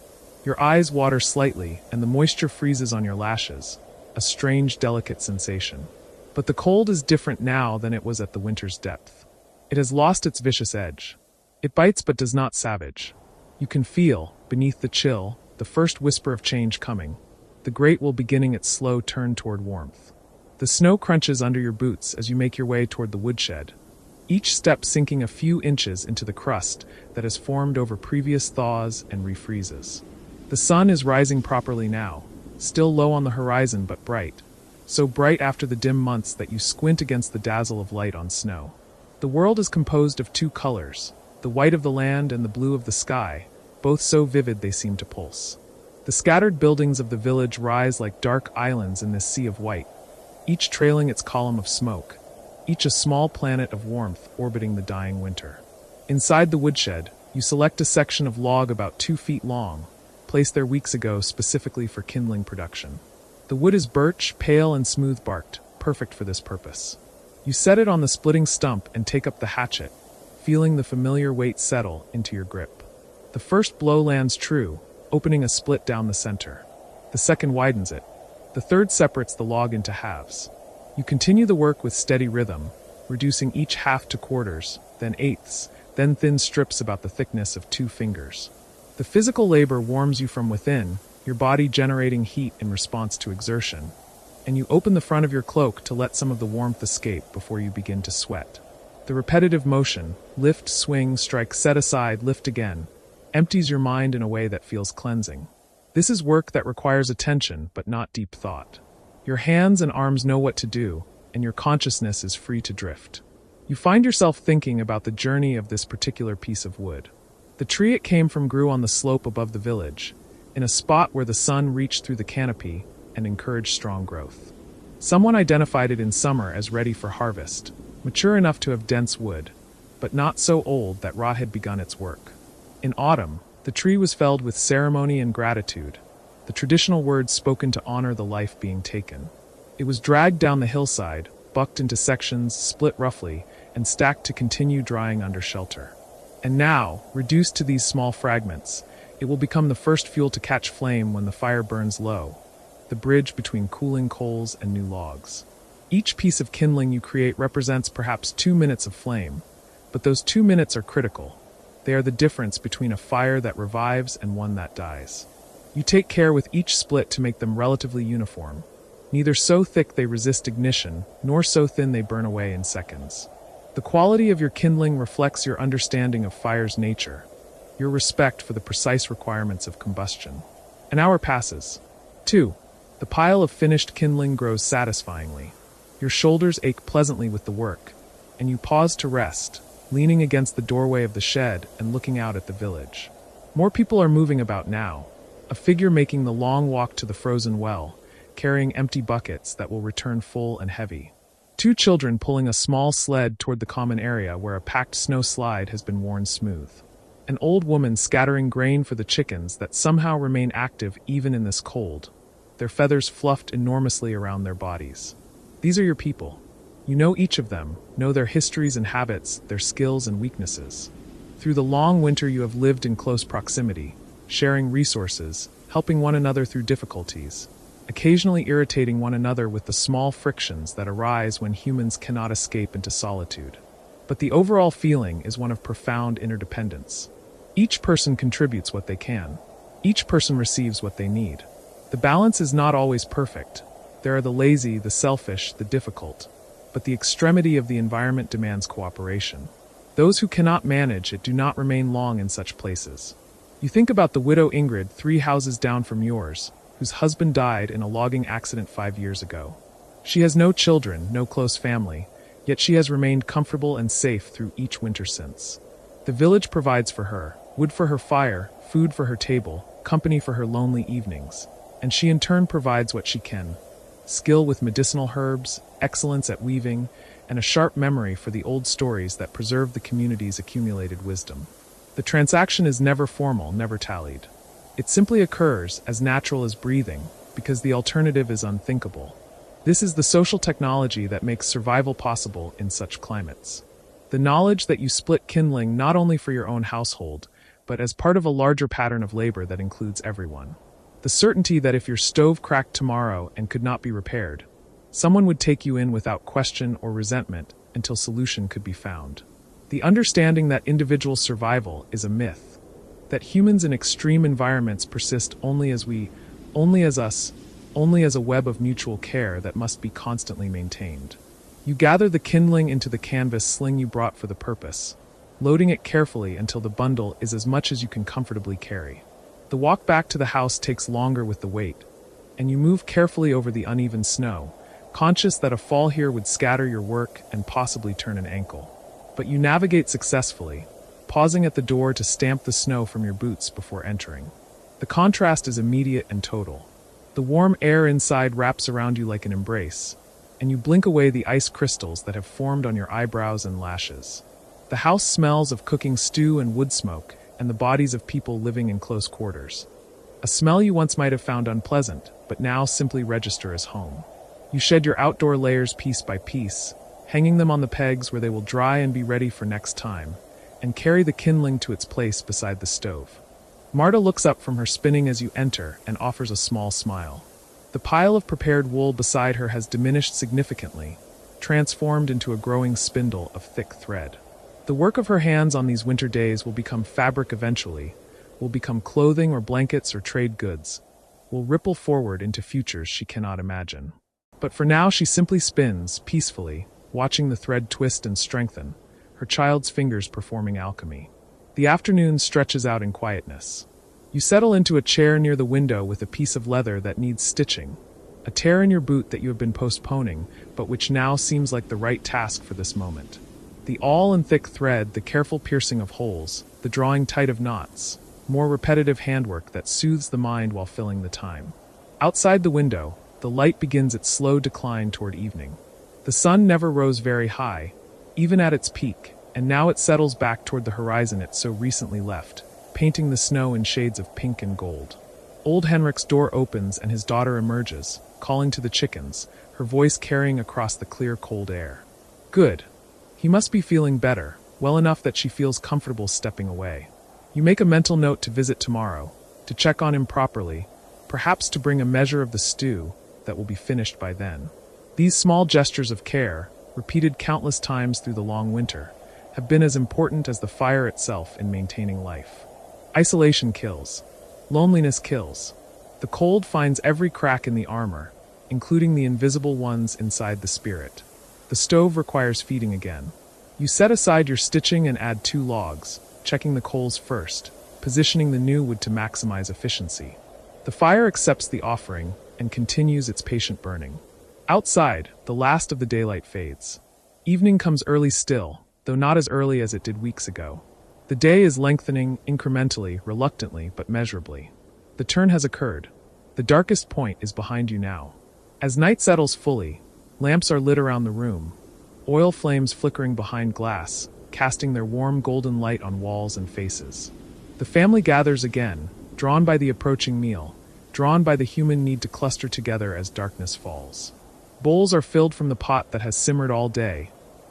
Your eyes water slightly, and the moisture freezes on your lashes, a strange, delicate sensation. But the cold is different now than it was at the winter's depth. It has lost its vicious edge. It bites but does not savage. You can feel, beneath the chill, the first whisper of change coming. The great will beginning its slow turn toward warmth. The snow crunches under your boots as you make your way toward the woodshed, each step sinking a few inches into the crust that has formed over previous thaws and refreezes. The sun is rising properly now, still low on the horizon but bright, so bright after the dim months that you squint against the dazzle of light on snow. The world is composed of two colors, the white of the land and the blue of the sky, both so vivid they seem to pulse. The scattered buildings of the village rise like dark islands in this sea of white, each trailing its column of smoke, each a small planet of warmth orbiting the dying winter. Inside the woodshed, you select a section of log about 2 feet long, placed there weeks ago specifically for kindling production. The wood is birch, pale and smooth-barked, perfect for this purpose. You set it on the splitting stump and take up the hatchet, feeling the familiar weight settle into your grip. The first blow lands true, opening a split down the center. The second widens it. The third separates the log into halves. You continue the work with steady rhythm, reducing each half to quarters, then eighths, then thin strips about the thickness of 2 fingers. The physical labor warms you from within, your body generating heat in response to exertion, and you open the front of your cloak to let some of the warmth escape before you begin to sweat. The repetitive motion, lift, swing, strike, set aside, lift again, empties your mind in a way that feels cleansing. This is work that requires attention, but not deep thought. Your hands and arms know what to do, and your consciousness is free to drift. You find yourself thinking about the journey of this particular piece of wood. The tree it came from grew on the slope above the village, in a spot where the sun reached through the canopy and encouraged strong growth. Someone identified it in summer as ready for harvest, mature enough to have dense wood, but not so old that rot had begun its work. In autumn, the tree was felled with ceremony and gratitude, the traditional words spoken to honor the life being taken. It was dragged down the hillside, bucked into sections, split roughly, and stacked to continue drying under shelter. And now, reduced to these small fragments, it will become the first fuel to catch flame when the fire burns low, the bridge between cooling coals and new logs. Each piece of kindling you create represents perhaps 2 minutes of flame, but those 2 minutes are critical. They are the difference between a fire that revives and one that dies. You take care with each split to make them relatively uniform, neither so thick they resist ignition, nor so thin they burn away in seconds. The quality of your kindling reflects your understanding of fire's nature, your respect for the precise requirements of combustion. An hour passes. 2. The pile of finished kindling grows satisfyingly. Your shoulders ache pleasantly with the work, and you pause to rest, leaning against the doorway of the shed and looking out at the village. More people are moving about now, a figure making the long walk to the frozen well, carrying empty buckets that will return full and heavy. 2 children pulling a small sled toward the common area where a packed snow slide has been worn smooth. An old woman scattering grain for the chickens that somehow remain active even in this cold, their feathers fluffed enormously around their bodies. These are your people. You know each of them, know their histories and habits, their skills and weaknesses. Through the long winter you have lived in close proximity, sharing resources, helping one another through difficulties, occasionally irritating one another with the small frictions that arise when humans cannot escape into solitude. But the overall feeling is one of profound interdependence. Each person contributes what they can. Each person receives what they need. The balance is not always perfect. There are the lazy, the selfish, the difficult. But the extremity of the environment demands cooperation. Those who cannot manage it do not remain long in such places. You think about the widow Ingrid 3 houses down from yours, whose husband died in a logging accident 5 years ago. She has no children, no close family, yet she has remained comfortable and safe through each winter since. The village provides for her, wood for her fire, food for her table, company for her lonely evenings, and she in turn provides what she can: skill with medicinal herbs, excellence at weaving, and a sharp memory for the old stories that preserve the community's accumulated wisdom. The transaction is never formal, never tallied. It simply occurs, as natural as breathing, because the alternative is unthinkable. This is the social technology that makes survival possible in such climates. The knowledge that you split kindling not only for your own household, but as part of a larger pattern of labor that includes everyone. The certainty that if your stove cracked tomorrow and could not be repaired, someone would take you in without question or resentment until solution could be found. The understanding that individual survival is a myth, that humans in extreme environments persist only as a web of mutual care that must be constantly maintained. You gather the kindling into the canvas sling you brought for the purpose, loading it carefully until the bundle is as much as you can comfortably carry. The walk back to the house takes longer with the weight, and you move carefully over the uneven snow, conscious that a fall here would scatter your work and possibly turn an ankle. But you navigate successfully, pausing at the door to stamp the snow from your boots before entering. The contrast is immediate and total. The warm air inside wraps around you like an embrace, and you blink away the ice crystals that have formed on your eyebrows and lashes. The house smells of cooking stew and wood smoke, and the bodies of people living in close quarters. A smell you once might have found unpleasant, but now simply register as home. You shed your outdoor layers piece by piece, hanging them on the pegs where they will dry and be ready for next time, and carry the kindling to its place beside the stove. Marta looks up from her spinning as you enter and offers a small smile. The pile of prepared wool beside her has diminished significantly, transformed into a growing spindle of thick thread. The work of her hands on these winter days will become fabric eventually, will become clothing or blankets or trade goods, will ripple forward into futures she cannot imagine. But for now she simply spins, peacefully, watching the thread twist and strengthen, her child's fingers performing alchemy. The afternoon stretches out in quietness. You settle into a chair near the window with a piece of leather that needs stitching, a tear in your boot that you have been postponing, but which now seems like the right task for this moment. The awl and thick thread, the careful piercing of holes, the drawing tight of knots, more repetitive handwork that soothes the mind while filling the time. Outside the window, the light begins its slow decline toward evening. The sun never rose very high, even at its peak, and now it settles back toward the horizon it so recently left, painting the snow in shades of pink and gold. Old Henrik's door opens and his daughter emerges, calling to the chickens, her voice carrying across the clear, cold air. Good. He must be feeling better, well enough that she feels comfortable stepping away. You make a mental note to visit tomorrow, to check on him properly, perhaps to bring a measure of the stew that will be finished by then. These small gestures of care, repeated countless times through the long winter, have been as important as the fire itself in maintaining life. Isolation kills. Loneliness kills. The cold finds every crack in the armor, including the invisible ones inside the spirit. The stove requires feeding again. You set aside your stitching and add 2 logs, checking the coals first, positioning the new wood to maximize efficiency. The fire accepts the offering and continues its patient burning. Outside, the last of the daylight fades. Evening comes early still, though not as early as it did weeks ago. The day is lengthening, incrementally, reluctantly, but measurably. The turn has occurred. The darkest point is behind you now. As night settles fully, lamps are lit around the room, oil flames flickering behind glass, casting their warm golden light on walls and faces. The family gathers again, drawn by the approaching meal, drawn by the human need to cluster together as darkness falls. Bowls are filled from the pot that has simmered all day,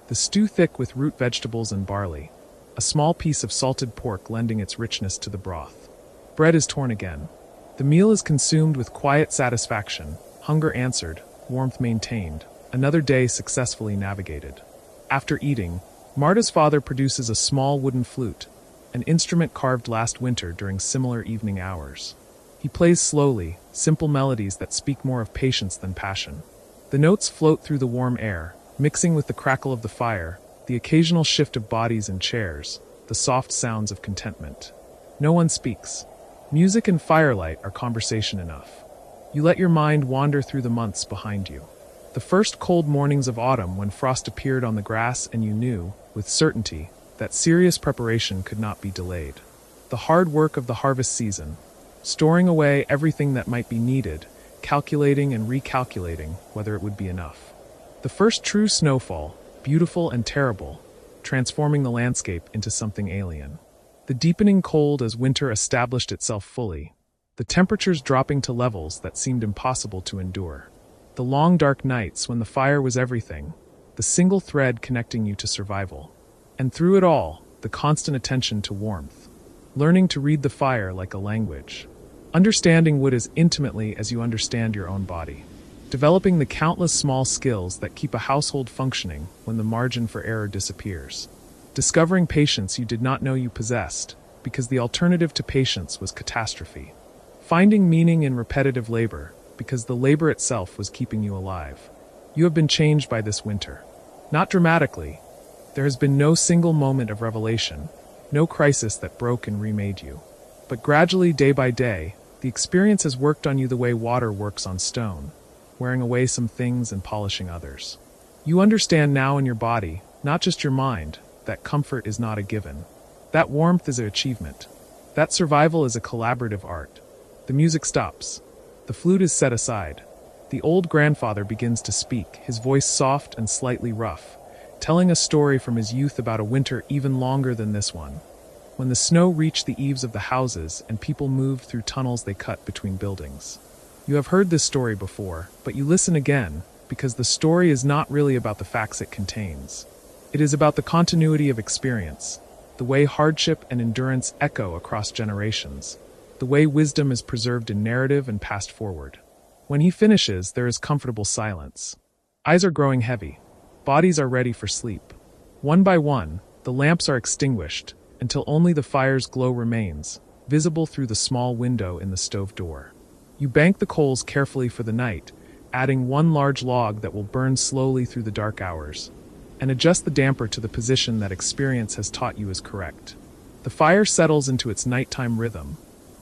the stew thick with root vegetables and barley, a small piece of salted pork lending its richness to the broth. Bread is torn again. The meal is consumed with quiet satisfaction, hunger answered, warmth maintained, another day successfully navigated. After eating, Marta's father produces a small wooden flute, an instrument carved last winter during similar evening hours. He plays slowly, simple melodies that speak more of patience than passion. The notes float through the warm air, mixing with the crackle of the fire, the occasional shift of bodies and chairs, the soft sounds of contentment. No one speaks. Music and firelight are conversation enough. You let your mind wander through the months behind you. The first cold mornings of autumn when frost appeared on the grass and you knew, with certainty, that serious preparation could not be delayed. The hard work of the harvest season, storing away everything that might be needed, calculating and recalculating whether it would be enough. The first true snowfall, beautiful and terrible, transforming the landscape into something alien. The deepening cold as winter established itself fully, the temperatures dropping to levels that seemed impossible to endure. The long dark nights when the fire was everything, the single thread connecting you to survival. And through it all, the constant attention to warmth. learning to read the fire like a language, understanding wood as intimately as you understand your own body, developing the countless small skills that keep a household functioning when the margin for error disappears, discovering patience you did not know you possessed because the alternative to patience was catastrophe, finding meaning in repetitive labor because the labor itself was keeping you alive. You have been changed by this winter. Not dramatically. There has been no single moment of revelation, no crisis that broke and remade you. But gradually, day by day, the experience has worked on you the way water works on stone, wearing away some things and polishing others. You understand now in your body, not just your mind, that comfort is not a given. That warmth is an achievement. That survival is a collaborative art. The music stops. The flute is set aside. The old grandfather begins to speak, his voice soft and slightly rough, telling a story from his youth about a winter even longer than this one, when the snow reached the eaves of the houses and people moved through tunnels they cut between buildings. You have heard this story before, but you listen again, because the story is not really about the facts it contains. It is about the continuity of experience, the way hardship and endurance echo across generations, the way wisdom is preserved in narrative and passed forward. When he finishes, there is comfortable silence. Eyes are growing heavy. Bodies are ready for sleep. One by one, the lamps are extinguished, until only the fire's glow remains, visible through the small window in the stove door. You bank the coals carefully for the night, adding one large log that will burn slowly through the dark hours, and adjust the damper to the position that experience has taught you is correct. The fire settles into its nighttime rhythm,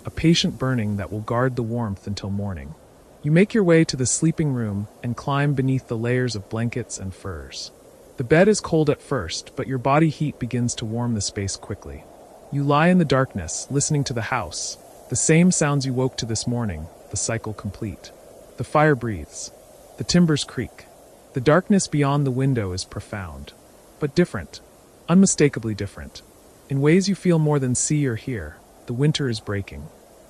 a patient burning that will guard the warmth until morning. You make your way to the sleeping room and climb beneath the layers of blankets and furs. The bed is cold at first, but your body heat begins to warm the space quickly. You lie in the darkness, listening to the house, the same sounds you woke to this morning, the cycle complete. The fire breathes. The timbers creak. The darkness beyond the window is profound, but different, unmistakably different. In ways you feel more than see or hear, the winter is breaking.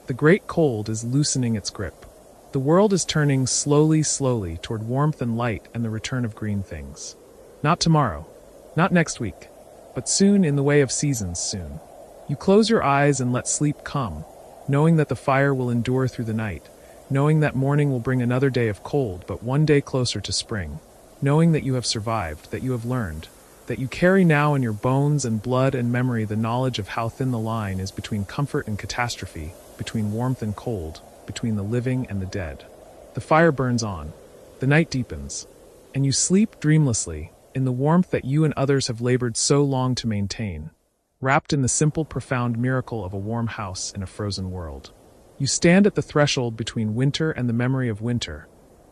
The great cold is loosening its grip. The world is turning slowly toward warmth and light and the return of green things. Not tomorrow, not next week, but soon in the way of seasons soon. You close your eyes and let sleep come, knowing that the fire will endure through the night, knowing that morning will bring another day of cold but one day closer to spring, knowing that you have survived, that you have learned, that you carry now in your bones and blood and memory the knowledge of how thin the line is between comfort and catastrophe, between warmth and cold, between the living and the dead. The fire burns on, the night deepens, and you sleep dreamlessly in the warmth that you and others have labored so long to maintain, wrapped in the simple, profound miracle of a warm house in a frozen world. You stand at the threshold between winter and the memory of winter,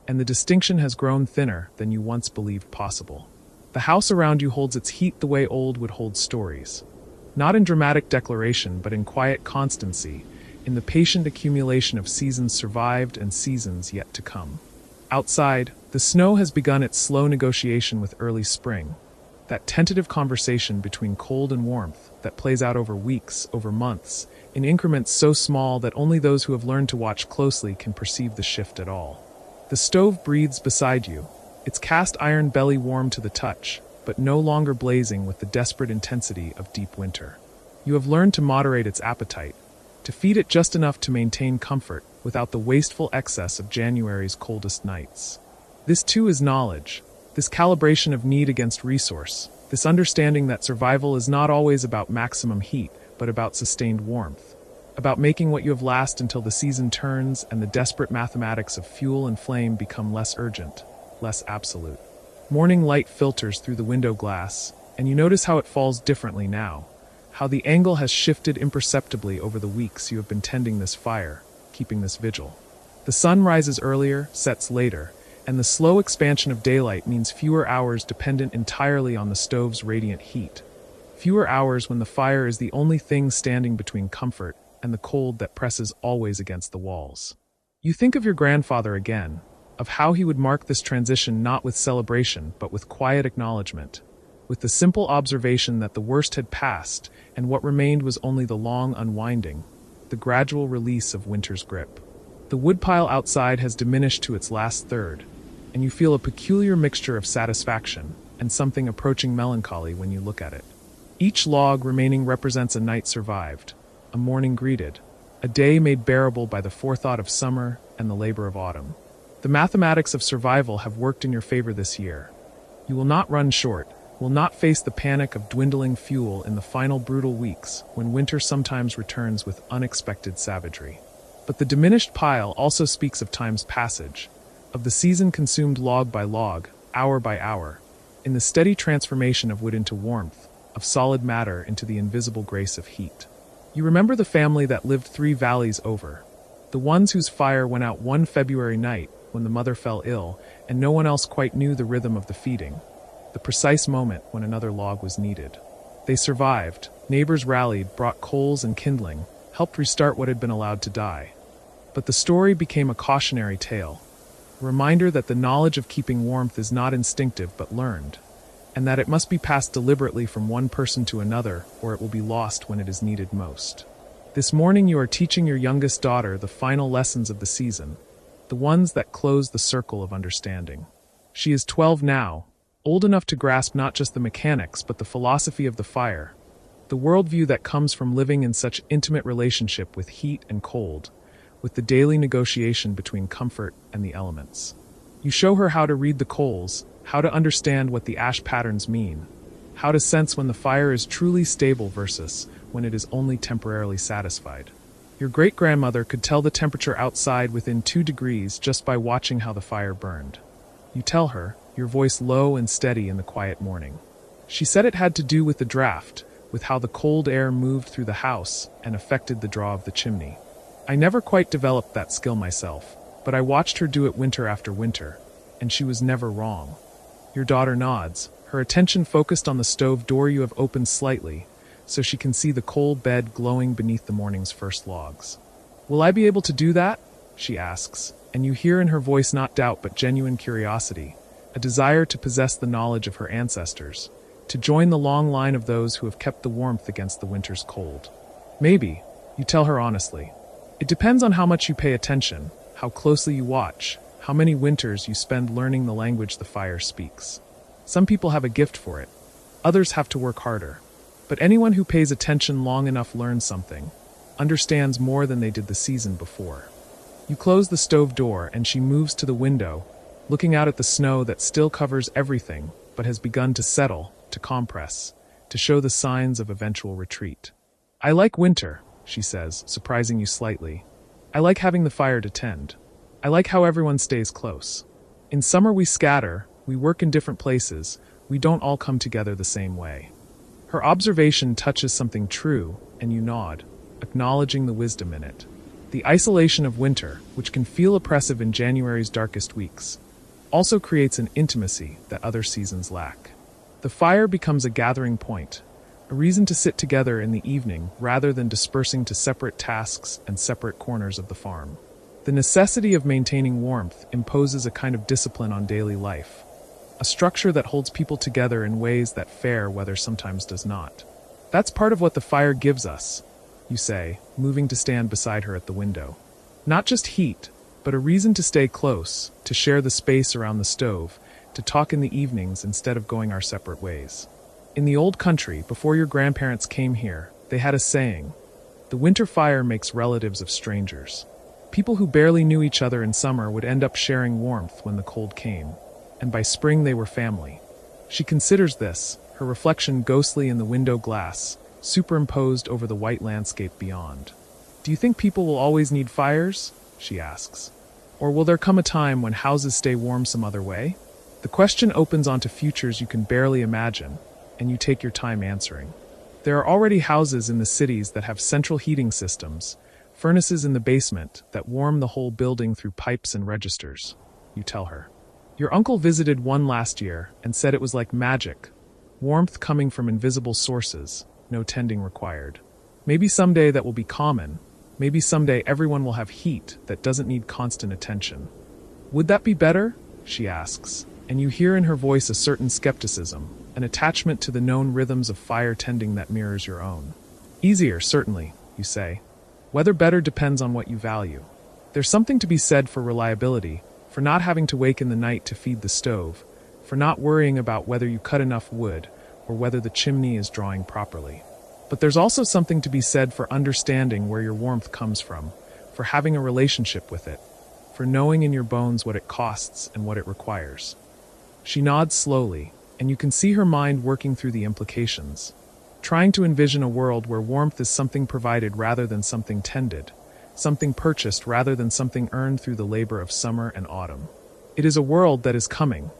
and the distinction has grown thinner than you once believed possible. The house around you holds its heat the way old would hold stories, not in dramatic declaration but in quiet constancy, in the patient accumulation of seasons survived and seasons yet to come. Outside, the snow has begun its slow negotiation with early spring, that tentative conversation between cold and warmth that plays out over weeks, over months, in increments so small that only those who have learned to watch closely can perceive the shift at all. The stove breathes beside you, its cast iron belly warm to the touch, but no longer blazing with the desperate intensity of deep winter. You have learned to moderate its appetite, to feed it just enough to maintain comfort without the wasteful excess of January's coldest nights. This too is knowledge, this calibration of need against resource, this understanding that survival is not always about maximum heat, but about sustained warmth, about making what you have last until the season turns and the desperate mathematics of fuel and flame become less urgent, less absolute. Morning light filters through the window glass, and you notice how it falls differently now, how the angle has shifted imperceptibly over the weeks you have been tending this fire, keeping this vigil. The sun rises earlier, sets later, and the slow expansion of daylight means fewer hours dependent entirely on the stove's radiant heat. Fewer hours when the fire is the only thing standing between comfort and the cold that presses always against the walls. You think of your grandfather again, of how he would mark this transition not with celebration but with quiet acknowledgement, with the simple observation that the worst had passed and what remained was only the long unwinding, the gradual release of winter's grip. The woodpile outside has diminished to its last third, and you feel a peculiar mixture of satisfaction and something approaching melancholy when you look at it. Each log remaining represents a night survived, a morning greeted, a day made bearable by the forethought of summer and the labor of autumn. The mathematics of survival have worked in your favor this year. You will not run short, will not face the panic of dwindling fuel in the final brutal weeks when winter sometimes returns with unexpected savagery. But the diminished pile also speaks of time's passage, of the season consumed log by log, hour by hour, in the steady transformation of wood into warmth, of solid matter into the invisible grace of heat. You remember the family that lived 3 valleys over, the ones whose fire went out one February night when the mother fell ill and no one else quite knew the rhythm of the feeding, the precise moment when another log was needed. They survived, neighbors rallied, brought coals and kindling, helped restart what had been allowed to die. But the story became a cautionary tale, a reminder that the knowledge of keeping warmth is not instinctive but learned, and that it must be passed deliberately from one person to another or it will be lost when it is needed most. This morning you are teaching your youngest daughter the final lessons of the season, the ones that close the circle of understanding. She is 12 now, old enough to grasp not just the mechanics but the philosophy of the fire, the worldview that comes from living in such intimate relationship with heat and cold, with the daily negotiation between comfort and the elements. You show her how to read the coals, how to understand what the ash patterns mean, how to sense when the fire is truly stable versus when it is only temporarily satisfied. Your great-grandmother could tell the temperature outside within 2 degrees just by watching how the fire burned. You tell her, your voice low and steady in the quiet morning. She said it had to do with the draft, with how the cold air moved through the house and affected the draw of the chimney. I never quite developed that skill myself, but I watched her do it winter after winter, and she was never wrong. Your daughter nods, her attention focused on the stove door you have opened slightly, so she can see the coal bed glowing beneath the morning's first logs. Will I be able to do that? She asks, and you hear in her voice not doubt but genuine curiosity, a desire to possess the knowledge of her ancestors, to join the long line of those who have kept the warmth against the winter's cold. Maybe, you tell her honestly. It depends on how much you pay attention, how closely you watch, how many winters you spend learning the language the fire speaks. Some people have a gift for it. Others have to work harder. But anyone who pays attention long enough learns something, understands more than they did the season before. You close the stove door and she moves to the window, looking out at the snow that still covers everything but has begun to settle, to compress, to show the signs of eventual retreat. I like winter, she says, surprising you slightly. I like having the fire to tend. I like how everyone stays close. In summer we scatter, we work in different places, we don't all come together the same way. Her observation touches something true, and you nod, acknowledging the wisdom in it. The isolation of winter, which can feel oppressive in January's darkest weeks, also creates an intimacy that other seasons lack. The fire becomes a gathering point, a reason to sit together in the evening rather than dispersing to separate tasks and separate corners of the farm. The necessity of maintaining warmth imposes a kind of discipline on daily life, a structure that holds people together in ways that fair weather sometimes does not. That's part of what the fire gives us, you say, moving to stand beside her at the window. Not just heat, but a reason to stay close, to share the space around the stove, to talk in the evenings instead of going our separate ways. In the old country, before your grandparents came here, they had a saying, the winter fire makes relatives of strangers. People who barely knew each other in summer would end up sharing warmth when the cold came, and by spring they were family. She considers this, her reflection ghostly in the window glass, superimposed over the white landscape beyond. Do you think people will always need fires? She asks. Or will there come a time when houses stay warm some other way? The question opens onto futures you can barely imagine, and you take your time answering. There are already houses in the cities that have central heating systems, furnaces in the basement that warm the whole building through pipes and registers, you tell her. Your uncle visited one last year and said it was like magic, warmth coming from invisible sources, no tending required. Maybe someday that will be common. Maybe someday everyone will have heat that doesn't need constant attention. Would that be better? She asks, and you hear in her voice a certain skepticism, an attachment to the known rhythms of fire tending that mirrors your own. Easier, certainly, you say. Whether better depends on what you value. There's something to be said for reliability, for not having to wake in the night to feed the stove, for not worrying about whether you cut enough wood, or whether the chimney is drawing properly. But there's also something to be said for understanding where your warmth comes from, for having a relationship with it, for knowing in your bones what it costs and what it requires. She nods slowly, and you can see her mind working through the implications, trying to envision a world where warmth is something provided rather than something tended, something purchased rather than something earned through the labor of summer and autumn. It is a world that is coming.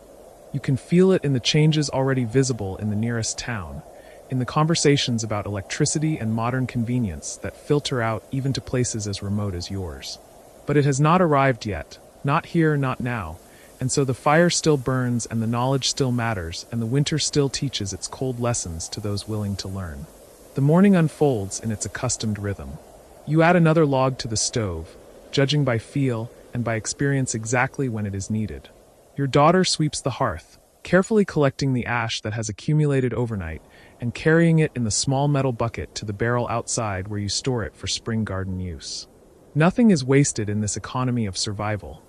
You can feel it in the changes already visible in the nearest town, in the conversations about electricity and modern convenience that filter out even to places as remote as yours. But it has not arrived yet, not here, not now, and so the fire still burns and the knowledge still matters and the winter still teaches its cold lessons to those willing to learn. The morning unfolds in its accustomed rhythm. You add another log to the stove, judging by feel and by experience exactly when it is needed. Your daughter sweeps the hearth, carefully collecting the ash that has accumulated overnight and carrying it in the small metal bucket to the barrel outside where you store it for spring garden use. Nothing is wasted in this economy of survival.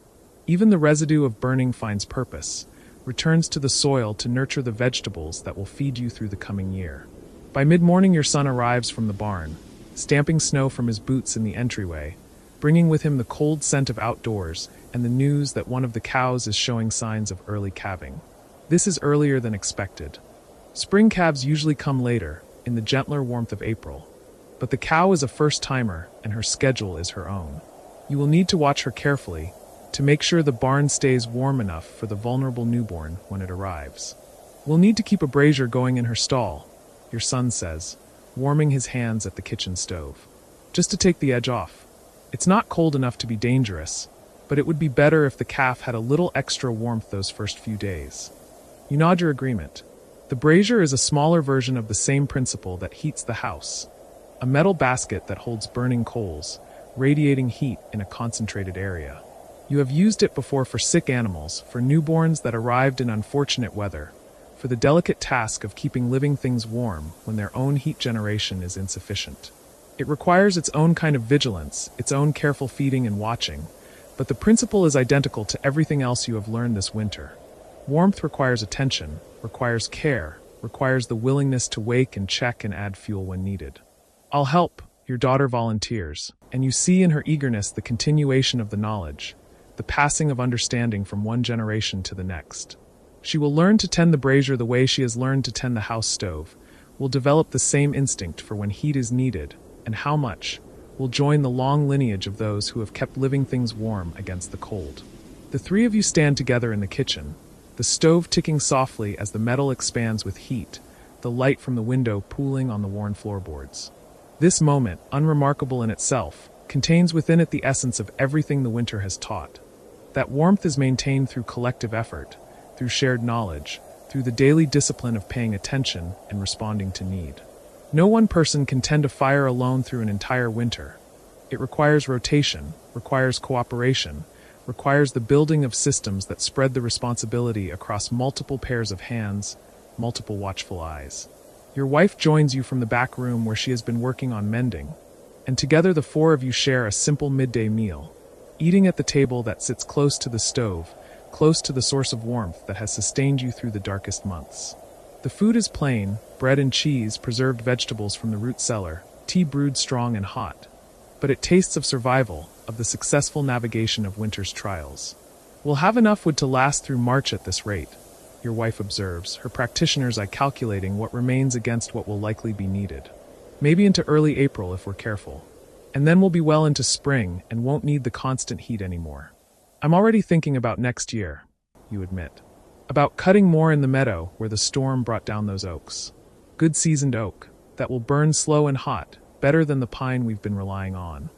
Even the residue of burning finds purpose, returns to the soil to nurture the vegetables that will feed you through the coming year. By mid-morning your son arrives from the barn, stamping snow from his boots in the entryway, bringing with him the cold scent of outdoors and the news that one of the cows is showing signs of early calving. This is earlier than expected. Spring calves usually come later, in the gentler warmth of April. But the cow is a first-timer, and her schedule is her own. You will need to watch her carefully, to make sure the barn stays warm enough for the vulnerable newborn when it arrives. We'll need to keep a brazier going in her stall, your son says, warming his hands at the kitchen stove. Just to take the edge off. It's not cold enough to be dangerous, but it would be better if the calf had a little extra warmth those first few days. You nod your agreement. The brazier is a smaller version of the same principle that heats the house. A metal basket that holds burning coals, radiating heat in a concentrated area. You have used it before for sick animals, for newborns that arrived in unfortunate weather, for the delicate task of keeping living things warm when their own heat generation is insufficient. It requires its own kind of vigilance, its own careful feeding and watching, but the principle is identical to everything else you have learned this winter. Warmth requires attention, requires care, requires the willingness to wake and check and add fuel when needed. I'll help, your daughter volunteers, and you see in her eagerness the continuation of the knowledge, the passing of understanding from one generation to the next. She will learn to tend the brazier the way she has learned to tend the house stove, will develop the same instinct for when heat is needed, and how much, will join the long lineage of those who have kept living things warm against the cold. The three of you stand together in the kitchen, the stove ticking softly as the metal expands with heat, the light from the window pooling on the worn floorboards. This moment, unremarkable in itself, contains within it the essence of everything the winter has taught. That warmth is maintained through collective effort, through shared knowledge, through the daily discipline of paying attention and responding to need. No one person can tend a fire alone through an entire winter. It requires rotation, requires cooperation, requires the building of systems that spread the responsibility across multiple pairs of hands, multiple watchful eyes. Your wife joins you from the back room where she has been working on mending, and together the four of you share a simple midday meal, eating at the table that sits close to the stove, close to the source of warmth that has sustained you through the darkest months. The food is plain, bread and cheese, preserved vegetables from the root cellar, tea brewed strong and hot. But it tastes of survival, of the successful navigation of winter's trials. We'll have enough wood to last through March at this rate, your wife observes, her practitioner's eye calculating what remains against what will likely be needed. Maybe into early April if we're careful. And then we'll be well into spring and won't need the constant heat anymore. I'm already thinking about next year, you admit. About cutting more in the meadow where the storm brought down those oaks. Good seasoned oak, that will burn slow and hot, better than the pine we've been relying on.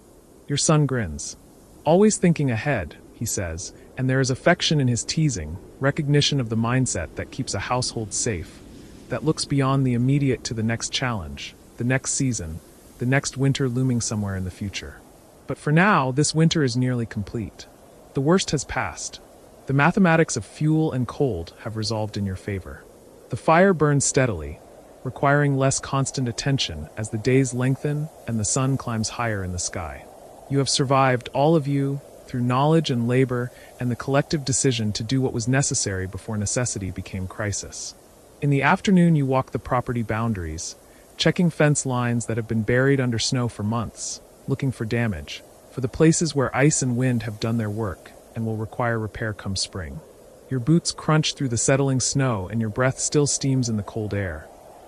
Your son grins. Always thinking ahead, he says, and there is affection in his teasing, recognition of the mindset that keeps a household safe, that looks beyond the immediate to the next challenge, the next season, the next winter looming somewhere in the future. But for now, this winter is nearly complete. The worst has passed. The mathematics of fuel and cold have resolved in your favor. The fire burns steadily, requiring less constant attention as the days lengthen and the sun climbs higher in the sky. You have survived, all of you, through knowledge and labor and the collective decision to do what was necessary before necessity became crisis. In the afternoon you walk the property boundaries, checking fence lines that have been buried under snow for months, looking for damage, for the places where ice and wind have done their work and will require repair come spring. Your boots crunch through the settling snow and your breath still steams in the cold air.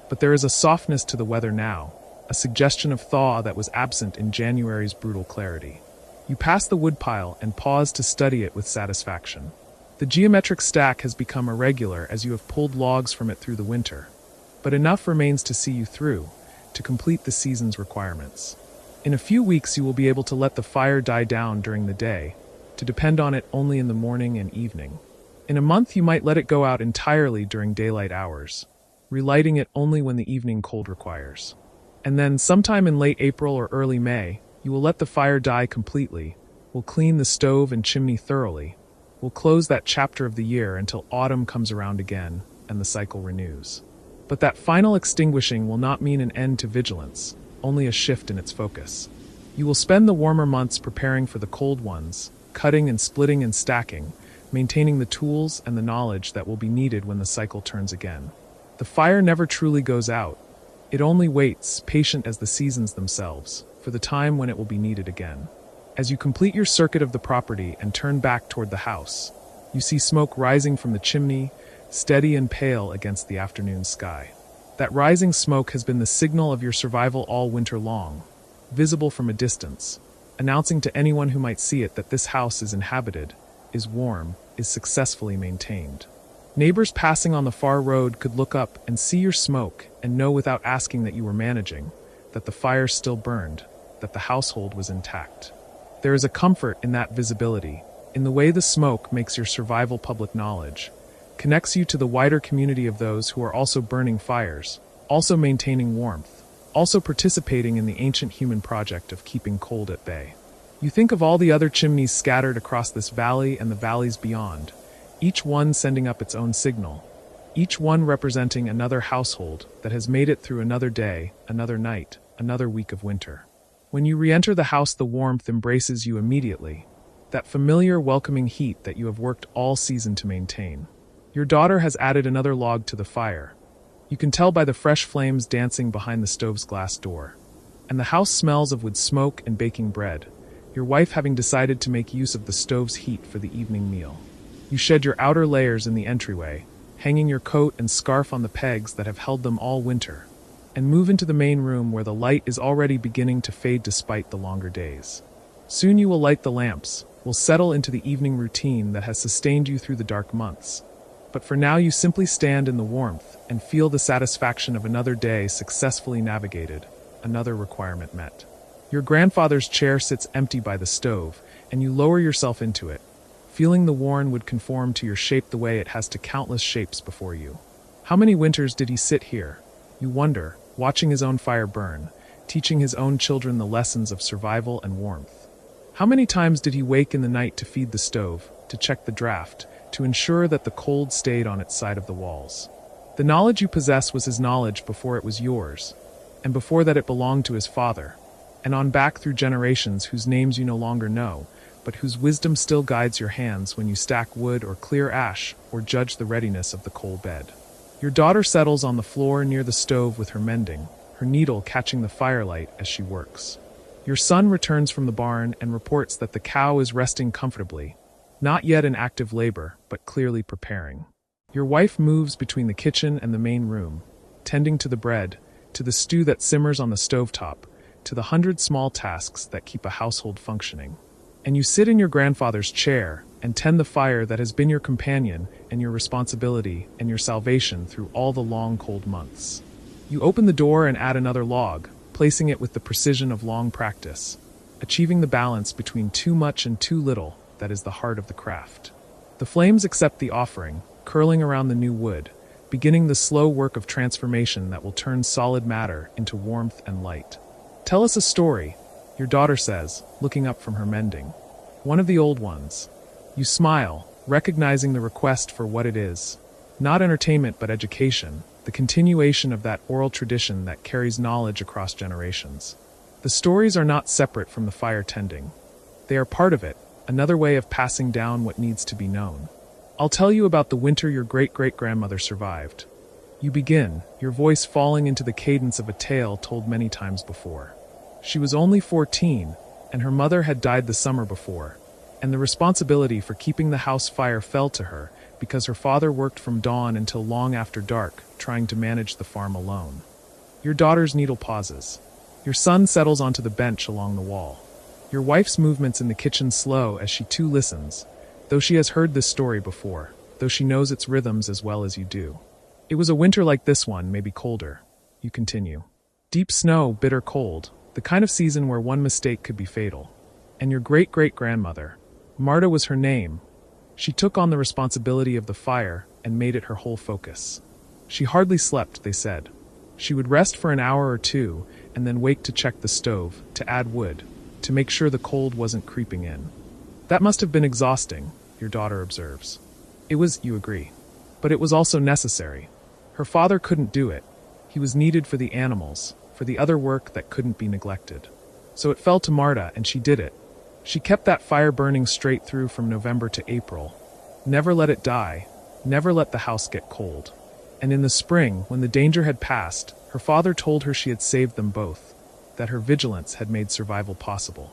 But there is a softness to the weather now, a suggestion of thaw that was absent in January's brutal clarity. You pass the woodpile and pause to study it with satisfaction. The geometric stack has become irregular as you have pulled logs from it through the winter, but enough remains to see you through, to complete the season's requirements. In a few weeks you will be able to let the fire die down during the day, to depend on it only in the morning and evening. In a month you might let it go out entirely during daylight hours, relighting it only when the evening cold requires. And then, sometime in late April or early May, you will let the fire die completely, will clean the stove and chimney thoroughly, will close that chapter of the year until autumn comes around again and the cycle renews. But that final extinguishing will not mean an end to vigilance, only a shift in its focus. You will spend the warmer months preparing for the cold ones, cutting and splitting and stacking, maintaining the tools and the knowledge that will be needed when the cycle turns again. The fire never truly goes out. It only waits, patient as the seasons themselves, for the time when it will be needed again. As you complete your circuit of the property and turn back toward the house, you see smoke rising from the chimney, steady and pale against the afternoon sky. That rising smoke has been the signal of your survival all winter long, visible from a distance, announcing to anyone who might see it that this house is inhabited, is warm, is successfully maintained. Neighbors passing on the far road could look up and see your smoke and know without asking that you were managing, that the fire still burned, that the household was intact. There is a comfort in that visibility, in the way the smoke makes your survival public knowledge, connects you to the wider community of those who are also burning fires, also maintaining warmth, also participating in the ancient human project of keeping cold at bay. You think of all the other chimneys scattered across this valley and the valleys beyond, each one sending up its own signal, each one representing another household that has made it through another day, another night, another week of winter. When you re-enter the house, the warmth embraces you immediately, that familiar welcoming heat that you have worked all season to maintain. Your daughter has added another log to the fire. You can tell by the fresh flames dancing behind the stove's glass door. And the house smells of wood smoke and baking bread, your wife having decided to make use of the stove's heat for the evening meal. You shed your outer layers in the entryway, hanging your coat and scarf on the pegs that have held them all winter, and move into the main room where the light is already beginning to fade despite the longer days. Soon you will light the lamps, will settle into the evening routine that has sustained you through the dark months. But for now you simply stand in the warmth and feel the satisfaction of another day successfully navigated, another requirement met. Your grandfather's chair sits empty by the stove, and you lower yourself into it, feeling the worn wood conform to your shape the way it has to countless shapes before you. How many winters did he sit here? You wonder, watching his own fire burn, teaching his own children the lessons of survival and warmth. How many times did he wake in the night to feed the stove, to check the draft, to ensure that the cold stayed on its side of the walls? The knowledge you possess was his knowledge before it was yours, and before that it belonged to his father, and on back through generations whose names you no longer know, but whose wisdom still guides your hands when you stack wood or clear ash or judge the readiness of the coal bed. Your daughter settles on the floor near the stove with her mending, her needle catching the firelight as she works. Your son returns from the barn and reports that the cow is resting comfortably, not yet in active labor, but clearly preparing. Your wife moves between the kitchen and the main room, tending to the bread, to the stew that simmers on the stovetop, to the 100 small tasks that keep a household functioning. And you sit in your grandfather's chair and tend the fire that has been your companion and your responsibility and your salvation through all the long cold months. You open the door and add another log, placing it with the precision of long practice, achieving the balance between too much and too little that is the heart of the craft. The flames accept the offering, curling around the new wood, beginning the slow work of transformation that will turn solid matter into warmth and light. Tell us a story, your daughter says, looking up from her mending. One of the old ones. You smile, recognizing the request for what it is. Not entertainment but education, the continuation of that oral tradition that carries knowledge across generations. The stories are not separate from the fire tending. They are part of it, another way of passing down what needs to be known. I'll tell you about the winter your great-great-grandmother survived. You begin, your voice falling into the cadence of a tale told many times before. She was only 14, and her mother had died the summer before, and the responsibility for keeping the house fire fell to her because her father worked from dawn until long after dark, trying to manage the farm alone. Your daughter's needle pauses. Your son settles onto the bench along the wall. Your wife's movements in the kitchen slow as she too listens, though she has heard this story before, though she knows its rhythms as well as you do. It was a winter like this one, maybe colder. You continue. Deep snow, bitter cold, the kind of season where one mistake could be fatal. And your great-great-grandmother, Marta was her name. She took on the responsibility of the fire and made it her whole focus. She hardly slept, they said. She would rest for an hour or two and then wake to check the stove, to add wood, to make sure the cold wasn't creeping in. That must have been exhausting, your daughter observes. It was, you agree. But it was also necessary. Her father couldn't do it. He was needed for the animals, for the other work that couldn't be neglected. So it fell to Marta, and she did it. She kept that fire burning straight through from November to April. Never let it die. Never let the house get cold. And in the spring, when the danger had passed, her father told her she had saved them both, that her vigilance had made survival possible.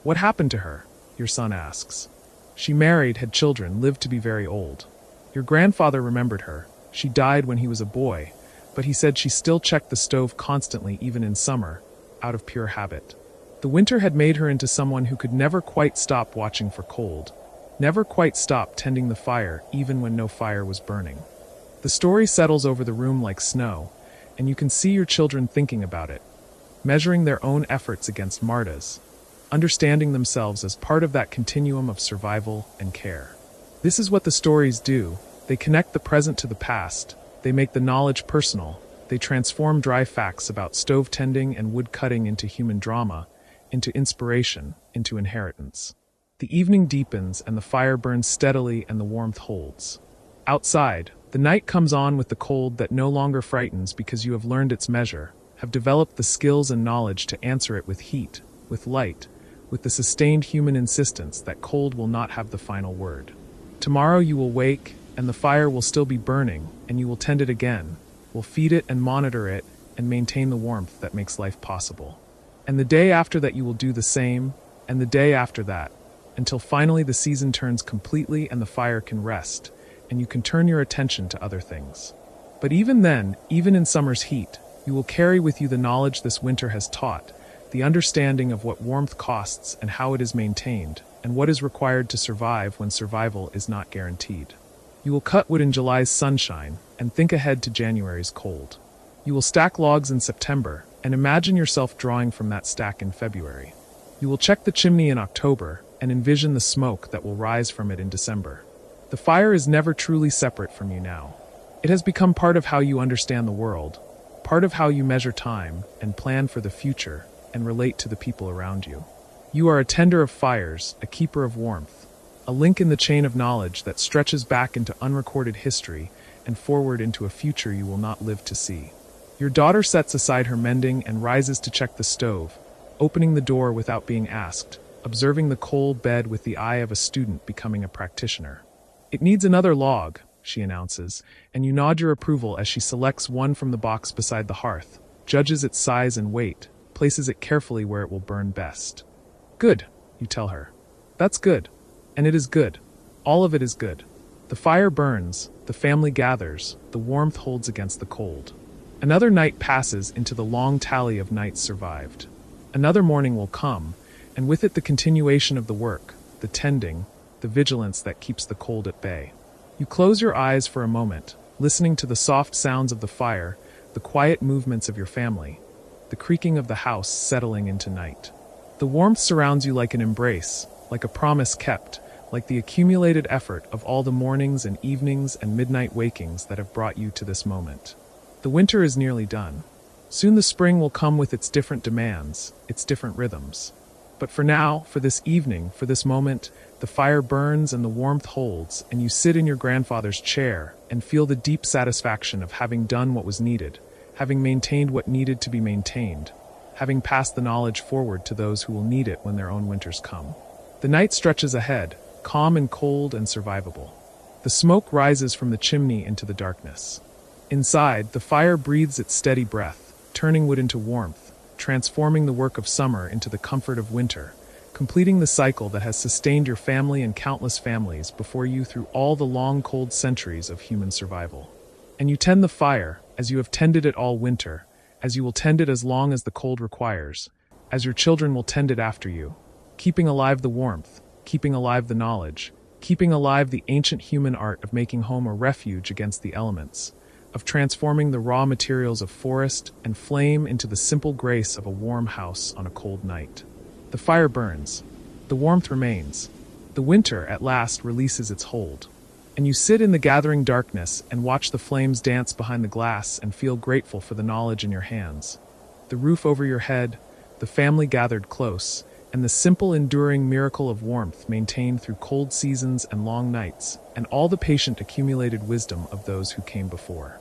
What happened to her? Your son asks. She married, had children, lived to be very old. Your grandfather remembered her. She died when he was a boy, but he said she still checked the stove constantly even in summer, out of pure habit. The winter had made her into someone who could never quite stop watching for cold, never quite stop tending the fire even when no fire was burning. The story settles over the room like snow, and you can see your children thinking about it, measuring their own efforts against Marta's, understanding themselves as part of that continuum of survival and care. This is what the stories do. They connect the present to the past, they make the knowledge personal, they transform dry facts about stove tending and wood cutting into human drama, into inspiration, into inheritance. The evening deepens and the fire burns steadily and the warmth holds. Outside, the night comes on with the cold that no longer frightens because you have learned its measure, have developed the skills and knowledge to answer it with heat, with light, with the sustained human insistence that cold will not have the final word. Tomorrow you will wake, and the fire will still be burning, and you will tend it again, will feed it and monitor it, and maintain the warmth that makes life possible. And the day after that you will do the same, and the day after that, until finally the season turns completely and the fire can rest, and you can turn your attention to other things. But even then, even in summer's heat, you will carry with you the knowledge this winter has taught, the understanding of what warmth costs and how it is maintained, and what is required to survive when survival is not guaranteed. You will cut wood in July's sunshine and think ahead to January's cold. You will stack logs in September and imagine yourself drawing from that stack in February. You will check the chimney in October and envision the smoke that will rise from it in December. The fire is never truly separate from you now. It has become part of how you understand the world, part of how you measure time and plan for the future and relate to the people around you. You are a tender of fires, a keeper of warmth, a link in the chain of knowledge that stretches back into unrecorded history and forward into a future you will not live to see. Your daughter sets aside her mending and rises to check the stove, opening the door without being asked, observing the cold bed with the eye of a student becoming a practitioner. It needs another log, she announces, and you nod your approval as she selects one from the box beside the hearth, judges its size and weight, places it carefully where it will burn best. Good, you tell her. That's good. And it is good. All of it is good. The fire burns, the family gathers, the warmth holds against the cold. Another night passes into the long tally of nights survived. Another morning will come, and with it the continuation of the work, the tending, the vigilance that keeps the cold at bay. You close your eyes for a moment, listening to the soft sounds of the fire, the quiet movements of your family, the creaking of the house settling into night. The warmth surrounds you like an embrace, like a promise kept, like the accumulated effort of all the mornings and evenings and midnight wakings that have brought you to this moment. The winter is nearly done. Soon the spring will come with its different demands, its different rhythms. But for now, for this evening, for this moment, the fire burns and the warmth holds, and you sit in your grandfather's chair and feel the deep satisfaction of having done what was needed, having maintained what needed to be maintained, having passed the knowledge forward to those who will need it when their own winters come. The night stretches ahead, calm and cold and survivable. The smoke rises from the chimney into the darkness. Inside, the fire breathes its steady breath, turning wood into warmth, transforming the work of summer into the comfort of winter, completing the cycle that has sustained your family and countless families before you through all the long cold centuries of human survival. And you tend the fire, as you have tended it all winter, as you will tend it as long as the cold requires, as your children will tend it after you, keeping alive the warmth, keeping alive the knowledge, keeping alive the ancient human art of making home a refuge against the elements, of transforming the raw materials of forest and flame into the simple grace of a warm house on a cold night. The fire burns, the warmth remains, the winter at last releases its hold, and you sit in the gathering darkness and watch the flames dance behind the glass and feel grateful for the knowledge in your hands. The roof over your head, the family gathered close, and the simple enduring miracle of warmth maintained through cold seasons and long nights, and all the patient accumulated wisdom of those who came before.